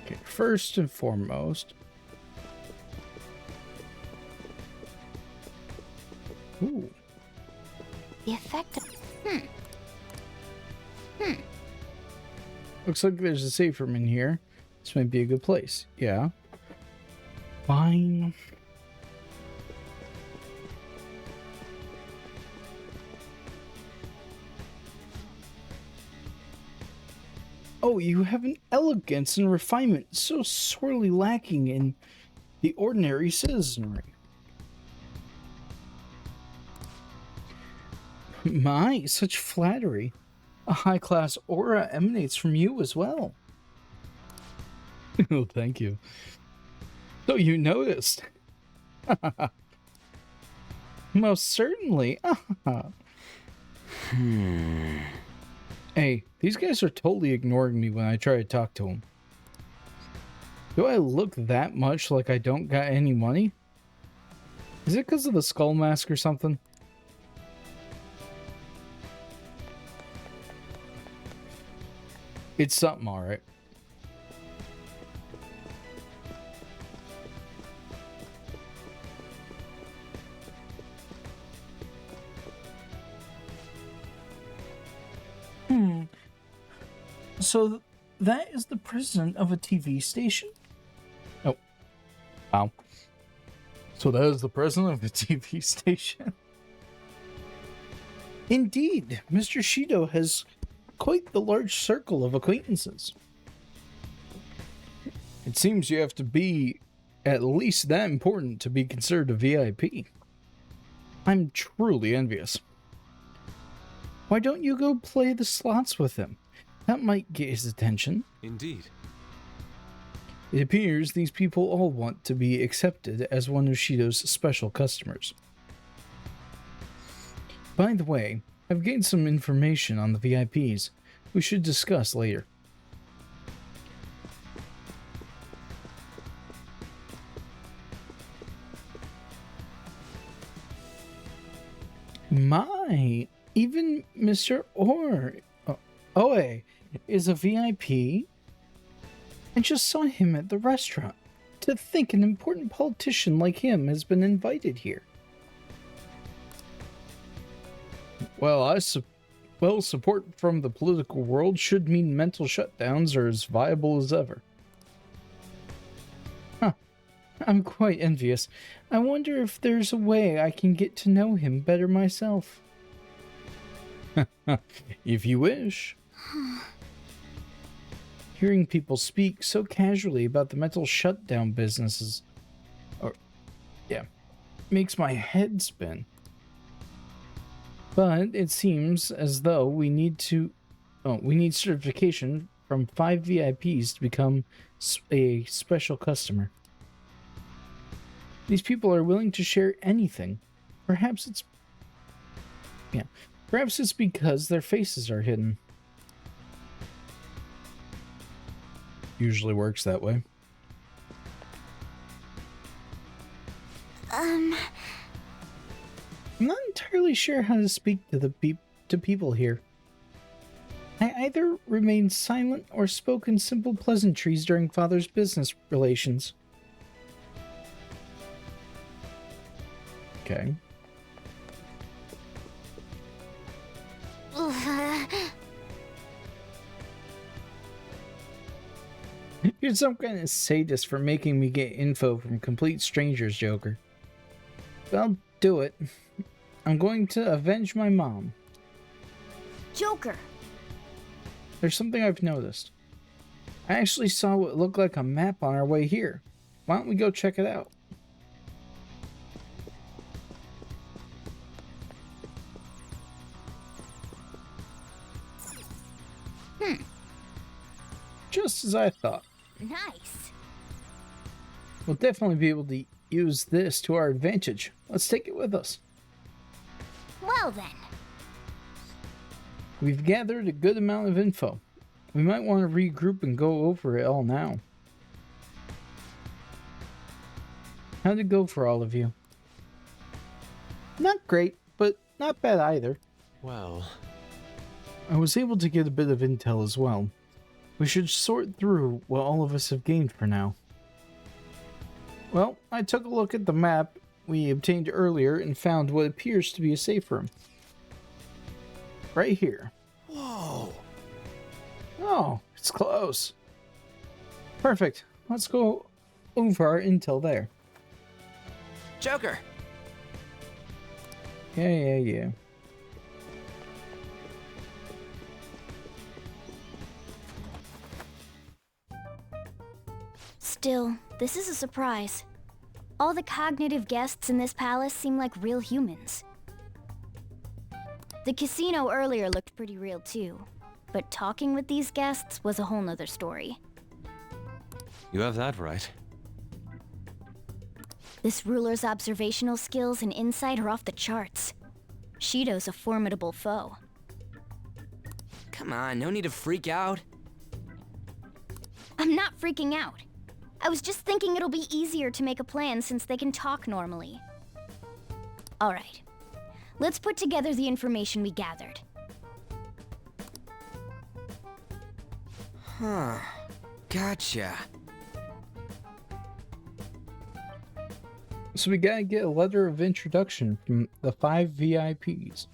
Okay, first and foremost, Ooh. The effect of... Looks like there's a safe room in here. This might be a good place. Yeah. Fine. Oh, you have an elegance and refinement so sorely lacking in the ordinary citizenry. My, such flattery. A high-class aura emanates from you as well. Oh, thank you. So you noticed. Most certainly. Hey, these guys are totally ignoring me when I try to talk to them. Do I look that much like I don't got any money? Is it because of the skull mask or something? It's something, alright. So that is the president of a TV station? Oh. Wow. So that is the president of a TV station? Indeed, Mr. Shido has quite the large circle of acquaintances. It seems you have to be at least that important to be considered a VIP. I'm truly envious. Why don't you go play the slots with him? That might get his attention. Indeed. It appears these people all want to be accepted as one of Shido's special customers. By the way, I've gained some information on the VIPs we should discuss later. My, even Mr. Oe is a VIP. I just saw him at the restaurant. To think an important politician like him has been invited here. Well, support from the political world should mean mental shutdowns are as viable as ever. Huh. I'm quite envious. I wonder if there's a way I can get to know him better myself. If you wish. Hearing people speak so casually about the mental shutdown businesses, makes my head spin. But it seems as though we need certification from 5 VIPs to become a special customer. These people are willing to share anything. Perhaps it's because their faces are hidden. Usually works that way. I'm not entirely sure how to speak to people here. I either remained silent or spoke in simple pleasantries during Father's business relations. Okay. You're some kind of sadist for making me get info from complete strangers, Joker. But I'll do it. I'm going to avenge my mom. Joker! There's something I've noticed. I actually saw what looked like a map on our way here. Why don't we go check it out? Just as I thought. Nice. We'll definitely be able to use this to our advantage. Let's take it with us. Well then. We've gathered a good amount of info. We might want to regroup and go over it all now. How'd it go for all of you? Not great, but not bad either. Well, I was able to get a bit of intel as well. We should sort through what all of us have gained for now. Well, I took a look at the map we obtained earlier and found what appears to be a safe room. Right here. Whoa! Oh, it's close. Perfect. Let's go over our intel there. Joker! Yeah. Still, this is a surprise. All the cognitive guests in this palace seem like real humans. The casino earlier looked pretty real too, but talking with these guests was a whole nother story. You have that right. This ruler's observational skills and insight are off the charts. Shido's a formidable foe. Come on, no need to freak out. I'm not freaking out. I was just thinking it'll be easier to make a plan since they can talk normally. Alright. Let's put together the information we gathered. Huh. Gotcha. So we gotta get a letter of introduction from the 5 VIPs.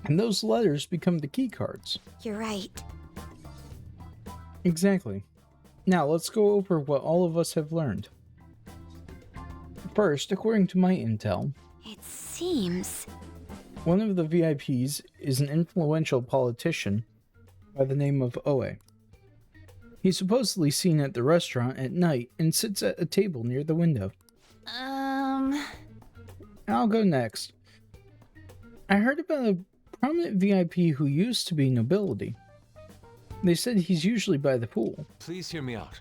And those letters become the key cards. You're right. Exactly. Now let's go over what all of us have learned. First, according to my intel, It seems... one of the VIPs is an influential politician by the name of Oe. He's supposedly seen at the restaurant at night and sits at a table near the window. I'll go next. I heard about a prominent VIP who used to be nobility. They said he's usually by the pool. Please hear me out.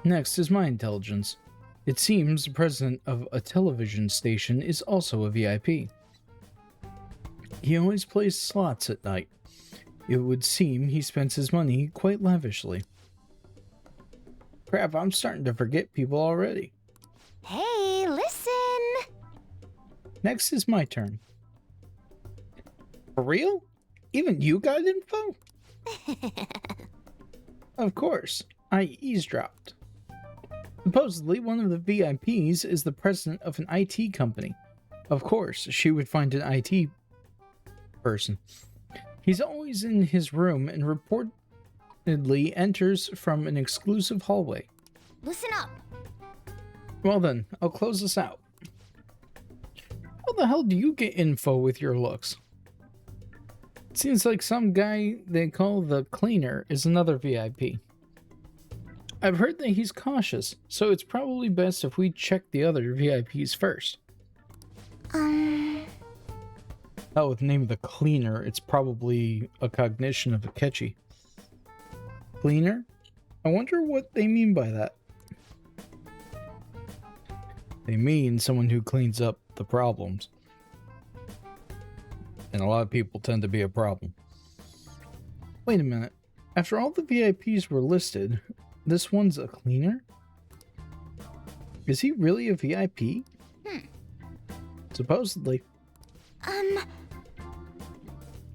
Next is my intelligence. It seems the president of a television station is also a VIP. He always plays slots at night. It would seem he spends his money quite lavishly. Crap, I'm starting to forget people already. Hey, listen! Next is my turn. For real? Even you got info? Of course, I eavesdropped. Supposedly, one of the VIPs is the president of an IT company. Of course, she would find an IT person. He's always in his room and reportedly enters from an exclusive hallway. Listen up! Well then, I'll close this out. How the hell do you get info with your looks? It seems like some guy they call the cleaner is another VIP. I've heard that he's cautious, so it's probably best if we check the other VIPs first. Oh, with the name of the cleaner, it's probably a cognition of Akechi. Cleaner? I wonder what they mean by that. They mean someone who cleans up the problems. And a lot of people tend to be a problem. Wait a minute. After all the VIPs were listed, this one's a cleaner? Is he really a VIP? Supposedly.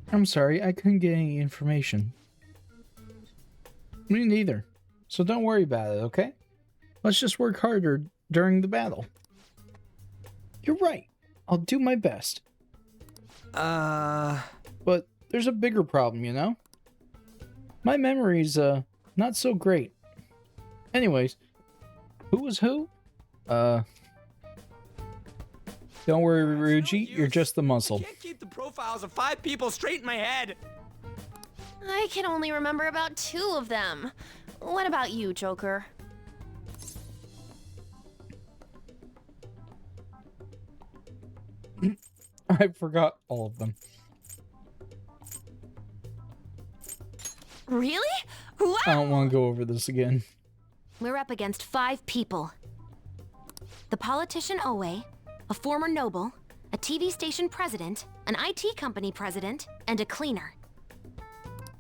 I'm sorry, I couldn't get any information. Me neither. So don't worry about it, okay? Let's just work harder during the battle. You're right. I'll do my best. But there's a bigger problem, you know? My memory's, not so great. Anyways, who was who? Don't worry, Ryuji, you're just the muscle. I can't keep the profiles of 5 people straight in my head. I can only remember about 2 of them. What about you, Joker? I forgot all of them. Really? Wow! I don't want to go over this again. We're up against 5 people. The politician Oe, a former noble, a TV station president, an IT company president, and a cleaner.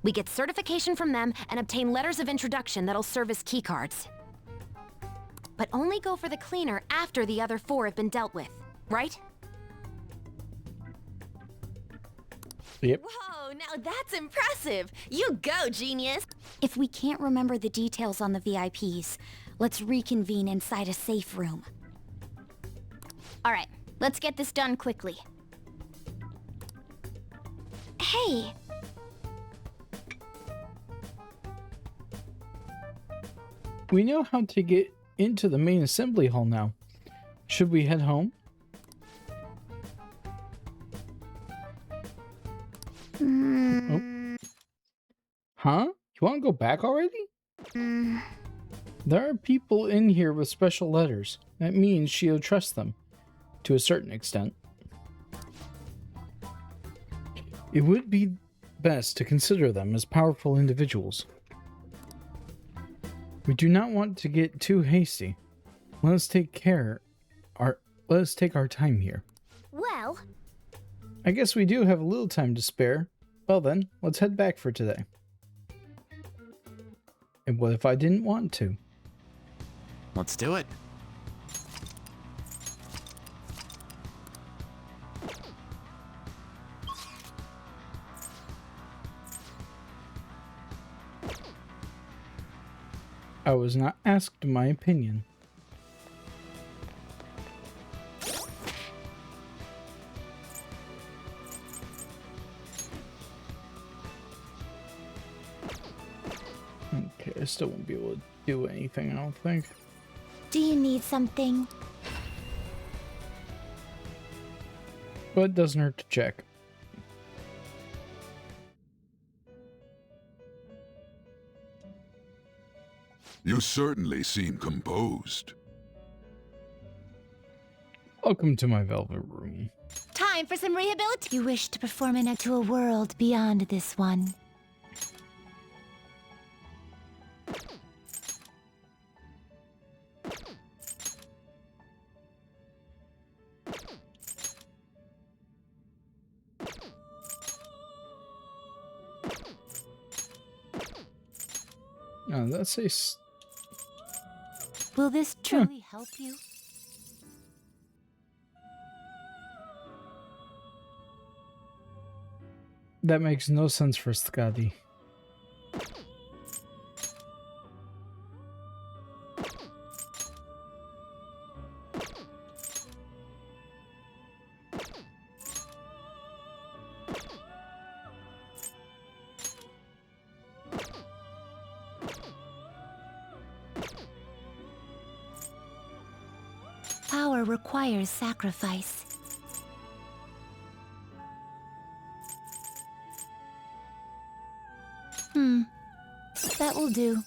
We get certification from them and obtain letters of introduction that'll serve as keycards. But only go for the cleaner after the other 4 have been dealt with, right? Yep. Whoa, now that's impressive! You go, genius! If we can't remember the details on the VIPs, Let's reconvene inside a safe room. Alright, let's get this done quickly. Hey! We know how to get into the main assembly hall now. Should we head home? Oh. Huh? You want to go back already? There are people in here with special letters. That means she'll trust them. To a certain extent. It would be best to consider them as powerful individuals. We do not want to get too hasty. Let us take our time here. Well, I guess we do have a little time to spare. Well then, let's head back for today. And what if I didn't want to? Let's do it. I was not asked my opinion. Okay, I still won't be able to do anything, I don't think. Do you need something? But it doesn't hurt to check. You certainly seem composed. Welcome to my velvet room. Time for some rehabilitation. You wish to perform into a world beyond this one. Oh, that's a... Will this truly help you? That makes no sense for Skadi. Power requires sacrifice. That will do.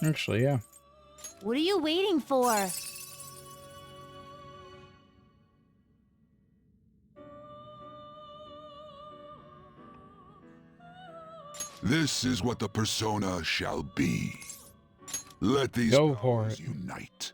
Actually, yeah. What are you waiting for? This is what the persona shall be. Let these powers unite.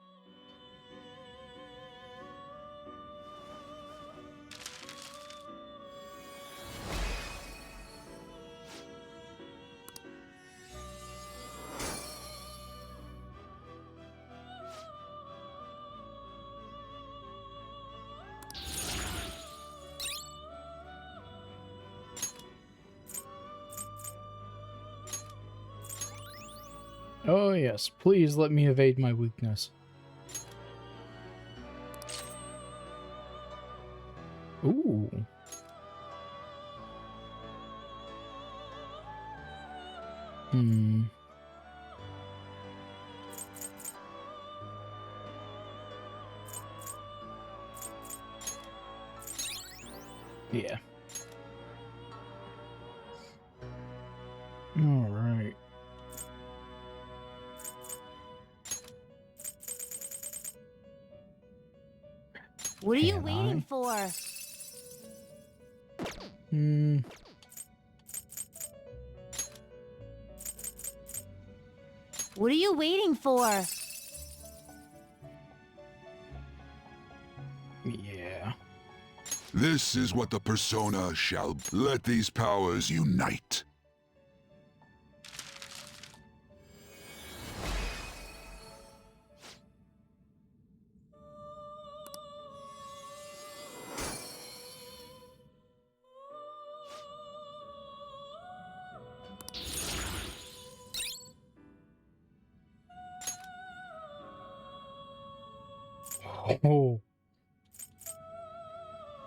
Oh yes, please let me evade my weakness. Ooh. Yeah. All right. What are you waiting for? What are you waiting for? Yeah. This is what the persona shall be. Let these powers unite. Oh.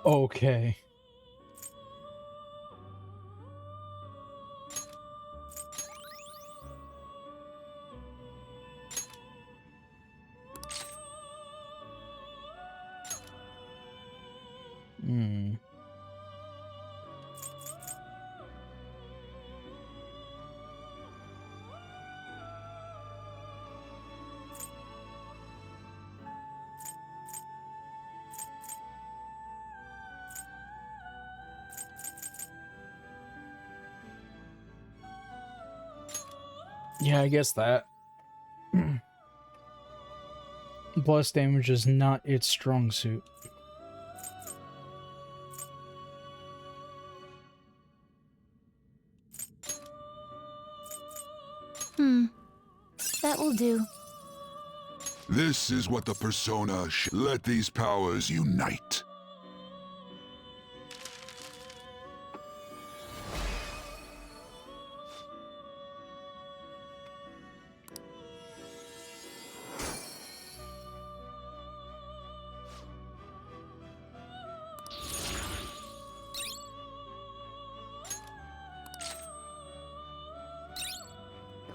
Okay. Hmm. Yeah, I guess that. Plus damage is not its strong suit. That will do. This is what the persona let these powers unite.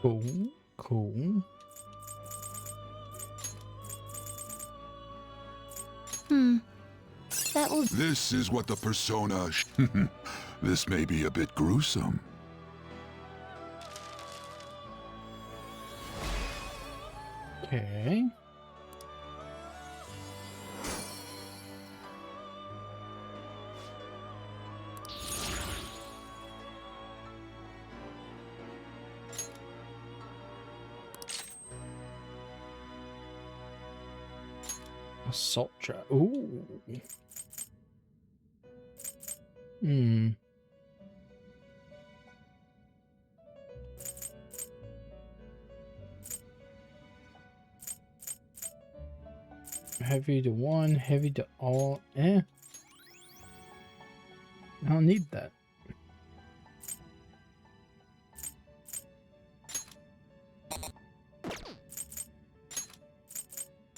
Cool. Cool. That will... This is what the persona This may be a bit gruesome. Okay. Assault trap. Ooh. Hmm. Heavy to one, heavy to all. I don't need that.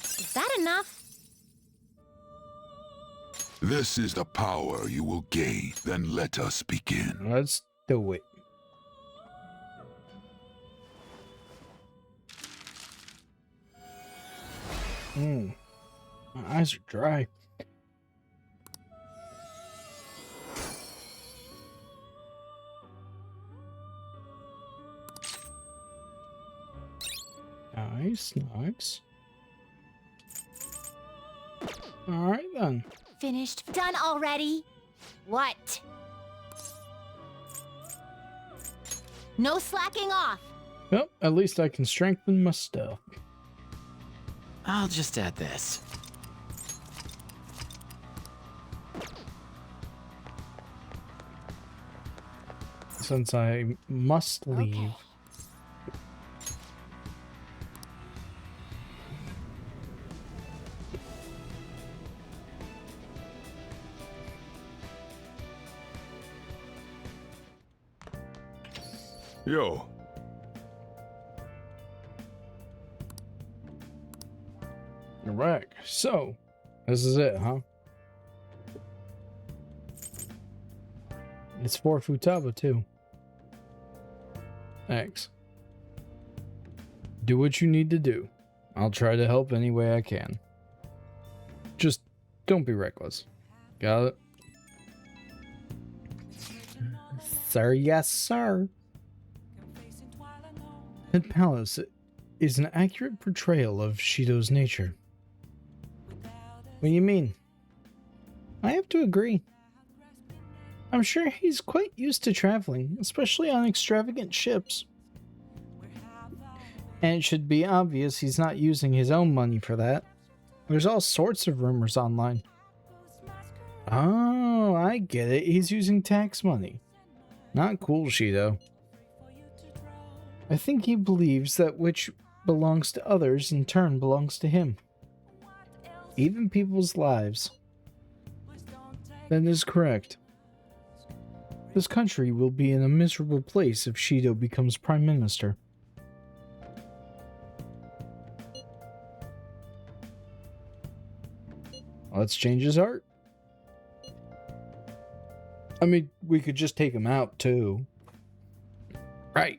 Is that enough? This is the power you will gain. Then let us begin. Let's do it. My eyes are dry. Nice, nice. All right then. Finished. Done already? What? No slacking off. Well, at least I can strengthen my stuff. I'll just add this. Since I must leave. Okay. Yo. Alright, so this is it, huh? It's for Futaba too. Thanks. Do what you need to do. I'll try to help any way I can. Just don't be reckless. Got it? Sir, yes, sir. The palace is an accurate portrayal of Shido's nature. What do you mean? I have to agree. I'm sure he's quite used to traveling, especially on extravagant ships. And it should be obvious he's not using his own money for that. There's all sorts of rumors online. Oh, I get it. He's using tax money. Not cool, Shido. I think he believes that which belongs to others in turn belongs to him. Even people's lives. That is correct. This country will be in a miserable place if Shido becomes Prime Minister. Let's change his heart. I mean, we could just take him out, too. Right.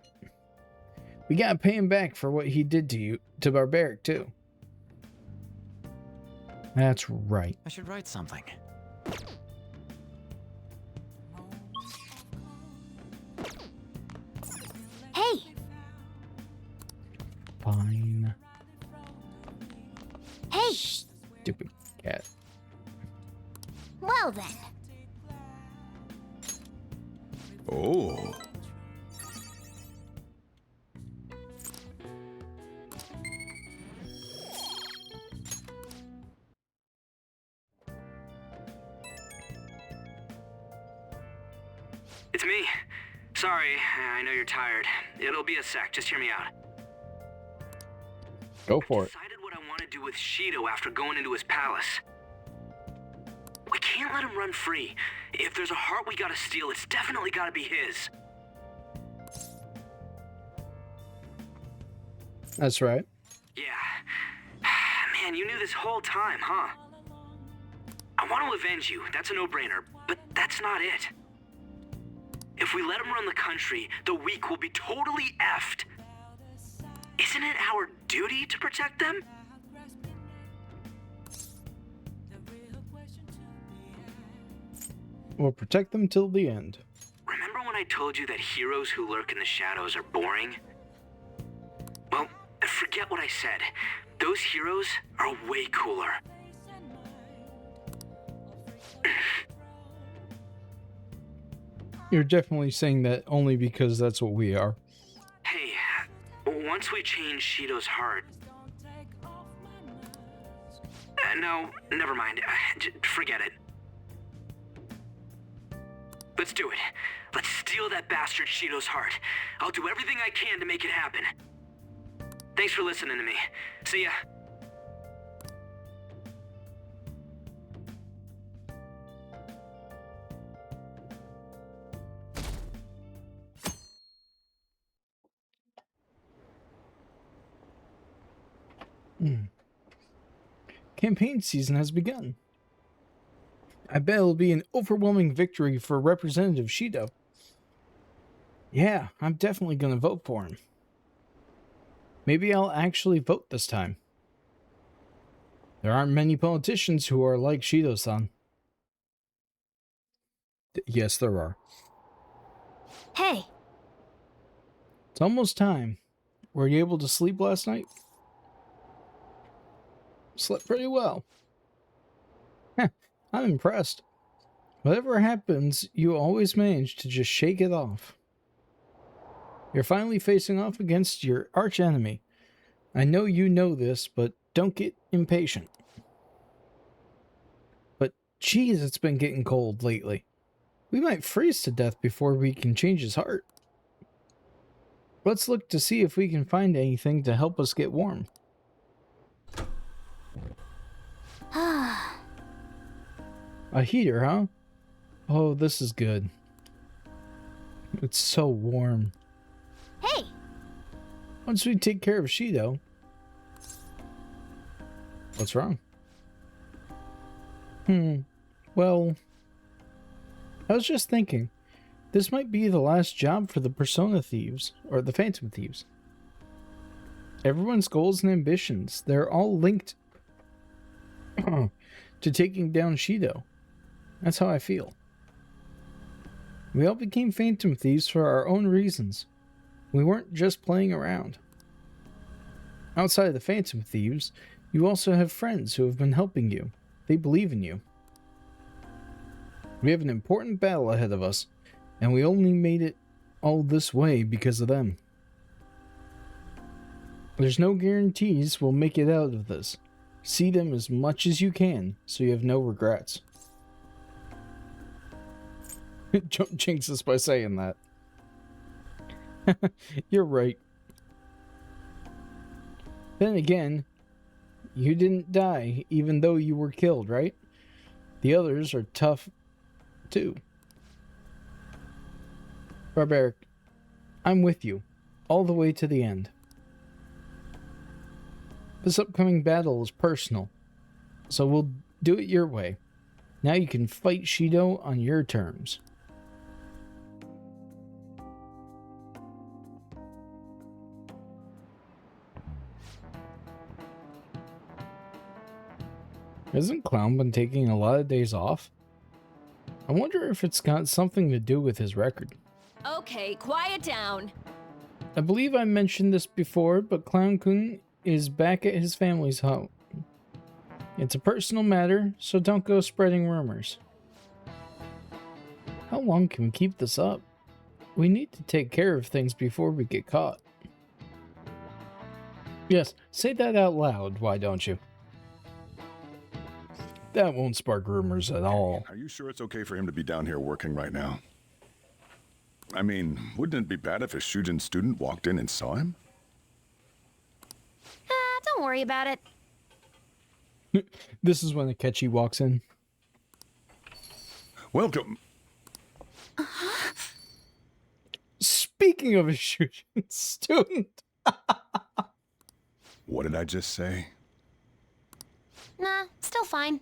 We gotta pay him back for what he did to you, to Barbaric, too. That's right. I should write something. Hey! Fine. Hey! Stupid cat. Well then. Oh. It's me. Sorry, I know you're tired. It'll be a sec, just hear me out. Go for it. Decided what I want to do with Shido after going into his palace. We can't let him run free. If there's a heart we gotta steal, it's definitely gotta be his. That's right. Yeah. Man, you knew this whole time, huh? I want to avenge you, that's a no-brainer, but that's not it. If we let him run the country, the weak will be totally effed. Isn't it our duty to protect them? We'll protect them till the end. Remember when I told you that heroes who lurk in the shadows are boring? Well, forget what I said. Those heroes are way cooler. You're definitely saying that only because that's what we are. Hey, once we change Shido's heart... no, never mind. Forget it. Let's do it. Let's steal that bastard Shido's heart. I'll do everything I can to make it happen. Thanks for listening to me. See ya. Campaign season has begun. I bet it'll be an overwhelming victory for Representative Shido. Yeah, I'm definitely gonna vote for him. Maybe I'll actually vote this time. There aren't many politicians who are like Shido-san. Yes, there are. Hey! It's almost time. Were you able to sleep last night? Slept pretty well. Heh, I'm impressed. Whatever happens, you always manage to just shake it off. You're finally facing off against your arch-enemy. I know you know this, but don't get impatient. But geez, it's been getting cold lately. We might freeze to death before we can change his heart. Let's look to see if we can find anything to help us get warm. A heater, huh? Oh, this is good. It's so warm. Hey! Once we take care of Shido... What's wrong? Well... I was just thinking, this might be the last job for the Persona Thieves, or the Phantom Thieves. Everyone's goals and ambitions, they're all linked to taking down Shido. That's how I feel. We all became Phantom Thieves for our own reasons. We weren't just playing around. Outside of the Phantom Thieves, you also have friends who have been helping you. They believe in you. We have an important battle ahead of us, and we only made it all this way because of them. There's no guarantees we'll make it out of this. See them as much as you can, so you have no regrets. Don't jinx us by saying that. You're right. Then again, you didn't die even though you were killed, right? The others are tough too. Barbaric, I'm with you, all the way to the end. This upcoming battle is personal, so we'll Do it your way. Now you can fight Shido on your terms. Hasn't Clown been taking a lot of days off? I wonder if it's got something to do with his record. Okay, quiet down. I believe I mentioned this before, but Clown-kun is back at his family's home. It's a personal matter, so don't go spreading rumors. How long can we keep this up? We need to take care of things before we get caught. Yes, say that out loud, why don't you? That won't spark rumors at all. Are you sure it's okay for him to be down here working right now? I mean, wouldn't it be bad if a Shujin student walked in and saw him? Don't worry about it. This is when Akechi walks in. Welcome. Speaking of a Shujin student. What did I just say? Nah, still fine.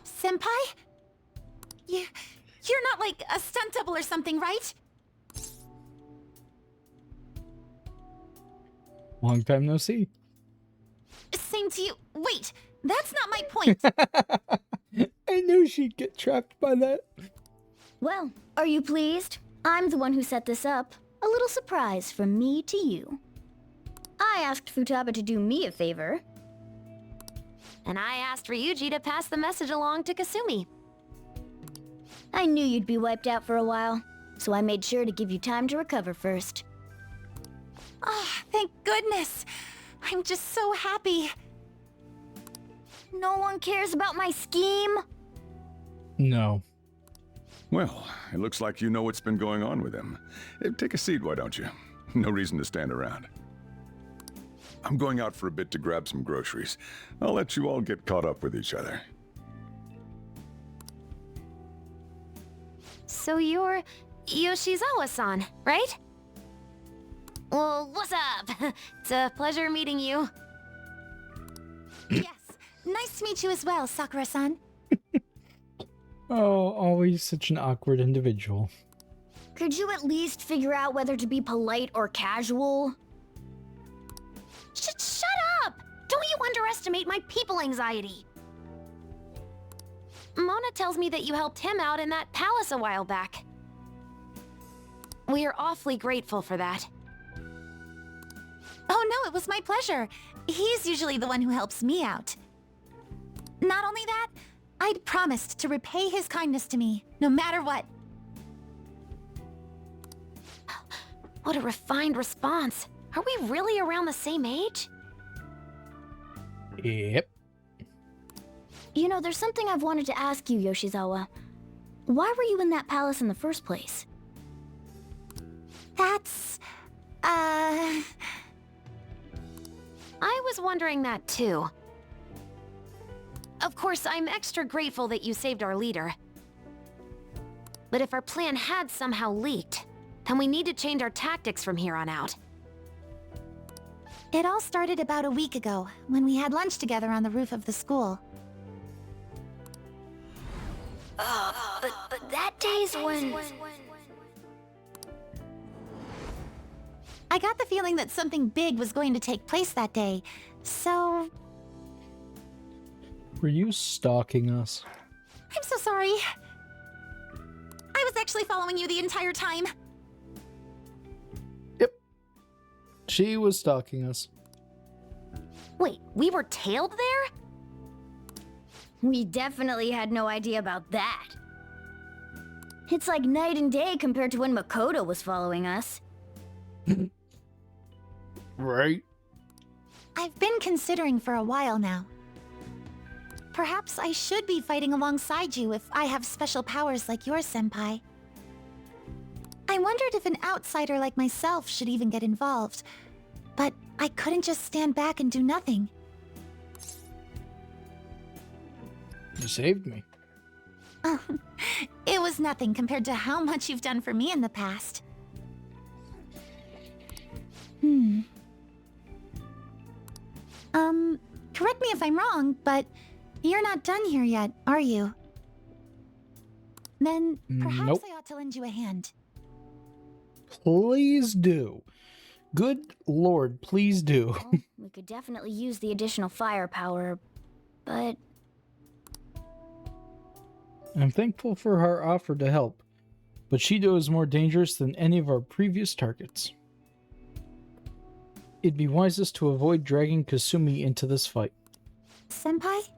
Senpai? You're not like a stunt double or something, right? Long time no see. Same to you. Wait, that's not my point. I knew she'd get trapped by that. Well, are you pleased? I'm the one who set this up. A little surprise from me to you. I asked Futaba to do me a favor. And I asked Ryuji to pass the message along to Kasumi. I knew you'd be wiped out for a while, so I made sure to give you time to recover first. Oh, thank goodness. I'm just so happy. No one cares about my scheme? No. Well, it looks like you know what's been going on with him. Take a seat, why don't you? No reason to stand around. I'm going out for a bit to grab some groceries. I'll let you all get caught up with each other. So you're Yoshizawa-san, right? Well, what's up? It's a pleasure meeting you. Yes, nice to meet you as well, Sakura-san. Oh, always such an awkward individual. Could you at least figure out whether to be polite or casual? Shut up! Don't you underestimate my people anxiety. Mona tells me that you helped him out in that palace a while back. We are awfully grateful for that. Oh no, it was my pleasure. He's usually the one who helps me out. Not only that, I'd promised to repay his kindness to me, no matter what. What a refined response. Are we really around the same age? Yep. You know, there's something I've wanted to ask you, Yoshizawa. Why were you in that palace in the first place? That's... I was wondering that too. Of course, I'm extra grateful that you saved our leader. But if our plan had somehow leaked, then we need to change our tactics from here on out. It all started about a week ago, when we had lunch together on the roof of the school. But that day's when... I got the feeling that something big was going to take place that day, so... Were you stalking us? I'm so sorry. I was actually following you the entire time. Yep. She was stalking us. Wait, we were tailed there? We definitely had no idea about that. It's like night and day compared to when Makoto was following us. Right? I've been considering for a while now. Perhaps I should be fighting alongside you if I have special powers like yours, Senpai. I wondered if an outsider like myself should even get involved, but I couldn't just stand back and do nothing. You saved me. It was nothing compared to how much you've done for me in the past. Correct me if I'm wrong, but you're not done here yet, are you? Then perhaps Nope. I ought to lend you a hand. Please do. Good lord, please do. Well, we could definitely use the additional firepower, but I'm thankful for her offer to help, but Shido is more dangerous than any of our previous targets. It'd be wisest to avoid dragging Kasumi into this fight. Senpai?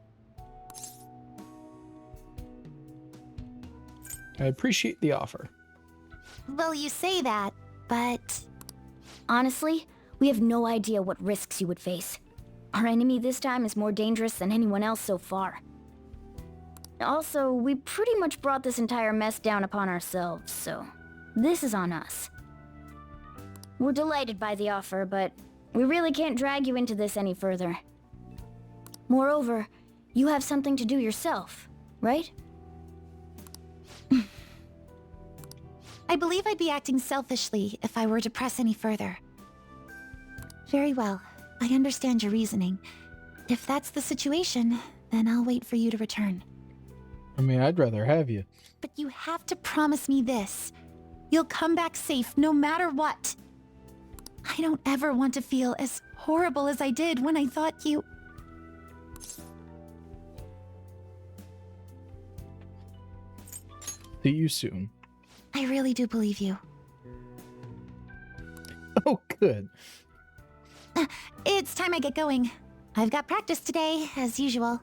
I appreciate the offer. Well, you say that, but... honestly, we have no idea what risks you would face. Our enemy this time is more dangerous than anyone else so far. Also, we pretty much brought this entire mess down upon ourselves, so this is on us. We're delighted by the offer, but we really can't drag you into this any further. Moreover, you have something to do yourself, right? I believe I'd be acting selfishly if I were to press any further. Very well. I understand your reasoning. If that's the situation, then I'll wait for you to return. I mean, I'd rather have you. But you have to promise me this. You'll come back safe no matter what. I don't ever want to feel as horrible as I did when I thought you... See you soon. I really do believe you. Oh, good. It's time I get going. I've got practice today, as usual.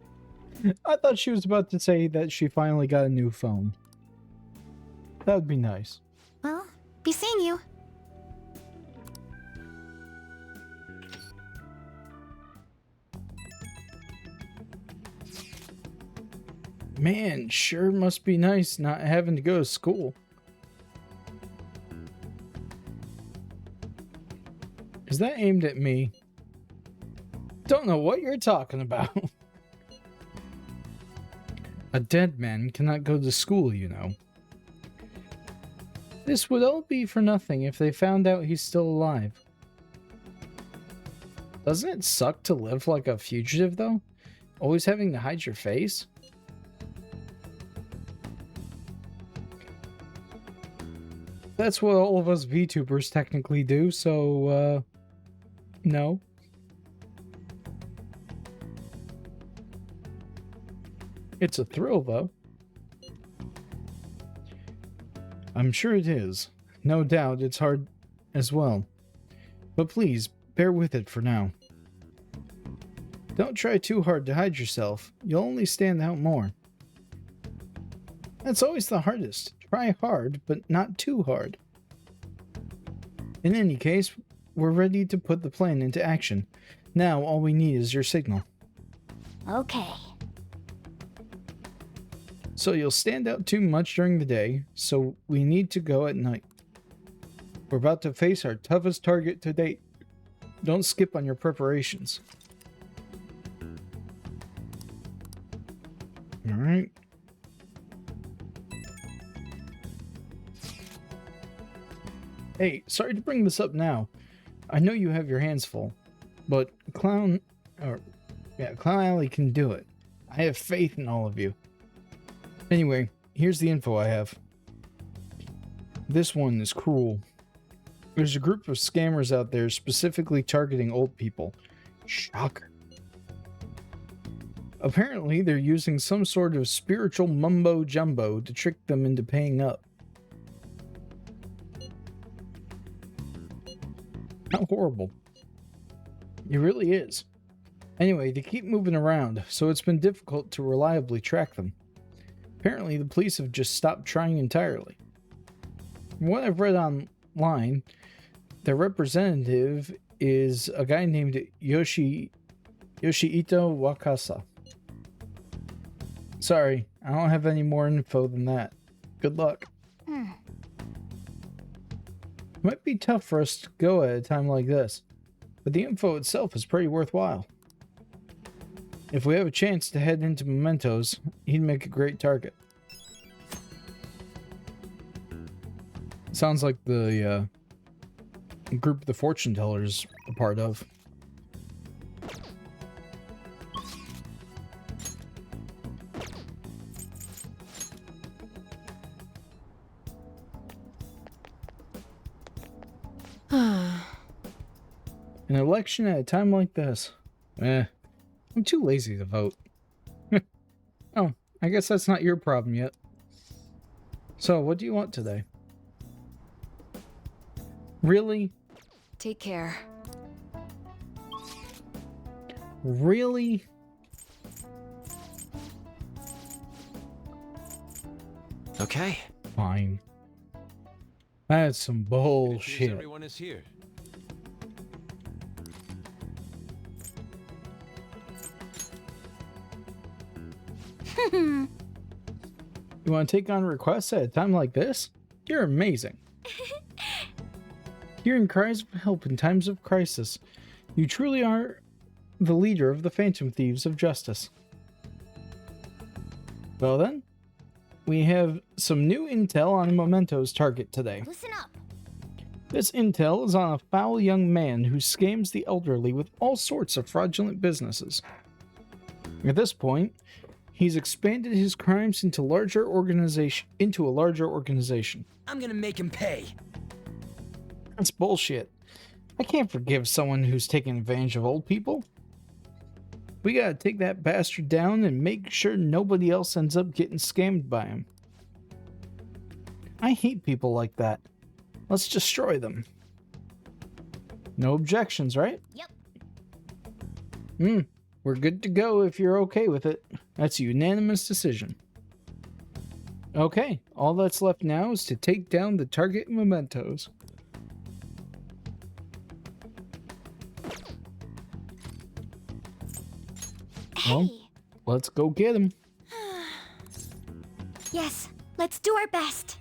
I thought she was about to say that she finally got a new phone. That would be nice. Well, be seeing you. Man, sure must be nice not having to go to school. Is that aimed at me? Don't know what you're talking about. A dead man cannot go to school, you know. This would all be for nothing if they found out he's still alive. Doesn't it suck to live like a fugitive, though? Always having to hide your face? That's what all of us VTubers technically do, so, no. It's a thrill, though. I'm sure it is. No doubt it's hard as well. But please, bear with it for now. Don't try too hard to hide yourself. You'll only stand out more. That's always the hardest. Try hard, but not too hard. In any case, we're ready to put the plan into action. Now all we need is your signal. Okay. So you'll stand out too much during the day, so we need to go at night. We're about to face our toughest target to date. Don't skip on your preparations. Alright. Hey, sorry to bring this up now. I know you have your hands full, but Clown Alley can do it. I have faith in all of you. Anyway, here's the info I have. This one is cruel. There's a group of scammers out there specifically targeting old people. Shocker. Apparently, they're using some sort of spiritual mumbo-jumbo to trick them into paying up. How horrible. It really is. Anyway, they keep moving around, so it's been difficult to reliably track them. Apparently, the police have just stopped trying entirely. From what I've read online, their representative is a guy named Yoshihito Wakasa. Sorry, I don't have any more info than that. Good luck. It might be tough for us to go at a time like this, but the info itself is pretty worthwhile. If we have a chance to head into Mementos, he'd make a great target. Sounds like the group the fortune tellers are part of. An election at a time like this. I'm too lazy to vote. Oh, I guess that's not your problem yet. So, what do you want today? Really? Take care. Really? Okay. Fine. That's some bullshit. Everyone is here. You want to take on requests at a time like this? You're amazing. Hearing cries of help in times of crisis. You truly are the leader of the Phantom Thieves of Justice. Well then, we have some new intel on Memento's target today. Listen up. This intel is on a foul young man who scams the elderly with all sorts of fraudulent businesses. At this point, he's expanded his crimes into a larger organization. I'm gonna make him pay. That's bullshit. I can't forgive someone who's taking advantage of old people. We gotta take that bastard down and make sure nobody else ends up getting scammed by him. I hate people like that. Let's destroy them. No objections, right? Yep. We're good to go if you're okay with it. That's a unanimous decision. Okay, all that's left now is to take down the target mementos. Well, let's go get him. Yes, let's do our best.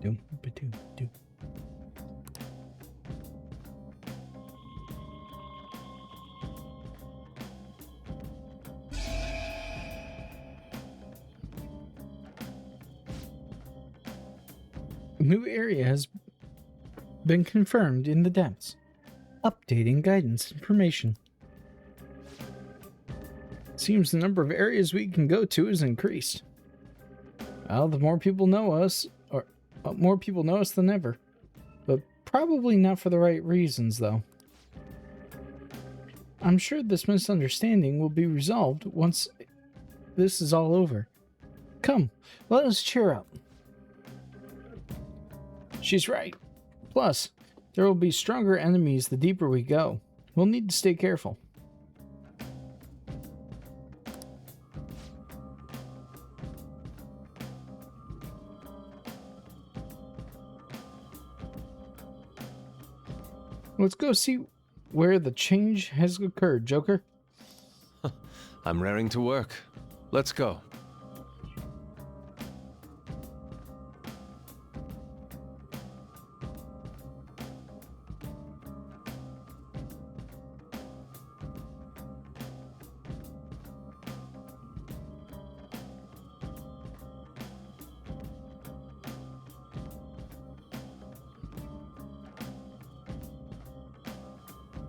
Doom, ba-doom, doom. A new area has been confirmed in the depths. Updating guidance information. Seems the number of areas we can go to has increased. Well, the more people know us, more people know us than ever. But probably not for the right reasons, though. I'm sure this misunderstanding will be resolved once this is all over. Come, let us cheer up. She's right. Plus, there will be stronger enemies the deeper we go. We'll need to stay careful. Let's go see where the change has occurred, Joker. I'm raring to work. Let's go.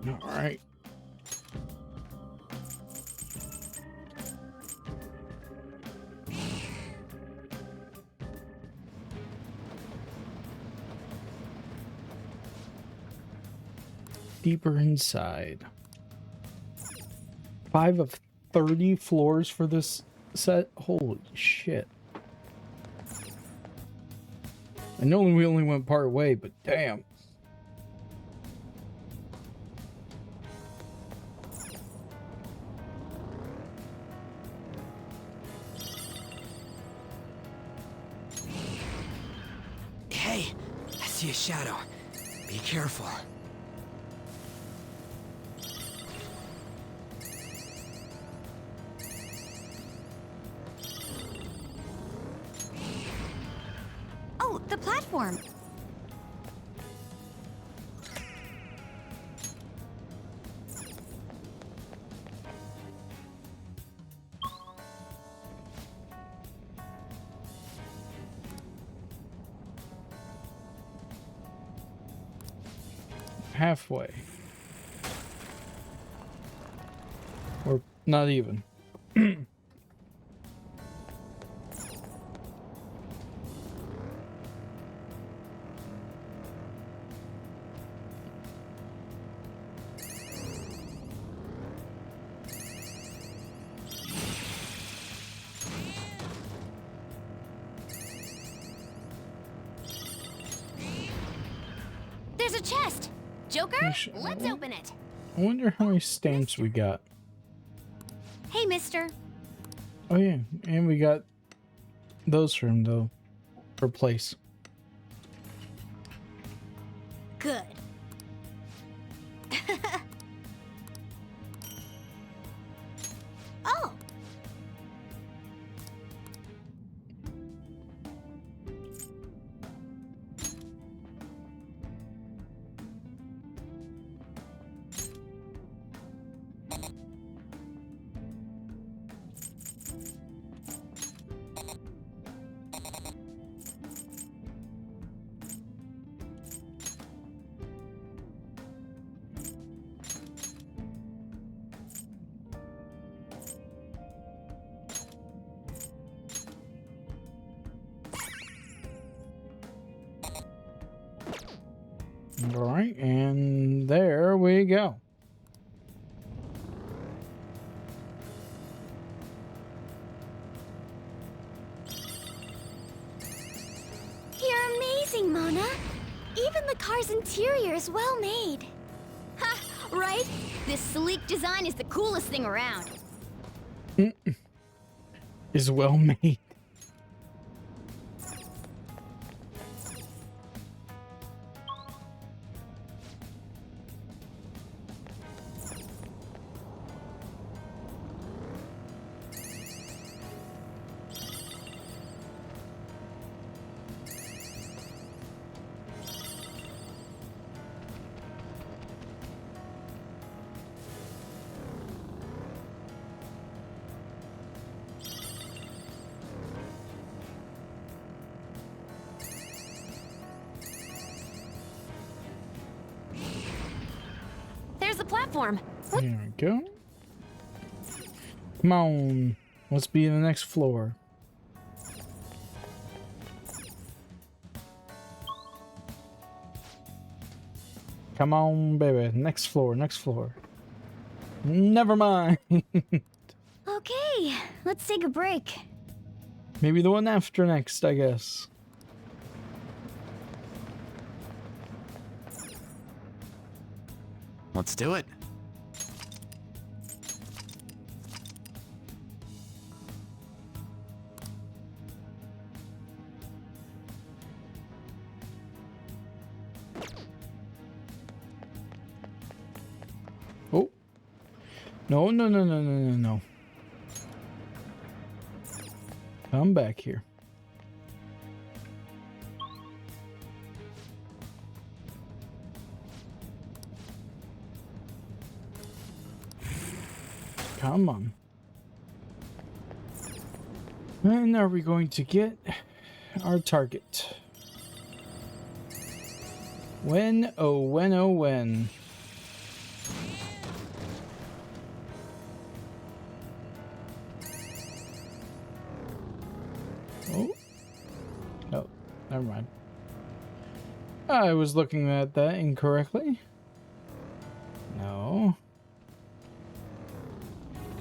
All right. Deeper inside. 5 of 30 floors for this set? Holy shit. I know we only went part way, but damn. Hey, I see a shadow. Be careful. Oh, the platform. Halfway. Not even. There's a chest! Joker, let's open it. I wonder how many stamps we got. Hey, mister. Oh yeah, and we got those for him though. For place. Good. Oh! All right, and there we go. You're amazing, Mona. Even the car's interior is well made. Ha! Right? This sleek design is the coolest thing around. Is well made. There's the platform. There we go. Come on. Let's be in the next floor. Come on, baby. Next floor, next floor. Never mind. Okay, let's take a break. Maybe the one after next, I guess. Let's do it. Oh. No, no, no, no, no, no, no. Come back here. Come on. When are we going to get our target? When, oh when, oh when. Oh. No, never mind. I was looking at that incorrectly. No.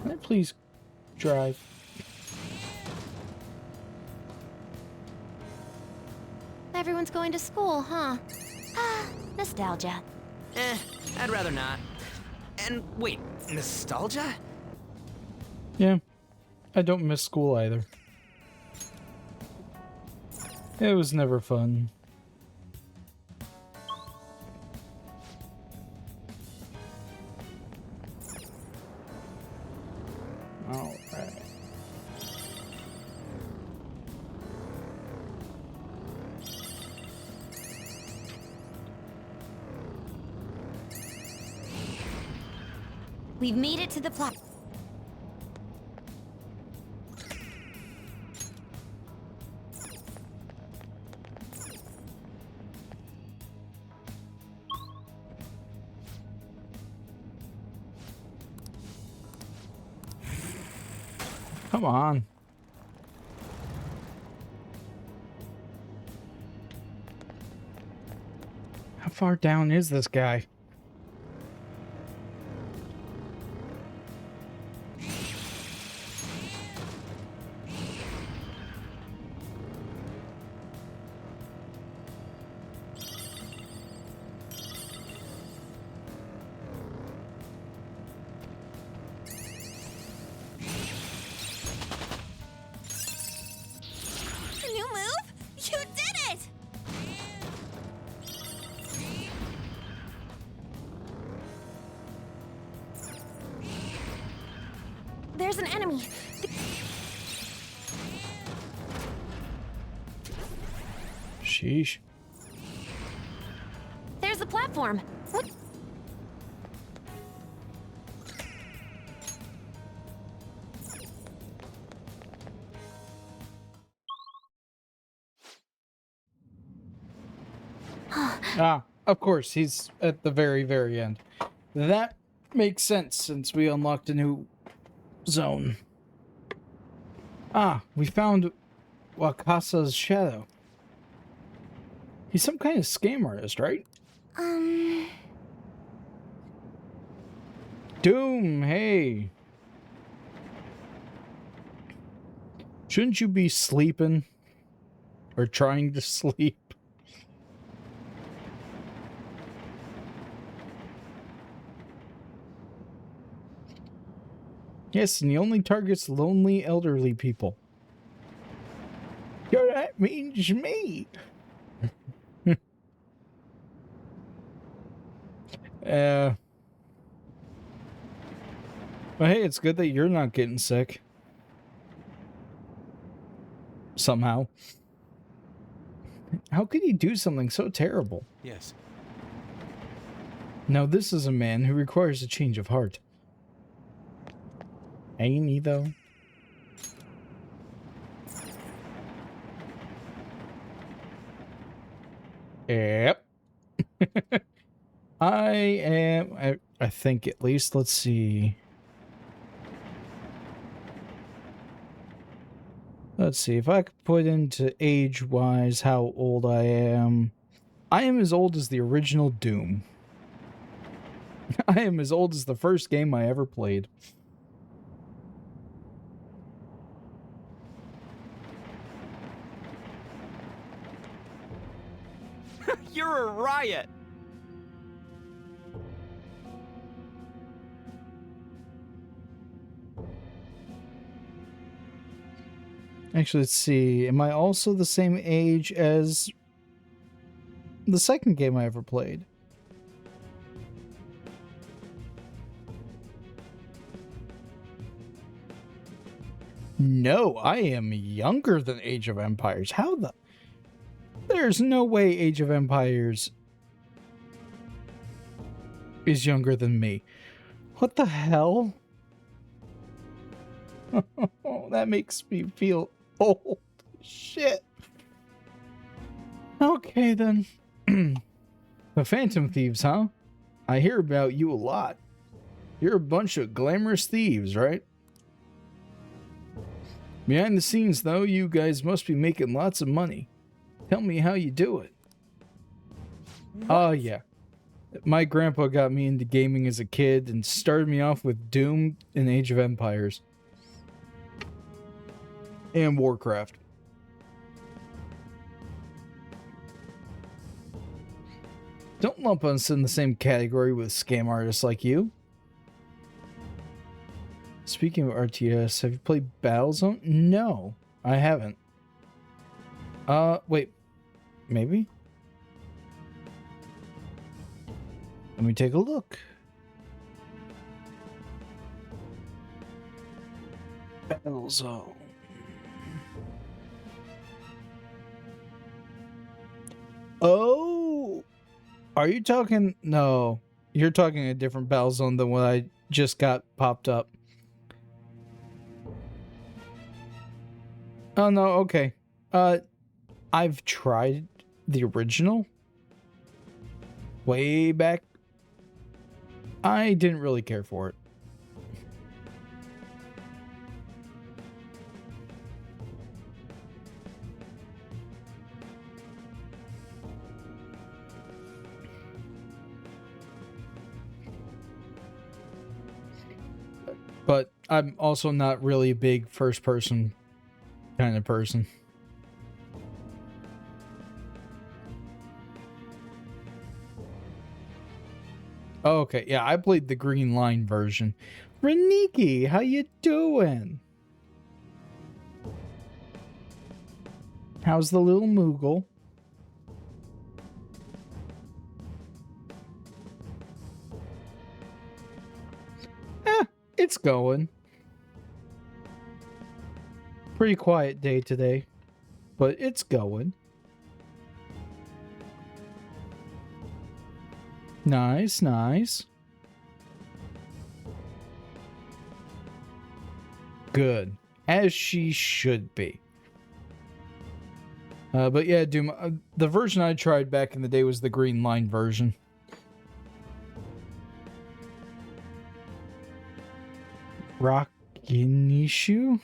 Can I please drive? Everyone's going to school, huh? Ah, nostalgia. I'd rather not. And wait, nostalgia? Yeah, I don't miss school either. It was never fun. All right. We've made it to the platform. Come on. How far down is this guy? New move? You did it! There's an enemy. Sheesh. There's the platform. What? Ah, of course, he's at the very, very end. That makes sense since we unlocked a new zone. Ah, we found Wakasa's shadow. He's some kind of scam artist, right? Doom, hey. Shouldn't you be sleeping? Or trying to sleep? Yes, and he only targets lonely elderly people. Yeah, that means me. Well, hey, it's good that you're not getting sick. Somehow. How could he do something so terrible? Yes. Now, this is a man who requires a change of heart. Ain't he, though? Yep. I think at least, let's see. Let's see, if I could put into age-wise how old I am. I am as old as the original Doom. I am as old as the first game I ever played. You're a riot! Actually, let's see. Am I also the same age as the second game I ever played? No, I am younger than Age of Empires. How the... There's no way Age of Empires is younger than me. What the hell? That makes me feel old. Shit. Okay, then. The Phantom Thieves, huh? I hear about you a lot. You're a bunch of glamorous thieves, right? Behind the scenes, though, you guys must be making lots of money. Tell me how you do it. Oh, yeah. My grandpa got me into gaming as a kid and started me off with Doom and Age of Empires. And Warcraft. Don't lump us in the same category with scam artists like you. Speaking of RTS, have you played Battlezone? No, I haven't. Wait. Maybe? Let me take a look. Battlezone. Oh! Are you talking... No. You're talking a different Battlezone than what I just got popped up. Oh, no, okay. I've tried the original. Way back. I didn't really care for it. But I'm also not really a big first-person kind of person. Okay, yeah, I played the Green Line version. Reniki, how you doing? How's the little Moogle? It's going. Pretty quiet day today, but it's going. Nice, nice. Good. As she should be. But yeah, Doom, the version I tried back in the day was the Green Line version. Rockinishu?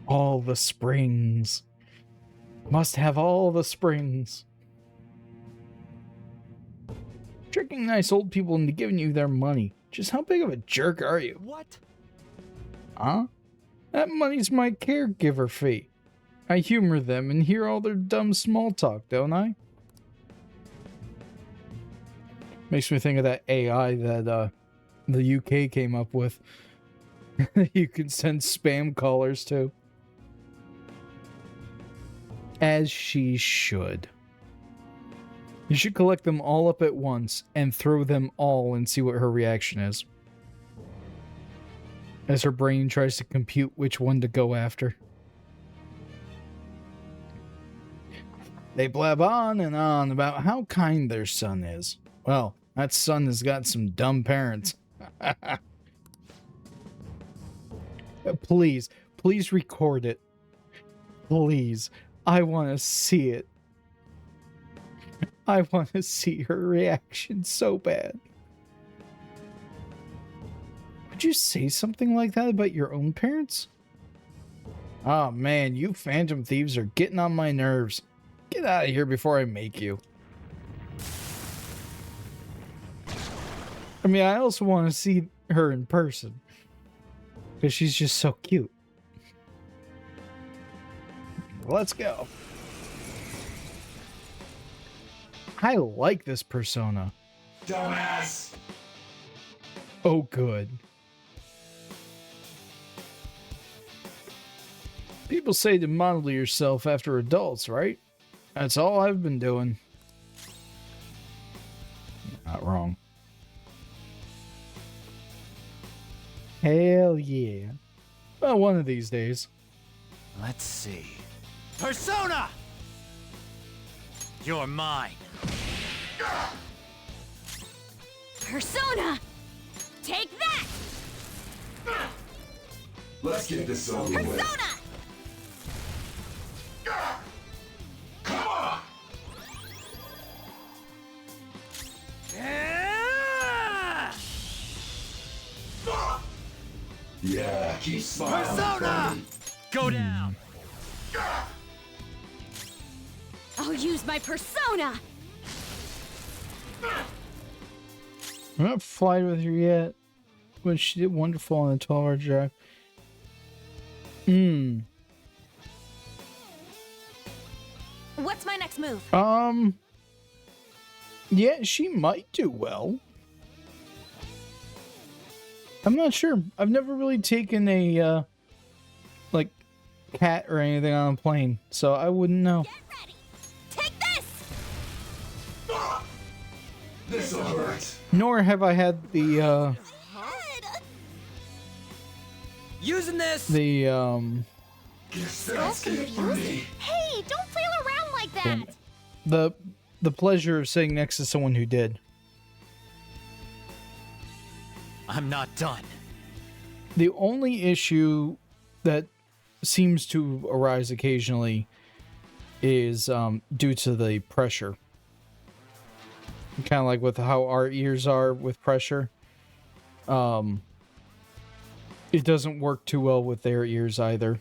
All the springs. Must have all the springs. Tricking nice old people into giving you their money. Just how big of a jerk are you? What? Huh? That money's my caregiver fee. I humor them and hear all their dumb small talk, don't I? Makes me think of that AI that the UK came up with. You can send spam callers to. As she should. You should collect them all up at once and throw them all and see what her reaction is. As her brain tries to compute which one to go after. They blab on and on about how kind their son is. Well, that son has got some dumb parents. Please, please record it. Please, I want to see it. I want to see her reaction so bad. Would you say something like that about your own parents? Oh man, you phantom thieves are getting on my nerves. Get out of here before I make you. I mean, I also want to see her in person. Because she's just so cute. Let's go. I like this persona. Dumbass! Oh, good. People say to model yourself after adults, right? That's all I've been doing. Not wrong. Hell yeah. Well, one of these days. Let's see. Persona! You're mine. Persona! Take that! Let's get this over with. Persona! Come on! Yeah, keep smiling. Persona! Go down. I'll use my persona! I'm not flied with her yet, but she did wonderful on the 12-hour drive. What's my next move? Yeah, she might do well. I'm not sure. I've never really taken a, like, cat or anything on a plane, so I wouldn't know. Get ready! Take this! This'll hurt. Nor have I had the, Using this! Guess that's it for me. Hey, don't flail around like that! the pleasure of sitting next to someone who did. I'm not done. The only issue that seems to arise occasionally is due to the pressure. Kind of like with how our ears are with pressure. It doesn't work too well with their ears either.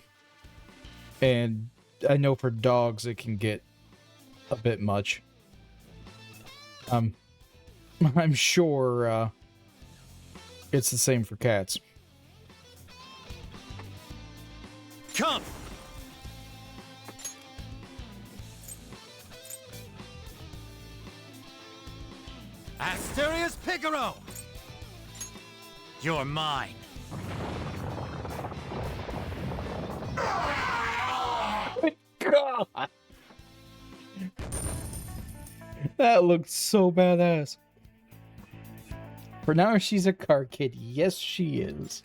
And I know for dogs it can get a bit much. I'm sure it's the same for cats. Come! Asterius Pigaro! You're mine. God! That looked so badass. For now, she's a car kitty. Yes, she is.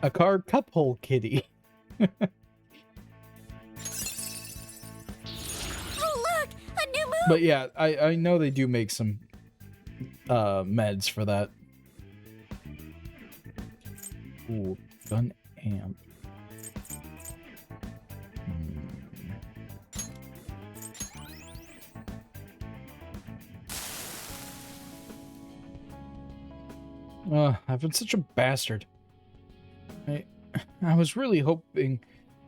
A car cup hole kitty. Oh, look! A new move! But yeah, I know they do make some meds for that. Ooh, gun amp. I've been such a bastard. I was really hoping...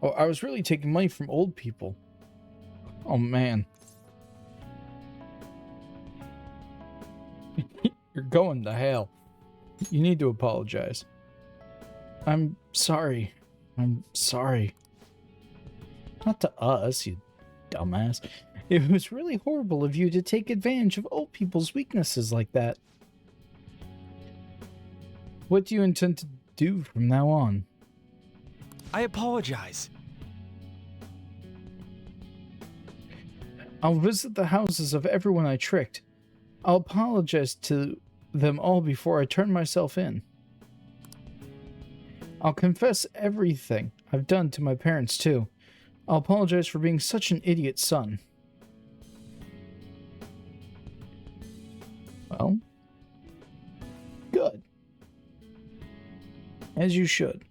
Oh, I was really taking money from old people. Oh, man. You're going to hell. You need to apologize. I'm sorry. I'm sorry. Not to us, you dumbass. It was really horrible of you to take advantage of old people's weaknesses like that. What do you intend to do from now on? I apologize. I'll visit the houses of everyone I tricked. I'll apologize to them all before I turn myself in. I'll confess everything I've done to my parents, too. I'll apologize for being such an idiot son. Well, good. As you should.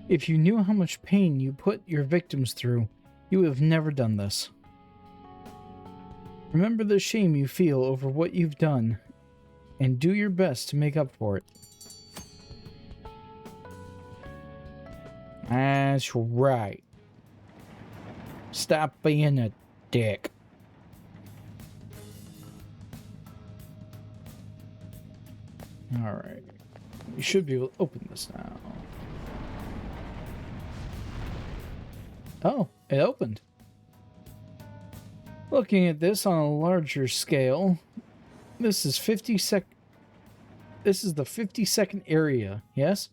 If you knew how much pain you put your victims through, you would have never done this. Remember the shame you feel over what you've done, and do your best to make up for it. That's right. Stop being a dick. Alright. We should be able to open this now. Oh, it opened. Looking at this on a larger scale, this is This is the 52nd area, yes?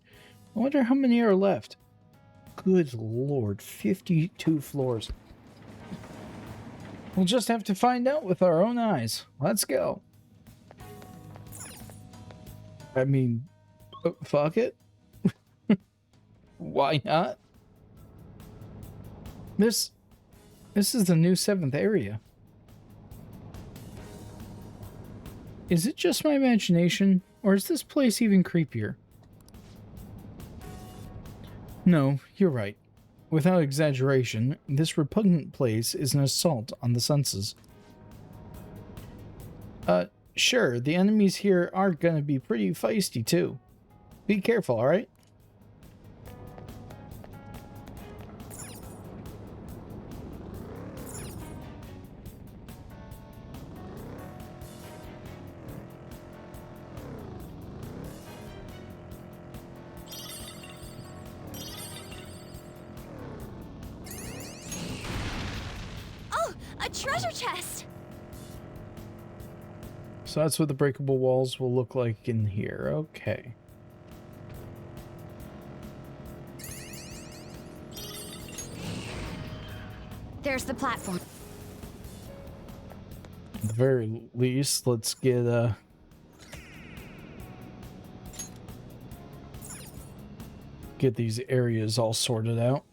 I wonder how many are left. Good lord, 52 floors. We'll just have to find out with our own eyes. Let's go. I mean, fuck it. Why not? This is the new 7th area. Is it just my imagination, or is this place even creepier? No, you're right. Without exaggeration, this repugnant place is an assault on the senses. Sure, the enemies here are gonna be pretty feisty too. Be careful, alright? Treasure chest! So that's what the breakable walls will look like in here. Okay. There's the platform. At the very least, let's get these areas all sorted out.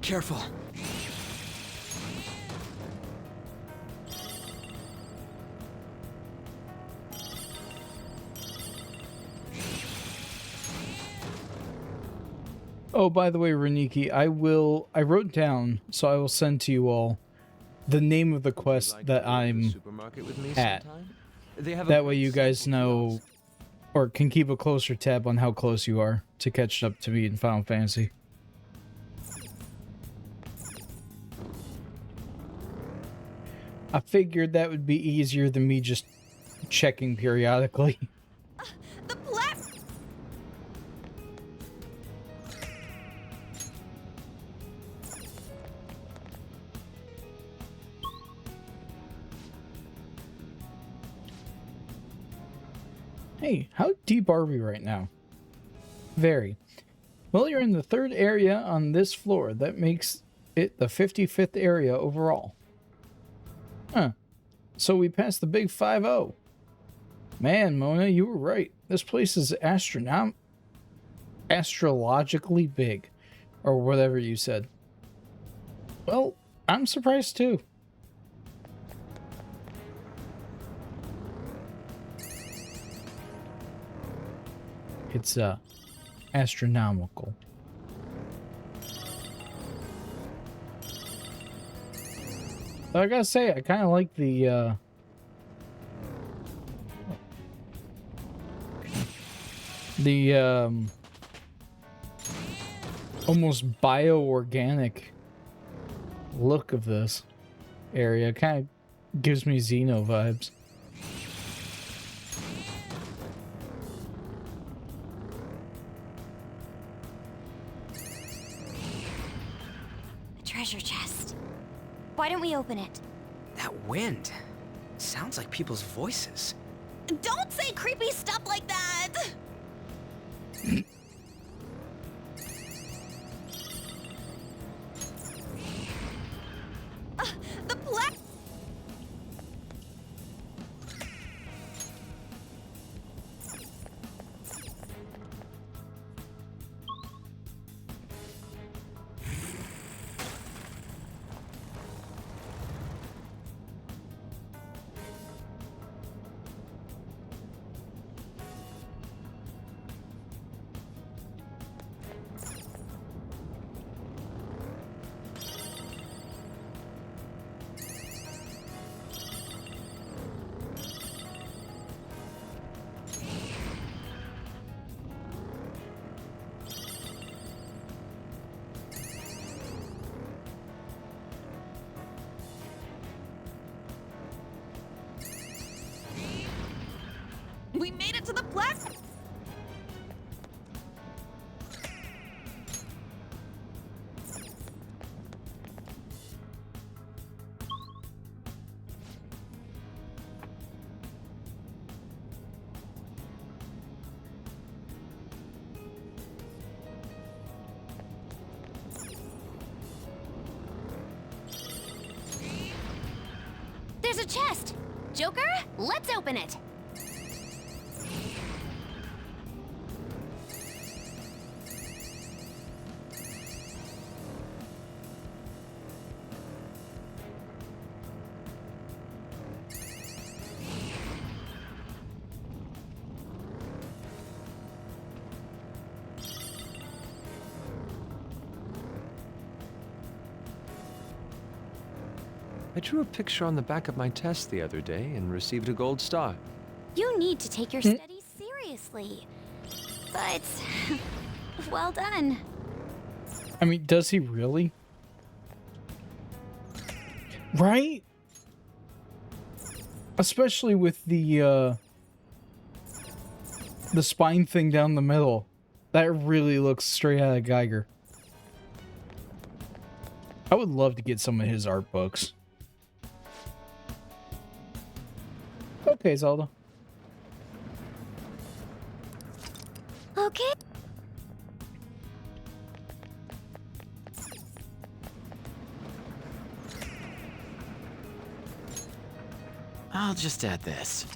Careful. Oh, by the way, Reniki, I wrote down, so I will send to you all the name of the quest that I'm at. That way you guys know, or can keep a closer tab on how close you are to catch up to me in Final Fantasy. I figured that would be easier than me just checking periodically. The platform! Hey, how deep are we right now? Very. Well, you're in the 3rd area on this floor. That makes it the 55th area overall. Huh. So we passed the big 5-0. Man, Mona, you were right. This place is astrologically big. Or whatever you said. Well, I'm surprised too. It's, astronomical. I gotta say, I kind of like the, almost bio-organic look of this area. Kind of gives me Xeno vibes. A treasure chest. Why don't we open it? That wind. Sounds like people's voices. Don't say creepy stuff like that! The black... We made it to the platform! There's a chest! Joker, let's open it! I drew a picture on the back of my test the other day and received a gold star. You need to take your studies seriously. But... well done. I mean, does he really? Right? Especially with the spine thing down the middle. That really looks straight out of Geiger. I would love to get some of his art books. Okay, Zelda. Okay. I'll just add this.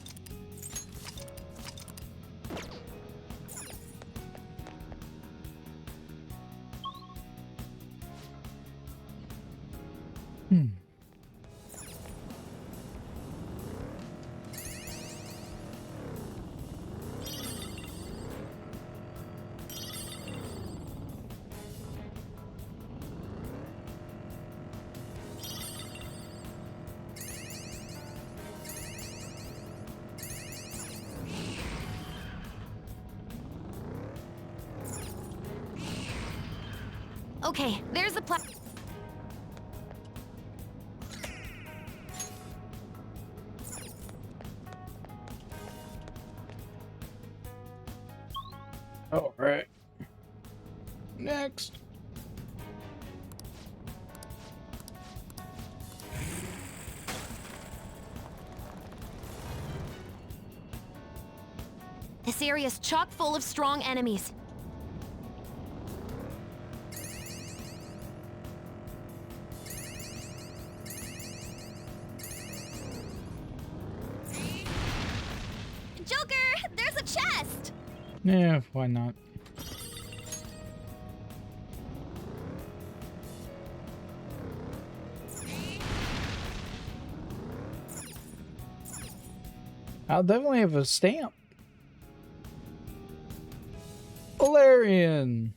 Okay, there's the All right. Next. This area's chock full of strong enemies. Joker, there's a chest! Yeah, why not? I'll definitely have a stamp. Valerian!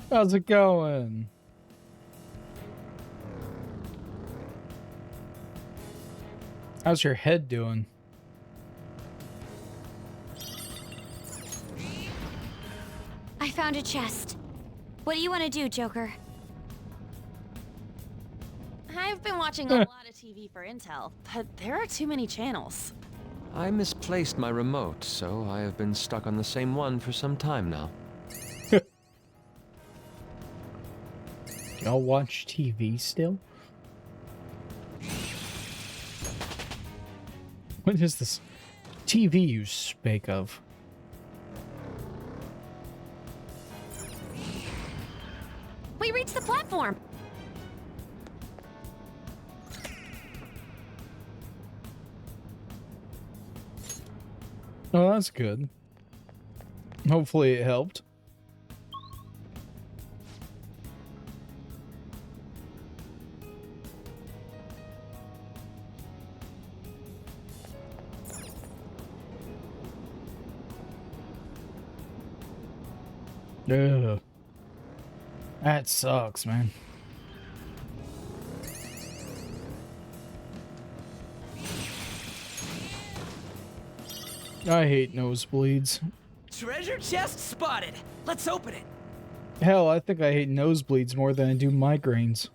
How's it going? How's your head doing? I found a chest. What do you want to do, Joker? I've been watching a lot of TV for intel, but there are too many channels. I misplaced my remote, so I have been stuck on the same one for some time now. Y'all watch TV still? What is this TV you spake of? We reached the platform. Oh, that's good. Hopefully it helped. Ugh. That sucks, man. I hate nosebleeds. Treasure chest spotted. Let's open it. Hell, I think I hate nosebleeds more than I do migraines.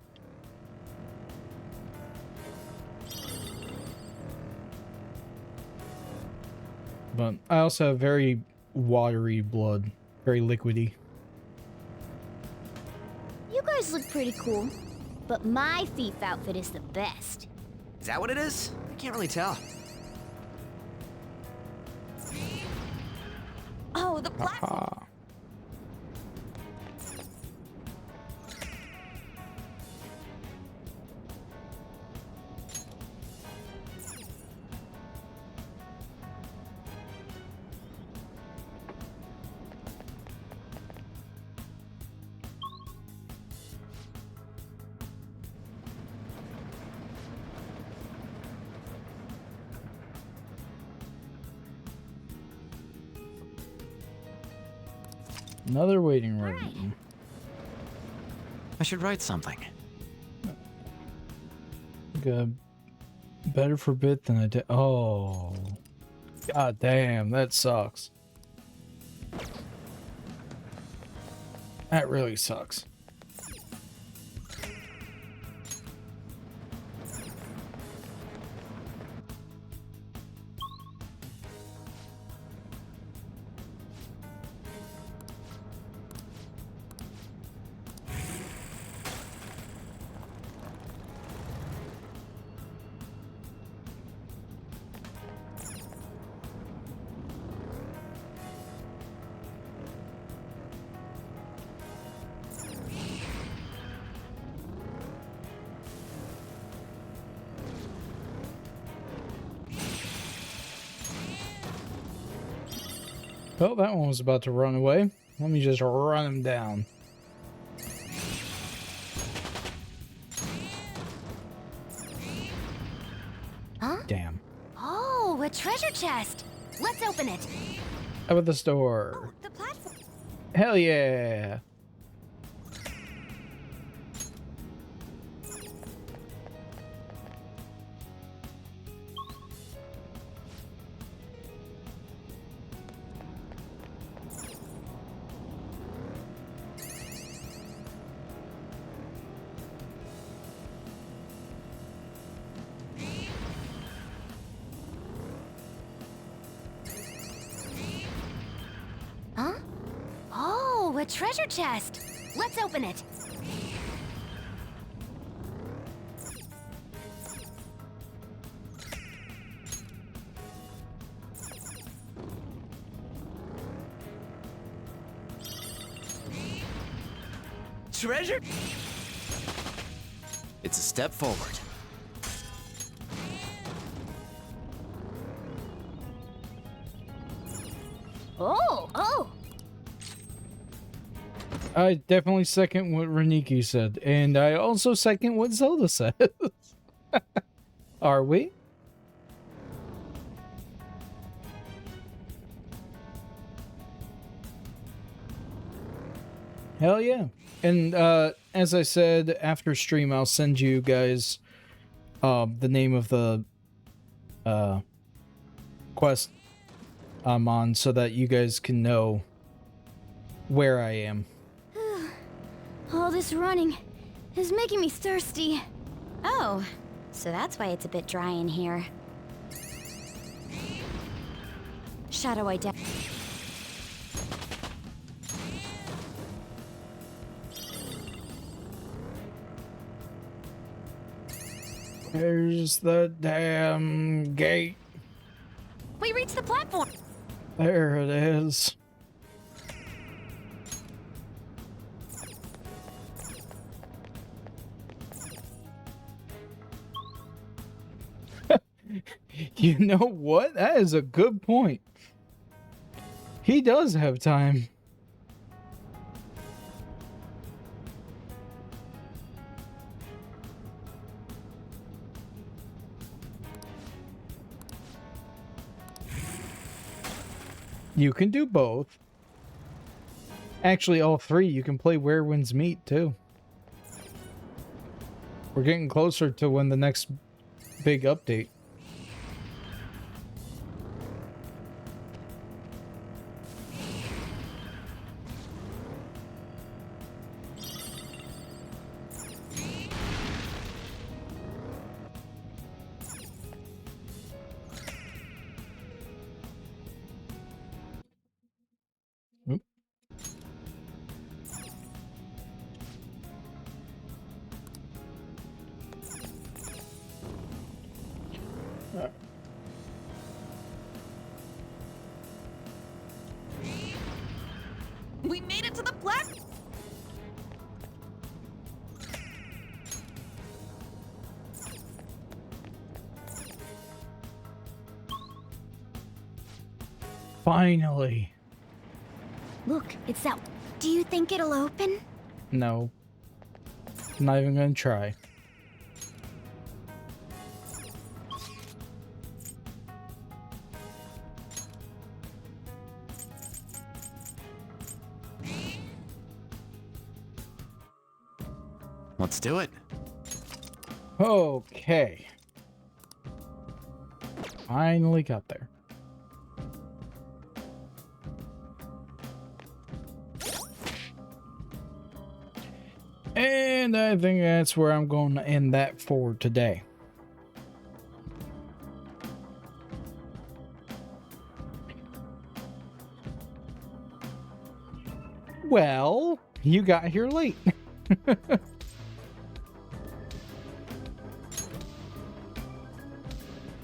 But I also have very watery blood. Very liquidy. You guys look pretty cool, but my thief outfit is the best. Is that what it is? I can't really tell. Oh, the platform. Another waiting room. I should write something. Better for bit than I did. Oh. God damn, that sucks. That really sucks. Oh, that one was about to run away. Let me just run him down. Huh? Damn. Oh, a treasure chest. Let's open it. How about the store? Oh, the platform. Hell yeah. treasure chest! Let's open it! Treasure? It's a step forward. Oh! I definitely second what Reniki said, and I also second what Zelda says. Are we? Hell yeah. And as I said, after stream, I'll send you guys the name of the quest I'm on so that you guys can know where I am. All this running is making me thirsty. Oh, so that's why it's a bit dry in here. Shadow identity. There's the damn gate. We reached the platform! There it is. You know what? That is a good point. He does have time. You can do both. Actually, all three. You can play Where Winds Meet, too. We're getting closer to when the next big update. We made it to the platform! Finally. Look, it's that. Do you think it'll open? No. I'm not even gonna try. Let's do it. Okay. Finally got there. And I think that's where I'm going to end that for today. Well, you got here late.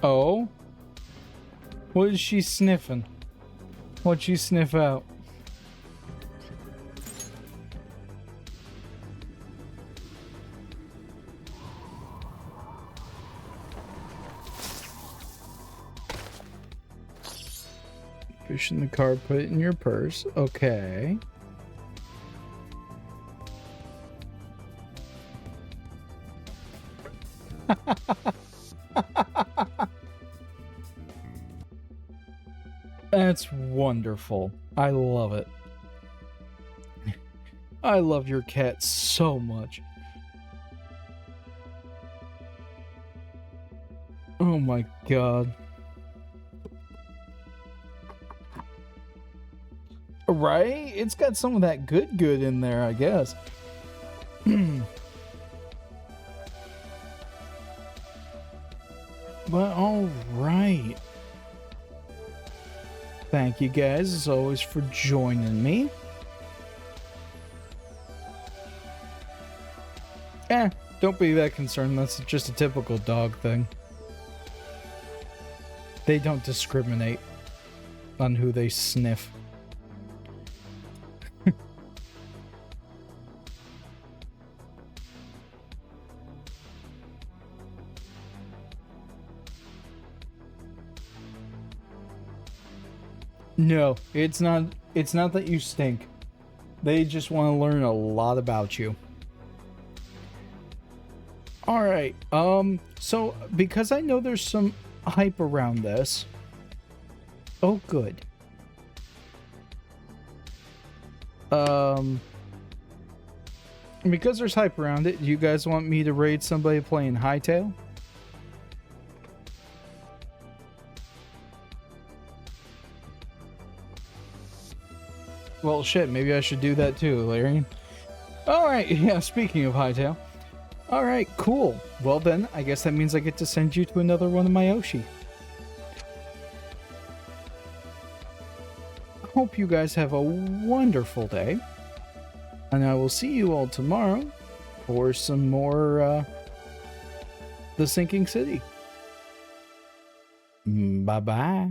Oh? What is she sniffing? What'd she sniff out? Fish in the car, put it in your purse. Okay. That's wonderful. I love it. I love your cat so much. Oh my god. Right? It's got some of that good in there, I guess. But all right. Thank you guys, as always, for joining me. Don't be that concerned. That's just a typical dog thing. They don't discriminate on who they sniff. No, it's not that you stink. They just want to learn a lot about you. Alright, so because I know there's some hype around this. Oh, good. Because there's hype around it, you guys want me to raid somebody playing Hightail? Well, shit, maybe I should do that too, Larian. Alright, yeah, speaking of Hightail. Alright, cool. Well then, I guess that means I get to send you to another one of my Oshi. Hope you guys have a wonderful day. And I will see you all tomorrow for some more, The Sinking City. Bye-bye.